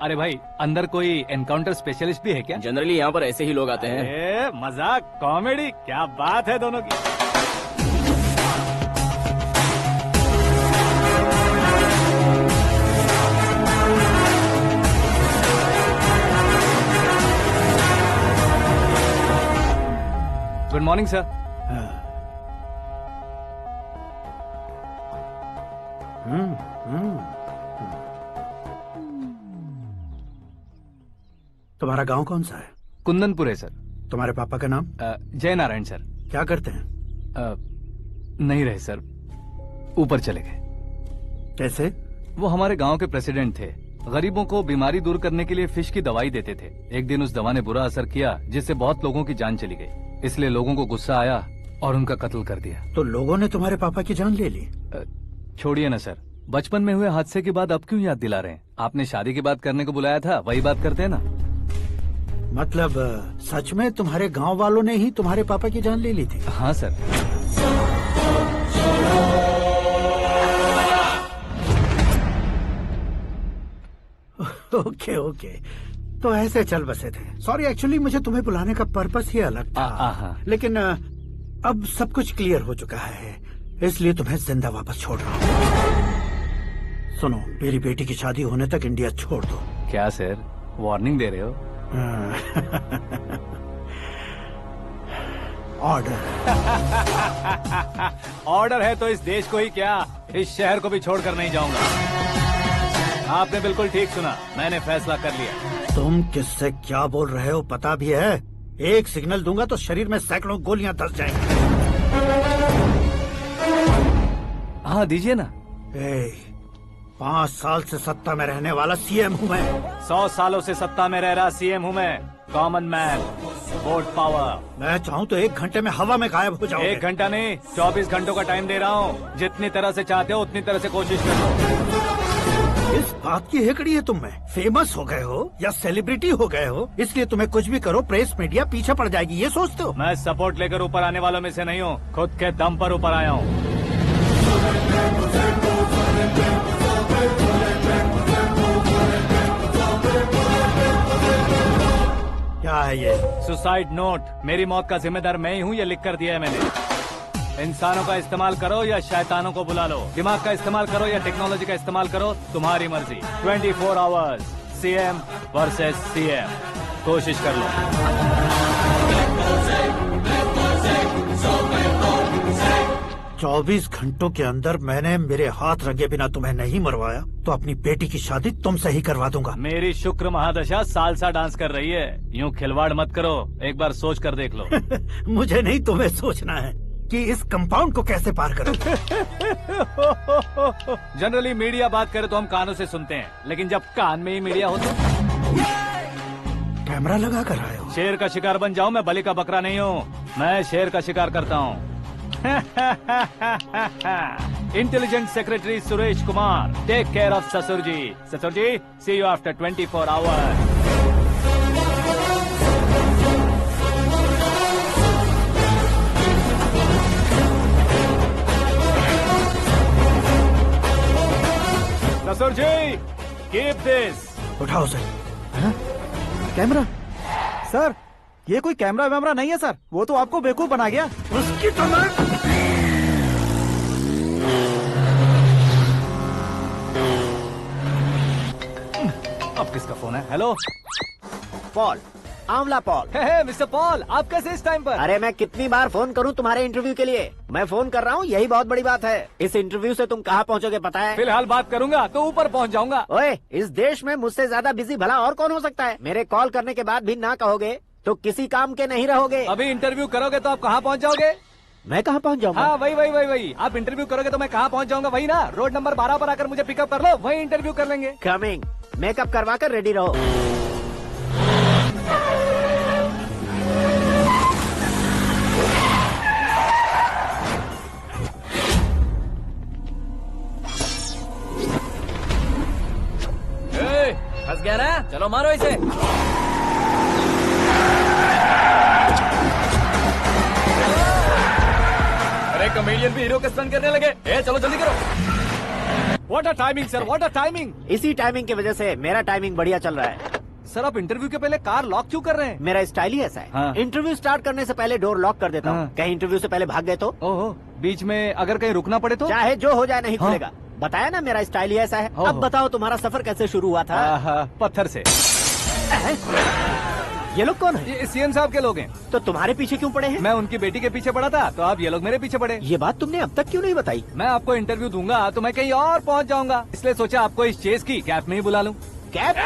अरे भाई, अंदर कोई एनकाउंटर स्पेशलिस्ट भी है क्या? जनरली यहाँ पर ऐसे ही लोग आते हैं। मजाक, कॉमेडी, क्या बात है दोनों की। Good morning sir. तुम्हारा गांव कौन सा है? कुंदनपुर है सर। तुम्हारे पापा का नाम? जय नारायण सर। क्या करते हैं? नहीं रहे सर, ऊपर चले गए। कैसे? वो हमारे गांव के प्रेसिडेंट थे। गरीबों को बीमारी दूर करने के लिए फिश की दवाई देते थे। एक दिन उस दवा ने बुरा असर किया जिससे बहुत लोगों की जान चली गई। इसलिए लोगों को गुस्सा आया और उनका कत्ल कर दिया। तो लोगों ने तुम्हारे पापा की जान ले ली? छोड़िए ना सर, बचपन में हुए हादसे के बाद अब क्यों याद दिला रहे हैं? आपने शादी की बात करने को बुलाया था, वही बात करते हैं ना। मतलब सच में तुम्हारे गांव वालों ने ही तुम्हारे पापा की जान ले ली थी? हाँ सर। ओके ओके, तो ऐसे चल बसे थे। सॉरी, एक्चुअली मुझे तुम्हें बुलाने का पर्पस ही अलग था, लेकिन अब सब कुछ क्लियर हो चुका है, इसलिए तुम्हें जिंदा वापस छोड़ रहा हूँ। सुनो, मेरी बेटी की शादी होने तक इंडिया छोड़ दो। क्या सर, वार्निंग दे रहे हो? ऑर्डर। ऑर्डर है तो इस देश को ही क्या, इस शहर को भी छोड़कर नहीं जाऊंगा। आपने बिल्कुल ठीक सुना, मैंने फैसला कर लिया। तुम किससे क्या बोल रहे हो पता भी है? एक सिग्नल दूंगा तो शरीर में सैकड़ों गोलियां धस जाएंगी। हाँ दीजिए ना। 5 साल से सत्ता में रहने वाला सीएम हूँ मैं। 100 सालों से सत्ता में रह रहा सीएम हूँ मैं। Common man, vote power. मैं चाहूँ तो 1 घंटे में हवा में गायब हो जाऊँ। 1 घंटा नहीं, 24 घंटों का टाइम दे रहा हूँ। जितनी तरह से चाहते हो उतनी तरह से कोशिश करो। इस बात की हेकड़ी है तुम में। फेमस हो गए हो या सेलिब्रिटी हो गए हो, इसलिए तुम्हें कुछ भी करो प्रेस मीडिया पीछे पड़ जाएगी, ये सोचते हो? मैं सपोर्ट लेकर ऊपर आने वालों में से नहीं हूँ, खुद के दम पर ऊपर आया हूँ। क्या है ये? Suicide note. मेरी मौत का जिम्मेदार मैं ही हूँ, ये लिख कर दिया है मैंने। इंसानों का इस्तेमाल करो या शैतानों को बुला लो, दिमाग का इस्तेमाल करो या टेक्नोलॉजी का इस्तेमाल करो, तुम्हारी मर्जी। 24 आवर्स, सीएम वर्सेस सीएम, कोशिश कर लो। 24 घंटों के अंदर मैंने मेरे हाथ रंगे बिना तुम्हें नहीं मरवाया तो अपनी बेटी की शादी तुमसे ही करवा दूंगा। मेरी शुक्र महादशा सालसा डांस कर रही है, यूँ खिलवाड़ मत करो, एक बार सोच कर देख लो। मुझे नहीं, तुम्हें सोचना है कि इस कंपाउंड को कैसे पार करो। जनरली मीडिया बात करे तो हम कानों से सुनते हैं, लेकिन जब कान में ही मीडिया हो तो कैमरा लगा कर आए हो। शेर का शिकार बन जाऊं, मैं बलि का बकरा नहीं हूँ, मैं शेर का शिकार करता हूँ। Intelligent secretary Suresh Kumar, take care of ससुर जी। ससुर जी, सी यू आफ्टर 24 आवर्स। ससुर जी, कीप दिस। उठाओ सर। कैमरा? सर, ये कोई कैमरा वैमरा नहीं है सर, वो तो आपको बेवकूफ बना गया। उसकी तो मैं... अब किसका फोन है? हेलो पॉल, आंवला पॉल। मिस्टर पॉल, आप कैसे इस टाइम पर? अरे मैं कितनी बार फोन करूं तुम्हारे इंटरव्यू के लिए? मैं फोन कर रहा हूं, यही बहुत बड़ी बात है। इस इंटरव्यू से तुम कहां पहुंचोगे पता है? फिलहाल बात करूंगा तो ऊपर पहुंच जाऊंगा। ओए, इस देश में मुझसे ज्यादा बिजी भला और कौन हो सकता है? मेरे कॉल करने के बाद भी ना कहोगे तो किसी काम के नहीं रहोगे। अभी इंटरव्यू करोगे तो आप कहाँ पहुँच जाओगे? मैं कहाँ पहुँच जाऊंगा? हाँ वही। आप इंटरव्यू करोगे तो मैं कहाँ पहुँच जाऊंगा? वही ना, रोड नंबर 12 पर आकर मुझे पिकअप कर लो, वही इंटरव्यू कर लेंगे। कमिंग। मेकअप करवा कर रेडी रहो। फंस गया ना, चलो मारो इसे। अरे कॉमेडियन भी हीरो के स्टंट करने लगे। चलो जल्दी करो। What a timing sir, what a timing. इसी टाइमिंग की वजह से मेरा टाइमिंग बढ़िया चल रहा है। सर, आप इंटरव्यू के पहले कार लॉक क्यों कर रहे हैं? मेरा स्टाइल ही ऐसा है। हाँ। इंटरव्यू स्टार्ट करने से पहले डोर लॉक कर देता हूँ। कहीं इंटरव्यू से पहले भाग गए तो? ओहो, बीच में अगर कहीं रुकना पड़े तो? चाहे जो हो जाए नहीं खुलेगा। बताया ना मेरा स्टाइल ही ऐसा है। अब बताओ तुम्हारा सफर कैसे शुरू हुआ था? पत्थर से। ये लोग कौन है? ये सीएम साहब के लोग हैं। तो तुम्हारे पीछे क्यों पड़े हैं? मैं उनकी बेटी के पीछे पड़ा था, तो आप ये लोग मेरे पीछे पड़े। ये बात तुमने अब तक क्यों नहीं बताई? मैं आपको इंटरव्यू दूंगा तो मैं कहीं और पहुंच जाऊंगा, इसलिए सोचा आपको इस चेस की कैप में ही बुला लूं। कैप में?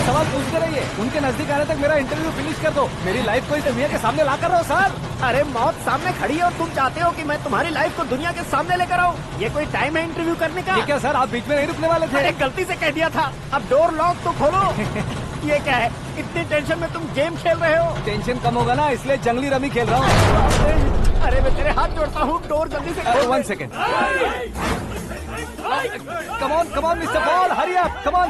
सवाल पूछते रहिए, उनके नजदीक आने तक मेरा इंटरव्यू फिनिश कर दो। मेरी लाइफ को इस दुनिया के सामने ला कर रहो सर। अरे मौत सामने खड़ी है और तुम चाहते हो कि मैं तुम्हारी लाइफ को दुनिया के सामने लेकर आऊं? ये कोई टाइम है इंटरव्यू करने का? ये क्या सर, आप बीच में नहीं रुकने वाले थे? अरे गलती से कह दिया था। अब डोर लॉक तो खोलो। ये क्या है, इतनी टेंशन में तुम गेम खेल रहे हो? टेंशन कम होगा ना, इसलिए जंगली रमी खेल रहा हूँ। अरे मैं तेरे हाथ जोड़ता हूँ, डोर जल्दी से खोल। 1 second. Come on, Mr. Paul, hurry up! Come on!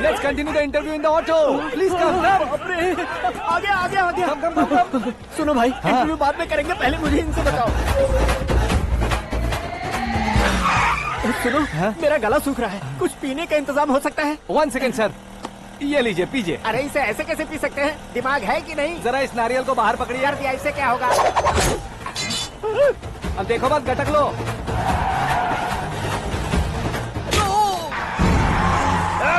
Let's continue the interview in the auto. Please come. आगे। सुनो भाई, इंटरव्यू बाद में करेंगे, पहले मुझे इनसे बताओ। सुनो, मेरा गला सूख रहा है, कुछ पीने का इंतजाम हो सकता है? 1 सेकेंड सर, ये लीजिए पीजिए। अरे इसे ऐसे कैसे पी सकते हैं? दिमाग है कि नहीं? जरा इस नारियल को बाहर पकड़िए। कर दिया, इससे क्या होगा? अब देखो मत, गटक लो।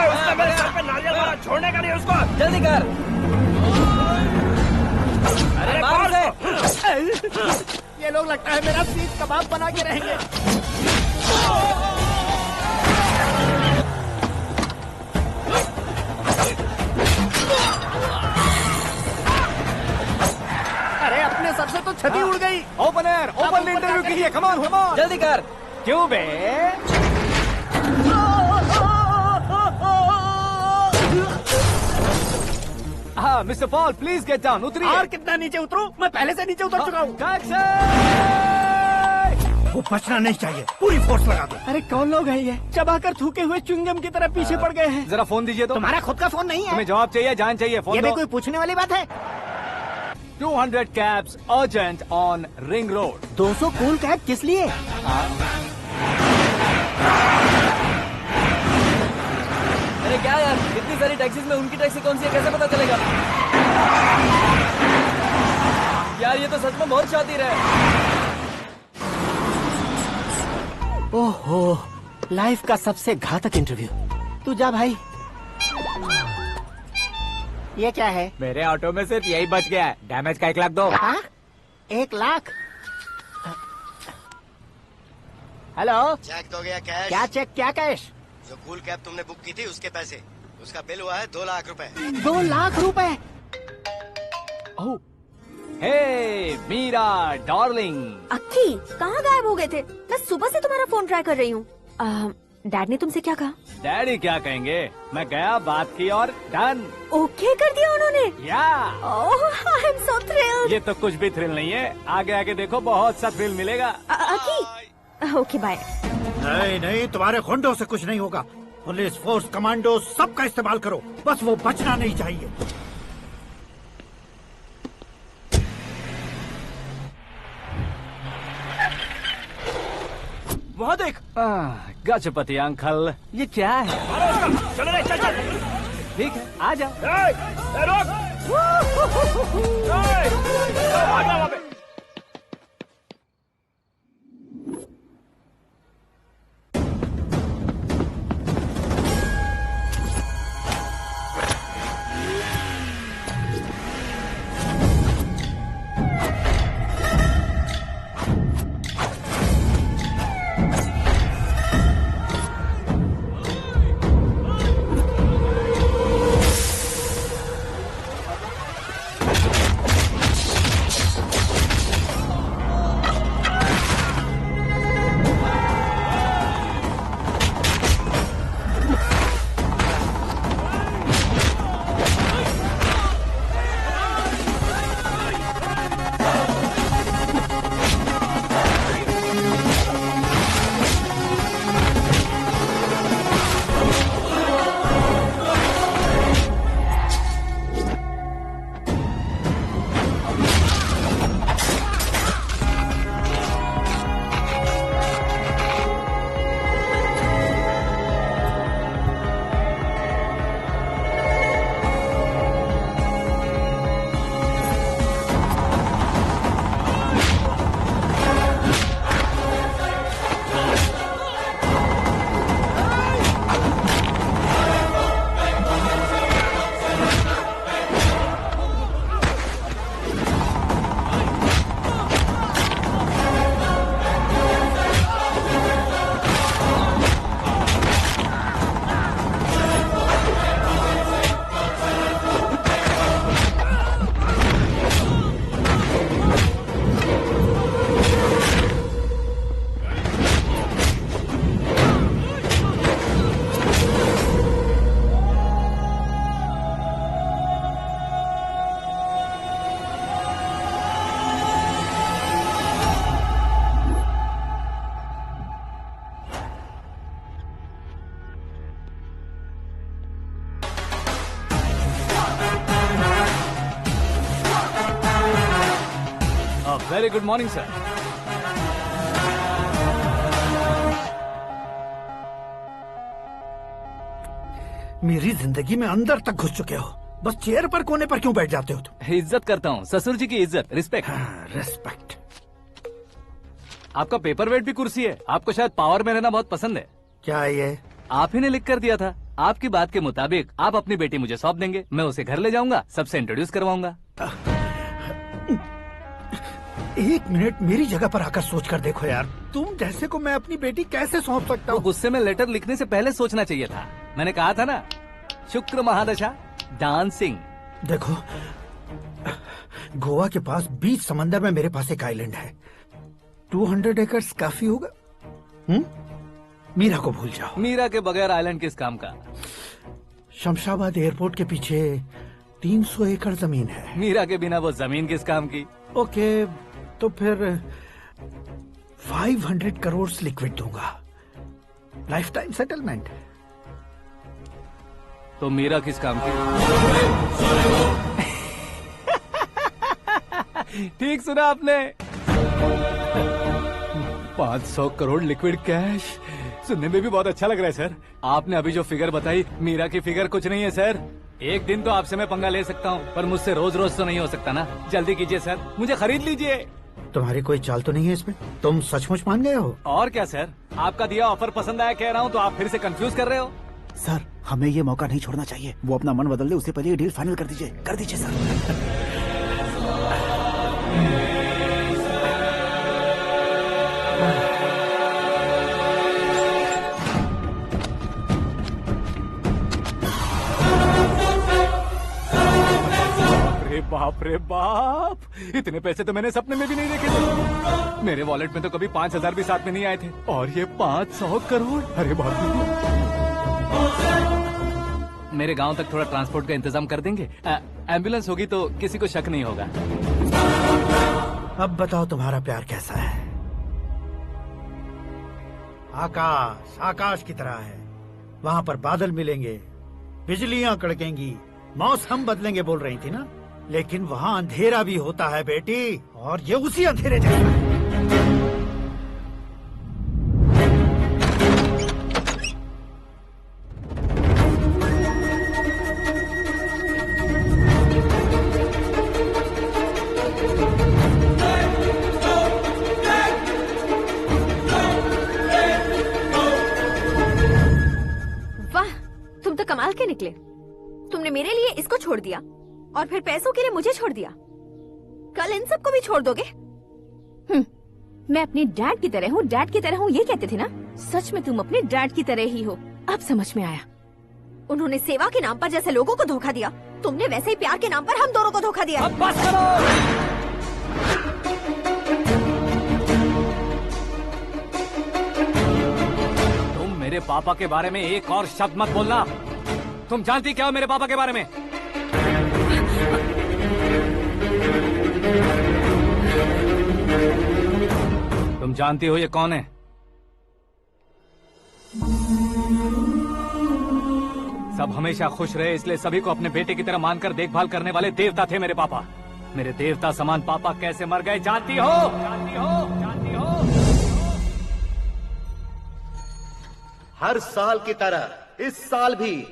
उसने मेरे सर पे नारियल मारा, छोड़ने का नहीं उसको। जल्दी कर। अरे मार उसे। ये लोग लगता है मेरा सीख कबाब बना के रहेंगे। अरे अपने सर से तो छती उड़ गई। ओपन एयर, ओपन इंटरव्यू कीजिए। कम ऑन, कम ऑन, जल्दी कर। क्यों बे? हाँ mister Paul, please get down. उतरिए। और कितना नीचे उतरूं? मैं पहले से नीचे उतर चुका हूँ। वो बचना नहीं चाहिए, पूरी फोर्स लगा दो। अरे कौन लोग हैं ये? चबाकर थूके हुए च्युइंगम की तरह पीछे पड़ गए हैं। जरा फोन दीजिए तो। तुम्हारा खुद का फोन नहीं है? तुम्हें जवाब चाहिए, जान चाहिए, फोन ये भी दो। कोई पूछने वाली बात है? 200 cabs urgent on Ring Road. 200 cool cab किस लिए? अरे क्या यार, इतनी सारी टैक्सीज में उनकी टैक्सी कौन सी है, कैसे पता चलेगा? यार ये तो सच में बहुत शातिर है। ओहो, लाइफ का सबसे घातक इंटरव्यू। तू जा भाई। ये क्या है? मेरे ऑटो में सिर्फ यही बच गया है, डैमेज का 1 लाख दो। 1 लाख? हेलो, चेक दोगे या कैश? क्या चेक, क्या कैश? जो कूल कैब तुमने बुक की थी उसके पैसे, उसका बिल हुआ है 2 लाख रुपए। 2 लाख रुपए? ओह, हे मीरा डार्लिंग। अक्की, कहाँ गायब हो गए थे? मैं सुबह से तुम्हारा फोन ट्राई कर रही हूँ। डैड ने तुमसे क्या कहा? डैडी क्या कहेंगे, मैं गया, बात की और डन। ओके कर दिया उन्होंने? या। ओह, आई एम सो थ्रिल्ड। ये तो कुछ भी थ्रिल नहीं है, आगे आगे देखो बहुत सा थ्रिल मिलेगा। अक्की, ओके बाय। नहीं नहीं, तुम्हारे गुंडों से कुछ नहीं होगा। पुलिस फोर्स, कमांडो, सबका इस्तेमाल करो, बस वो बचना नहीं चाहिए। वहाँ देख। गजपति अंकल, ये क्या है? चलो रे, चल चल। ठीक है, आ जाओ। रोक। आ जाओ वहाँ पे। Very good morning, sir. मेरी जिंदगी में अंदर तक घुस चुके हो, बस चेयर पर कोने पर क्यों बैठ जाते हो तुम? इज्जत करता हूँ, ससुर जी की इज्जत, रिस्पेक्ट। रेस्पेक्ट। आपका पेपर वेट भी कुर्सी है। आपको शायद पावर में रहना बहुत पसंद है। क्या है ये? आप ही ने लिख कर दिया था। आपकी बात के मुताबिक आप अपनी बेटी मुझे सौंप देंगे, मैं उसे घर ले जाऊंगा, सबसे इंट्रोड्यूस करवाऊंगा। एक मिनट मेरी जगह पर आकर सोच कर देखो यार, तुम जैसे को मैं अपनी बेटी कैसे सौंप सकता हूँ? गुस्से में लेटर लिखने से पहले सोचना चाहिए था। मैंने कहा था ना, शुक्र महादशा डांसिंग। देखो, गोवा के पास बीच समंदर में मेरे पास एक आइलैंड है। 200 एकर्स काफी होगा। मीरा को भूल जाओ। मीरा के बगैर आइलैंड किस काम का? शमशाबाद एयरपोर्ट के पीछे 300 एकड़ जमीन है। मीरा के बिना वो जमीन किस काम की? ओके, तो फिर 500 करोड़ लिक्विड दूंगा, लाइफ टाइम सेटलमेंट। तो मीरा किस काम की? ठीक सुना आपने। 500 करोड़ लिक्विड कैश सुनने में भी बहुत अच्छा लग रहा है सर। आपने अभी जो फिगर बताई, मीरा की फिगर कुछ नहीं है सर। एक दिन तो आपसे मैं पंगा ले सकता हूँ, पर मुझसे रोज रोज तो नहीं हो सकता ना। जल्दी कीजिए सर, मुझे खरीद लीजिए। तुम्हारी कोई चाल तो नहीं है इसमें? तुम सचमुच मान गए हो? और क्या सर, आपका दिया ऑफर पसंद आया कह रहा हूँ, तो आप फिर से कंफ्यूज कर रहे हो। सर, हमें ये मौका नहीं छोड़ना चाहिए। वो अपना मन बदल दे, उससे पहले ये डील फाइनल कर दीजिए। कर दीजिए सर। बाप रे बाप, इतने पैसे तो मैंने सपने में भी नहीं देखे थे। मेरे वॉलेट में तो कभी 5000 भी साथ में नहीं आए थे, और ये 500 करोड़। अरे बाप रे। मेरे गांव तक थोड़ा ट्रांसपोर्ट का इंतजाम कर देंगे? एम्बुलेंस होगी तो किसी को शक नहीं होगा। अब बताओ तुम्हारा प्यार कैसा है? आकाश आकाश की तरह है, वहाँ पर बादल मिलेंगे, बिजलियाँ कड़केंगी, मौसम बदलेंगे बोल रही थी ना। लेकिन वहाँ अंधेरा भी होता है बेटी, और ये उसी अंधेरे जैसा है। वाह, तुम तो कमाल के निकले। तुमने मेरे लिए इसको छोड़ दिया और फिर पैसों के लिए मुझे छोड़ दिया। कल इन सबको भी छोड़ दोगे? मैं अपने डैड की तरह हूँ, डैड की तरह हूँ, ये कहते थे ना। सच में तुम अपने डैड की तरह ही हो, अब समझ में आया। उन्होंने सेवा के नाम पर जैसे लोगों को धोखा दिया, तुमने वैसे ही प्यार के नाम पर हम दोनों को धोखा दिया। अब बस करो। तुम मेरे पापा के बारे में एक और शब्द मत बोलना। तुम जानती क्या हो मेरे पापा के बारे में? तुम जानती हो ये कौन है? सब हमेशा खुश रहे, इसलिए सभी को अपने बेटे की तरह मानकर देखभाल करने वाले देवता थे मेरे पापा। मेरे देवता समान पापा कैसे मर गए जानती हो? जानती हो? जानती हो? हर साल की तरह इस साल भी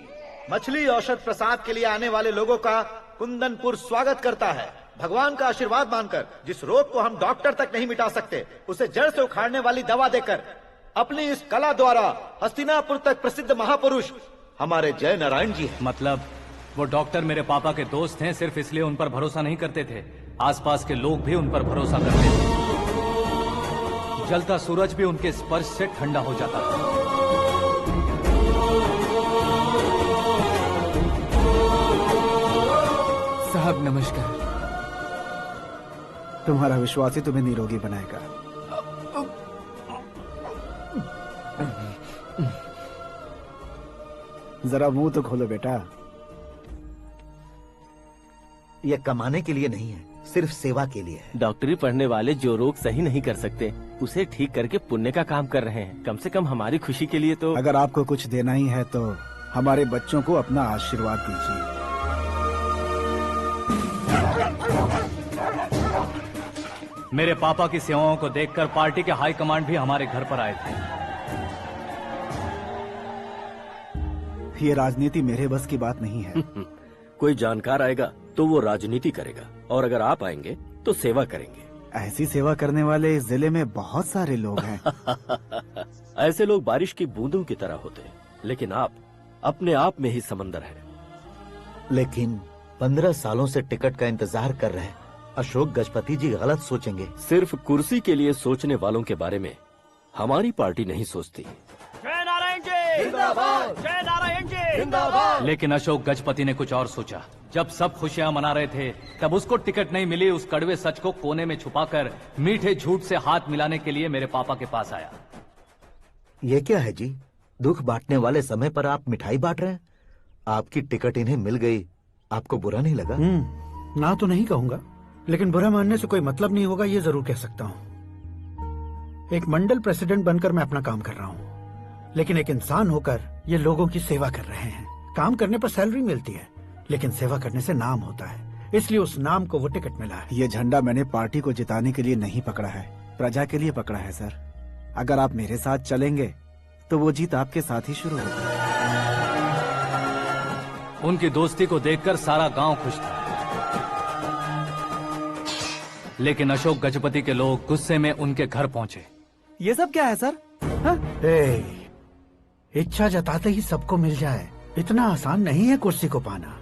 मछली औषध प्रसाद के लिए आने वाले लोगों का कुंदनपुर स्वागत करता है। भगवान का आशीर्वाद मानकर जिस रोग को हम डॉक्टर तक नहीं मिटा सकते, उसे जड़ से उखाड़ने वाली दवा देकर अपनी इस कला द्वारा हस्तिनापुर तक प्रसिद्ध महापुरुष हमारे जय नारायण जी हैं। मतलब वो डॉक्टर मेरे पापा के दोस्त हैं, सिर्फ इसलिए उन पर भरोसा नहीं करते थे, आसपास के लोग भी उन पर भरोसा करते थे। जलता सूरज भी उनके स्पर्श से ठंडा हो जाता था। साहब नमस्कार। तुम्हारा विश्वास ही तुम्हें निरोगी बनाएगा। जरा मुंह तो खोलो बेटा। यह कमाने के लिए नहीं है, सिर्फ सेवा के लिए है। डॉक्टरी पढ़ने वाले जो रोग सही नहीं कर सकते, उसे ठीक करके पुण्य का काम कर रहे हैं। कम से कम हमारी खुशी के लिए तो। अगर आपको कुछ देना ही है तो हमारे बच्चों को अपना आशीर्वाद दीजिए। मेरे पापा की सेवाओं को देखकर पार्टी के हाई कमांड भी हमारे घर पर आए थे। ये राजनीति मेरे बस की बात नहीं है। कोई जानकार आएगा तो वो राजनीति करेगा, और अगर आप आएंगे तो सेवा करेंगे। ऐसी सेवा करने वाले इस जिले में बहुत सारे लोग हैं। ऐसे लोग बारिश की बूंदों की तरह होते हैं, लेकिन आप अपने आप में ही समंदर हैं। लेकिन 15 सालों से टिकट का इंतजार कर रहे हैं। अशोक गजपति जी गलत सोचेंगे। सिर्फ कुर्सी के लिए सोचने वालों के बारे में हमारी पार्टी नहीं सोचती। जय नारायण जी जिंदाबाद, जय नारायण जी जिंदाबाद। लेकिन अशोक गजपति ने कुछ और सोचा। जब सब खुशियां मना रहे थे तब उसको टिकट नहीं मिली। उस कड़वे सच को कोने में छुपाकर मीठे झूठ से हाथ मिलाने के लिए मेरे पापा के पास आया। ये क्या है जी? दुख बांटने वाले समय पर आप मिठाई बांट रहे हैं। आपकी टिकट इन्हें मिल गई, आपको बुरा नहीं लगा? ना तो नहीं कहूंगा, लेकिन बुरा मानने से कोई मतलब नहीं होगा, ये जरूर कह सकता हूँ। एक मंडल प्रेसिडेंट बनकर मैं अपना काम कर रहा हूँ, लेकिन एक इंसान होकर ये लोगों की सेवा कर रहे हैं। काम करने पर सैलरी मिलती है, लेकिन सेवा करने से नाम होता है, इसलिए उस नाम को वो टिकट मिला है। ये झंडा मैंने पार्टी को जिताने के लिए नहीं पकड़ा है, प्रजा के लिए पकड़ा है सर। अगर आप मेरे साथ चलेंगे तो वो जीत आपके साथ ही शुरू होगी। उनकी दोस्ती को देखकर सारा गांव खुश था, लेकिन अशोक गजपति के लोग गुस्से में उनके घर पहुंचे। ये सब क्या है सर? इच्छा जताते ही सबको मिल जाए, इतना आसान नहीं है कुर्सी को पाना।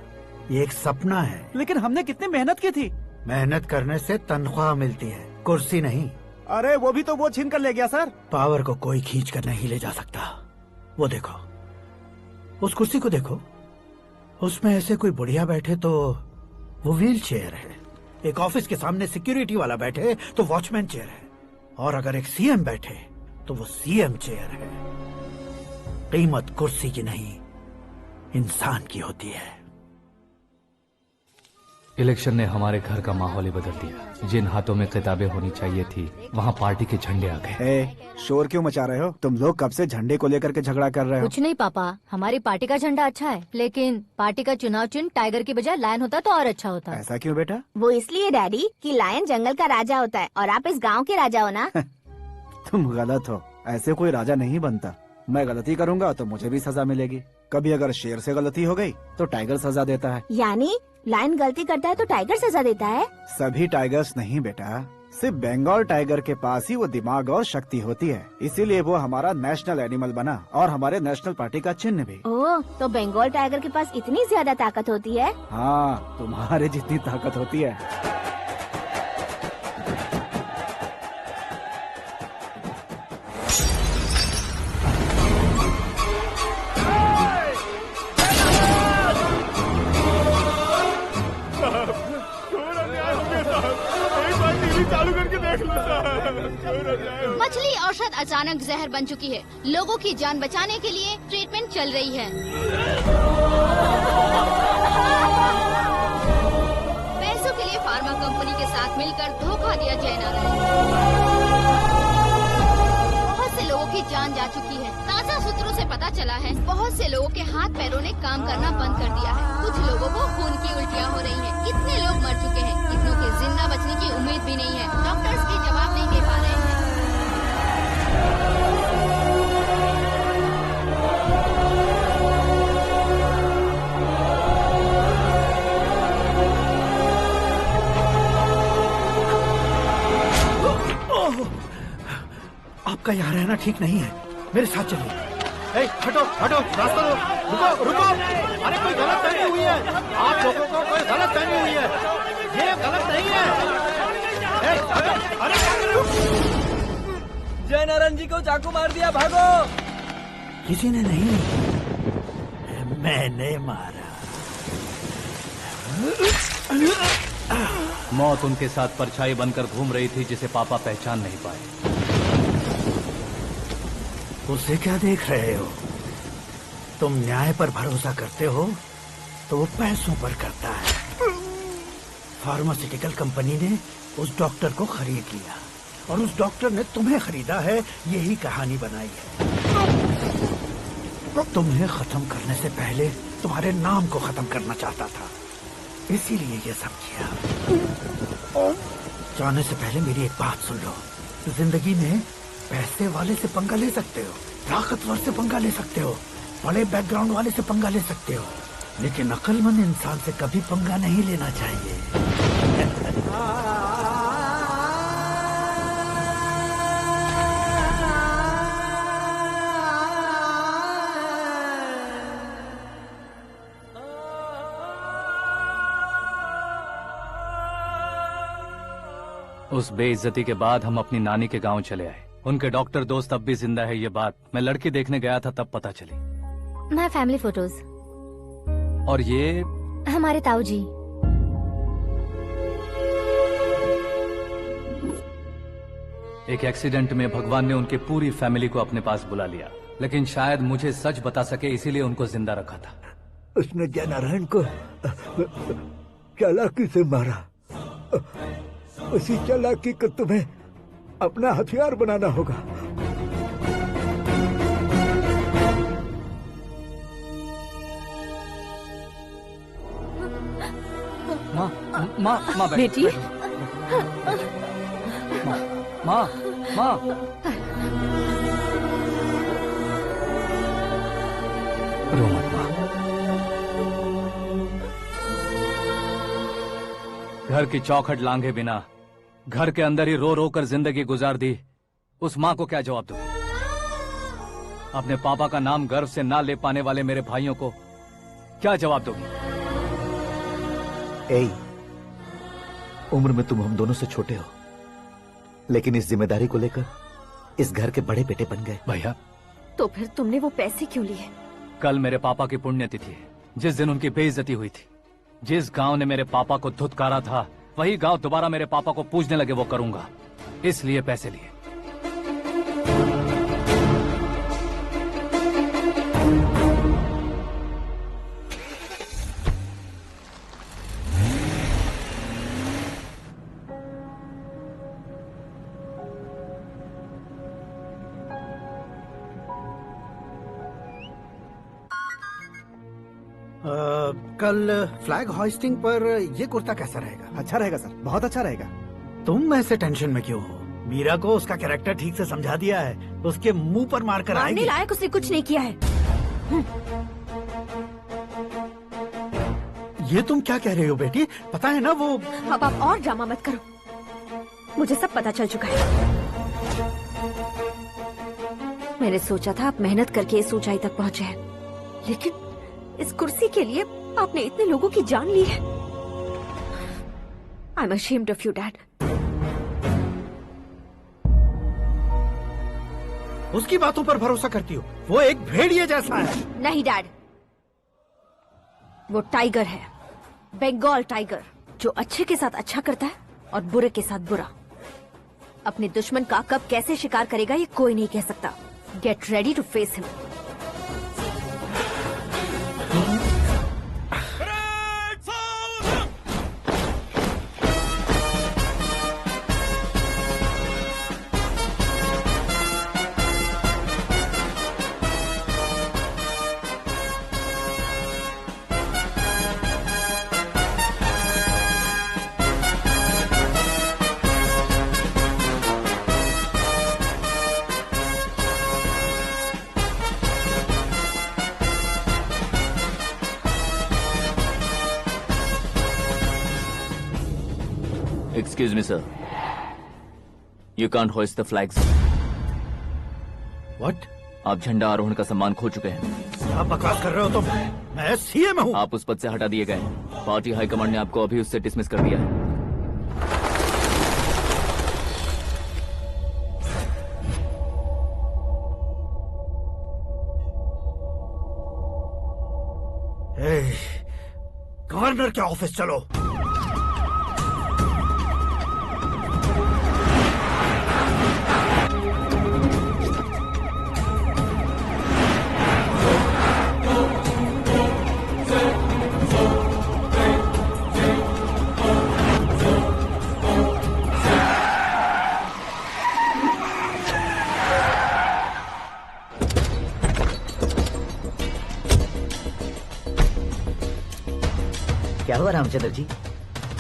ये एक सपना है। लेकिन हमने कितनी मेहनत की थी। मेहनत करने से तनख्वाह मिलती है, कुर्सी नहीं। अरे वो भी तो वो छीन कर ले गया सर। पावर को कोई खींच कर नहीं ले जा सकता। वो देखो, उस कुर्सी को देखो, उसमें ऐसे कोई बुढ़िया बैठे तो वो व्हील चेयर है। एक ऑफिस के सामने सिक्योरिटी वाला बैठे तो वॉचमैन चेयर है, और अगर एक सीएम बैठे तो वो सीएम चेयर है। कीमत कुर्सी की नहीं, इंसान की होती है। इलेक्शन ने हमारे घर का माहौल ही बदल दिया। जिन हाथों में किताबें होनी चाहिए थी वहाँ पार्टी के झंडे आ गए। शोर क्यों मचा रहे हो? तुम लोग कब से झंडे को लेकर के झगड़ा कर रहे हो? कुछ नहीं पापा, हमारी पार्टी का झंडा अच्छा है, लेकिन पार्टी का चुनाव चिन्ह टाइगर की बजाय लायन होता तो और अच्छा होता। ऐसा क्यों बेटा? वो इसलिए डैडी कि लायन जंगल का राजा होता है और आप इस गांव के राजा हो ना। तुम गलत हो, ऐसे कोई राजा नहीं बनता। मैं गलती करूंगा तो मुझे भी सजा मिलेगी। कभी अगर शेर से गलती हो गई तो टाइगर सजा देता है। यानी लायन गलती करता है तो टाइगर सजा देता है? सभी टाइगर्स नहीं बेटा, सिर्फ बंगाल टाइगर के पास ही वो दिमाग और शक्ति होती है, इसीलिए वो हमारा नेशनल एनिमल बना और हमारे नेशनल पार्टी का चिन्ह भी। ओह, तो बंगाल टाइगर के पास इतनी ज्यादा ताकत होती है? हाँ, तुम्हारे जितनी ताकत होती है। मछली औषध अचानक जहर बन चुकी है। लोगों की जान बचाने के लिए ट्रीटमेंट चल रही है। पैसों के लिए फार्मा कंपनी के साथ मिलकर धोखा दिया जय नारायण। बहुत से लोगों की जान जा चुकी है। ताजा सूत्रों से पता चला है बहुत से लोगों के हाथ पैरों ने काम करना बंद कर दिया है। कुछ लोगों को खून की उल्टियाँ हो रही हैं। कितने लोग मर चुके हैं, कितनों के जिंदा बचने की उम्मीद भी नहीं है। डॉक्टर्स भी जवाब नहीं दे पा रहे हैं। आपका यहाँ रहना ठीक नहीं है, मेरे साथ चलिए। हटो हटो, रास्ता दो। रुको रुको, अरे कोई गलत फहमी हुई है। आप लोगों को कोई गलत फहमी हुई है, ये गलत नहीं है। अरे जय नारायण जी को चाकू मार दिया, भागो। किसी ने नहीं, मैंने मारा। मौत उनके साथ परछाई बनकर घूम रही थी जिसे पापा पहचान नहीं पाए। उसे क्या देख रहे हो? तुम न्याय पर भरोसा करते हो तो वो पैसों पर करता है। फार्मास्यूटिकल कंपनी ने उस डॉक्टर को खरीद लिया और उस डॉक्टर ने तुम्हें खरीदा है, यही कहानी बनाई है। तुम्हें खत्म करने से पहले तुम्हारे नाम को खत्म करना चाहता था, इसीलिए ये सब किया। जाने से पहले मेरी एक बात सुन लो। जिंदगी में पैसे वाले से पंगा ले सकते हो, ताकतवर से पंगा ले सकते हो, बड़े बैकग्राउंड वाले से पंगा ले सकते हो, लेकिन अक्लमंद इंसान से कभी पंगा नहीं लेना चाहिए। उस बेइज्जती के बाद हम अपनी नानी के गांव चले आए। उनके डॉक्टर दोस्त अब भी जिंदा है, ये बात मैं लड़की देखने गया था तब पता चली। My family photos. और ये हमारे ताऊ जी। एक एक्सीडेंट में भगवान ने उनकी पूरी फैमिली को अपने पास बुला लिया, लेकिन शायद मुझे सच बता सके इसीलिए उनको जिंदा रखा था। उसने जयनारायण को चालाकी से मारा। उसी चालाकी को तुम्हें अपना हथियार बनाना होगा। माँ बेटी। माँ रो मत माँ। घर की चौखट लांघे बिना घर के अंदर ही रो रो कर जिंदगी गुजार दी उस माँ को क्या जवाब दूं? अपने पापा का नाम गर्व से ना ले पाने वाले मेरे भाइयों को क्या जवाब दोगी? उम्र में तुम हम दोनों से छोटे हो, लेकिन इस जिम्मेदारी को लेकर इस घर के बड़े बेटे बन गए। भैया, तो फिर तुमने वो पैसे क्यों लिए? कल मेरे पापा की पुण्यतिथि है, जिस दिन उनकी बेइज्जती हुई थी। जिस गांव ने मेरे पापा को धुतकारा था वही गांव दोबारा मेरे पापा को पूजने लगे वो करूंगा, इसलिए पैसे लिए। कल फ्लैग होइस्टिंग पर ये कुर्ता कैसा रहेगा? अच्छा रहेगा सर, बहुत अच्छा रहेगा। तुम ऐसे टेंशन में क्यों हो? मीरा को उसका कैरेक्टर ठीक से समझा दिया है, उसके मुंह पर मारकर आएगी। मारने लायक उसने कुछ नहीं किया है। ये तुम क्या कह रहे हो बेटी? पता है ना वो। अब आप और ड्रामा मत करो, मुझे सब पता चल चुका है। मैंने सोचा था आप मेहनत करके इस ऊंचाई तक पहुंचे हैं, लेकिन इस कुर्सी के लिए आपने इतने लोगों की जान ली है। I am ashamed of you, Dad. उसकी बातों पर भरोसा करती हो? वो एक भेड़िए जैसा है। नहीं डैड, वो टाइगर है, बंगाल टाइगर, जो अच्छे के साथ अच्छा करता है और बुरे के साथ बुरा। अपने दुश्मन का कब कैसे शिकार करेगा ये कोई नहीं कह सकता। Get ready to face him. Excuse me, sir. You can't hoist the flags. What? आप झंडा आरोहण का सम्मान खो चुके हैं। आप बकवास कर रहे हो तुम? मैं सीएम हूँ। आप उस पद से हटा दिए गए। पार्टी हाईकमांड ने आपको अभी उससे डिसमिस कर दिया है। गवर्नर के ऑफिस चलो। क्या हुआ Ramchandra ji?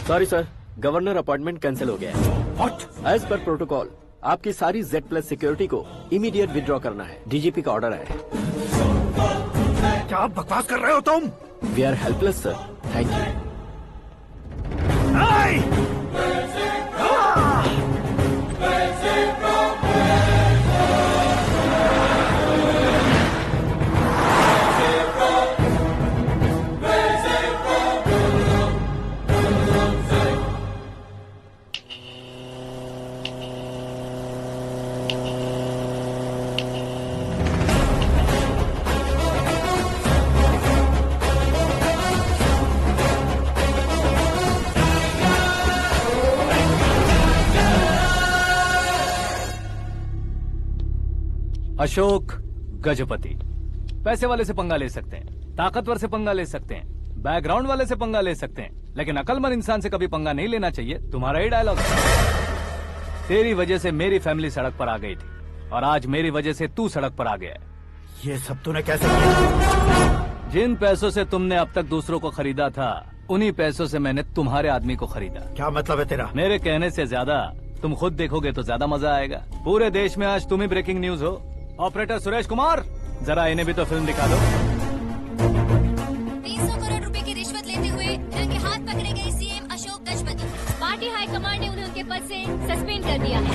Sorry sir, governor appointment cancel हो गया है। What? एज पर प्रोटोकॉल आपकी सारी Z+ सिक्योरिटी को इमीडिएट विड्रॉ करना है। डीजीपी का ऑर्डर है। क्या बकवास कर रहे हो तुम? We are helpless sir, thank you. Ashok Gajapati पैसे वाले से पंगा ले सकते हैं, ताकतवर से पंगा ले सकते हैं, बैकग्राउंड वाले से पंगा ले सकते हैं, लेकिन अकलमंद इंसान से कभी पंगा नहीं लेना चाहिए। तुम्हारा ही डायलॉग है। तेरी वजह से मेरी फैमिली सड़क पर आ गई थी और आज मेरी वजह से तू सड़क पर आ गया है। ये सब तूने कैसे किया? जिन पैसों से तुमने अब तक दूसरों को खरीदा था, उन्हीं पैसों से मैंने तुम्हारे आदमी को खरीदा। क्या मतलब है तेरा? मेरे कहने से ज्यादा तुम खुद देखोगे तो ज्यादा मजा आएगा। पूरे देश में आज तुम ही ब्रेकिंग न्यूज हो। ऑपरेटर सुरेश कुमार, जरा इन्हें भी तो फिल्म दिखा दो। 300 करोड़ रुपए की रिश्वत लेते हुए रंगे हाथ पकड़े गए CM Ashok Gajapati. Party high command ने उन्हें उनके पद से सस्पेंड कर दिया है।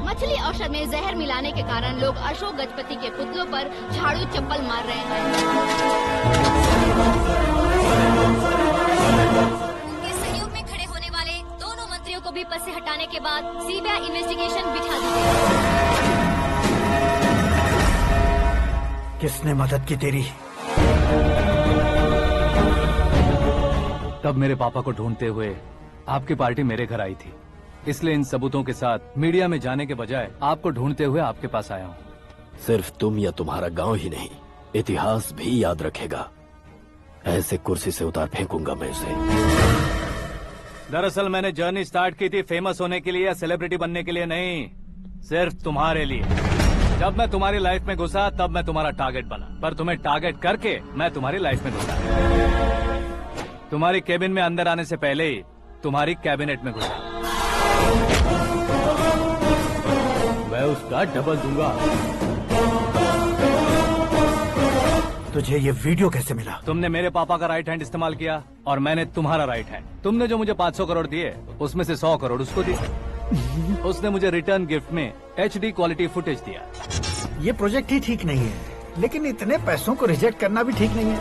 मछली औषध में जहर मिलाने के कारण लोग अशोक गजपति के पुतलों पर झाड़ू चप्पल मार रहे हैं। उनके सहयोग में खड़े होने वाले दोनों मंत्रियों को भी पद से हटाने के बाद सीबीआई इन्वेस्टिगेशन बिठा दी गई। किसने मदद की तेरी? तब मेरे पापा को ढूंढते हुए आपकी पार्टी मेरे घर आई थी, इसलिए इन सबूतों के साथ मीडिया में जाने के बजाय आपको ढूंढते हुए आपके पास आया हूँ। सिर्फ तुम या तुम्हारा गांव ही नहीं, इतिहास भी याद रखेगा। ऐसे कुर्सी से उतार फेंकूंगा मैं उसे। दरअसल मैंने जर्नी स्टार्ट की थी फेमस होने के लिए या सेलिब्रिटी बनने के लिए नहीं, सिर्फ तुम्हारे लिए। जब मैं तुम्हारी लाइफ में घुसा तब मैं तुम्हारा टारगेट बना, पर तुम्हें टारगेट करके मैं तुम्हारी लाइफ में घुसा। तुम्हारी केबिन में अंदर आने से पहले ही तुम्हारी कैबिनेट में घुसा। मैं उसका डबल दूंगा। तुझे ये वीडियो कैसे मिला? तुमने मेरे पापा का राइट हैंड इस्तेमाल किया और मैंने तुम्हारा राइट हैंड। तुमने जो मुझे 500 करोड़ दिए उसमें से 100 करोड़ उसको दिए। उसने मुझे रिटर्न गिफ्ट में HD क्वालिटी फुटेज दिया। ये प्रोजेक्ट ही ठीक नहीं है, लेकिन इतने पैसों को रिजेक्ट करना भी ठीक नहीं है,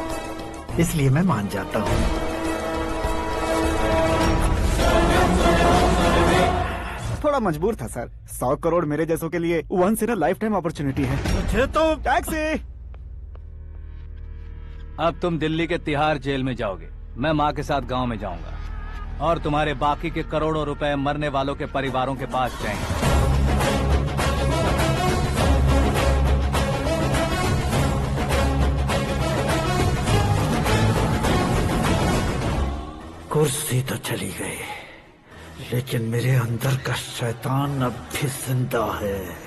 इसलिए मैं मान जाता हूँ। थोड़ा मजबूर था सर। 100 करोड़ मेरे जैसों के लिए once in a lifetime opportunity है। मुझे तो टैक्सी। अब तुम दिल्ली के तिहाड़ जेल में जाओगे, मैं माँ के साथ गांव में जाऊंगा और तुम्हारे बाकी के करोड़ों रुपए मरने वालों के परिवारों के पास जाएंगे। कुर्सी तो चली गई, लेकिन मेरे अंदर का शैतान अब भी जिंदा है।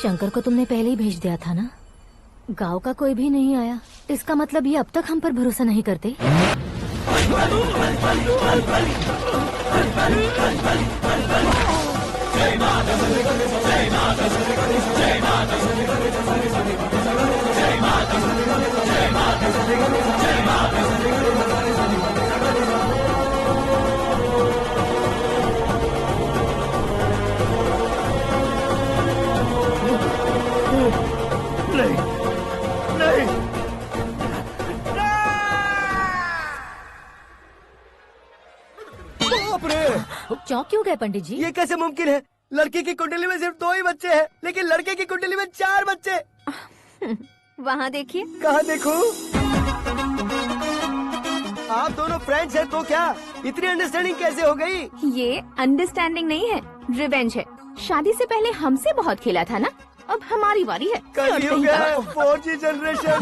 शंकर को तुमने पहले ही भेज दिया था ना? गांव का कोई भी नहीं आया, इसका मतलब ये अब तक हम पर भरोसा नहीं करते। चौंक क्यों गए पंडित जी? ये कैसे मुमकिन है? लड़की की कुंडली में सिर्फ 2 ही बच्चे हैं, लेकिन लड़के की कुंडली में 4 बच्चे। वहाँ देखिए। कहाँ देखूं? आप दोनों फ्रेंड्स हैं तो क्या इतनी अंडरस्टैंडिंग कैसे हो गई? ये अंडरस्टैंडिंग नहीं है, रिवेंज है। शादी से पहले हमसे बहुत खेला था ना, अब हमारी बारी है। कलयुग है, 4G जनरेशन।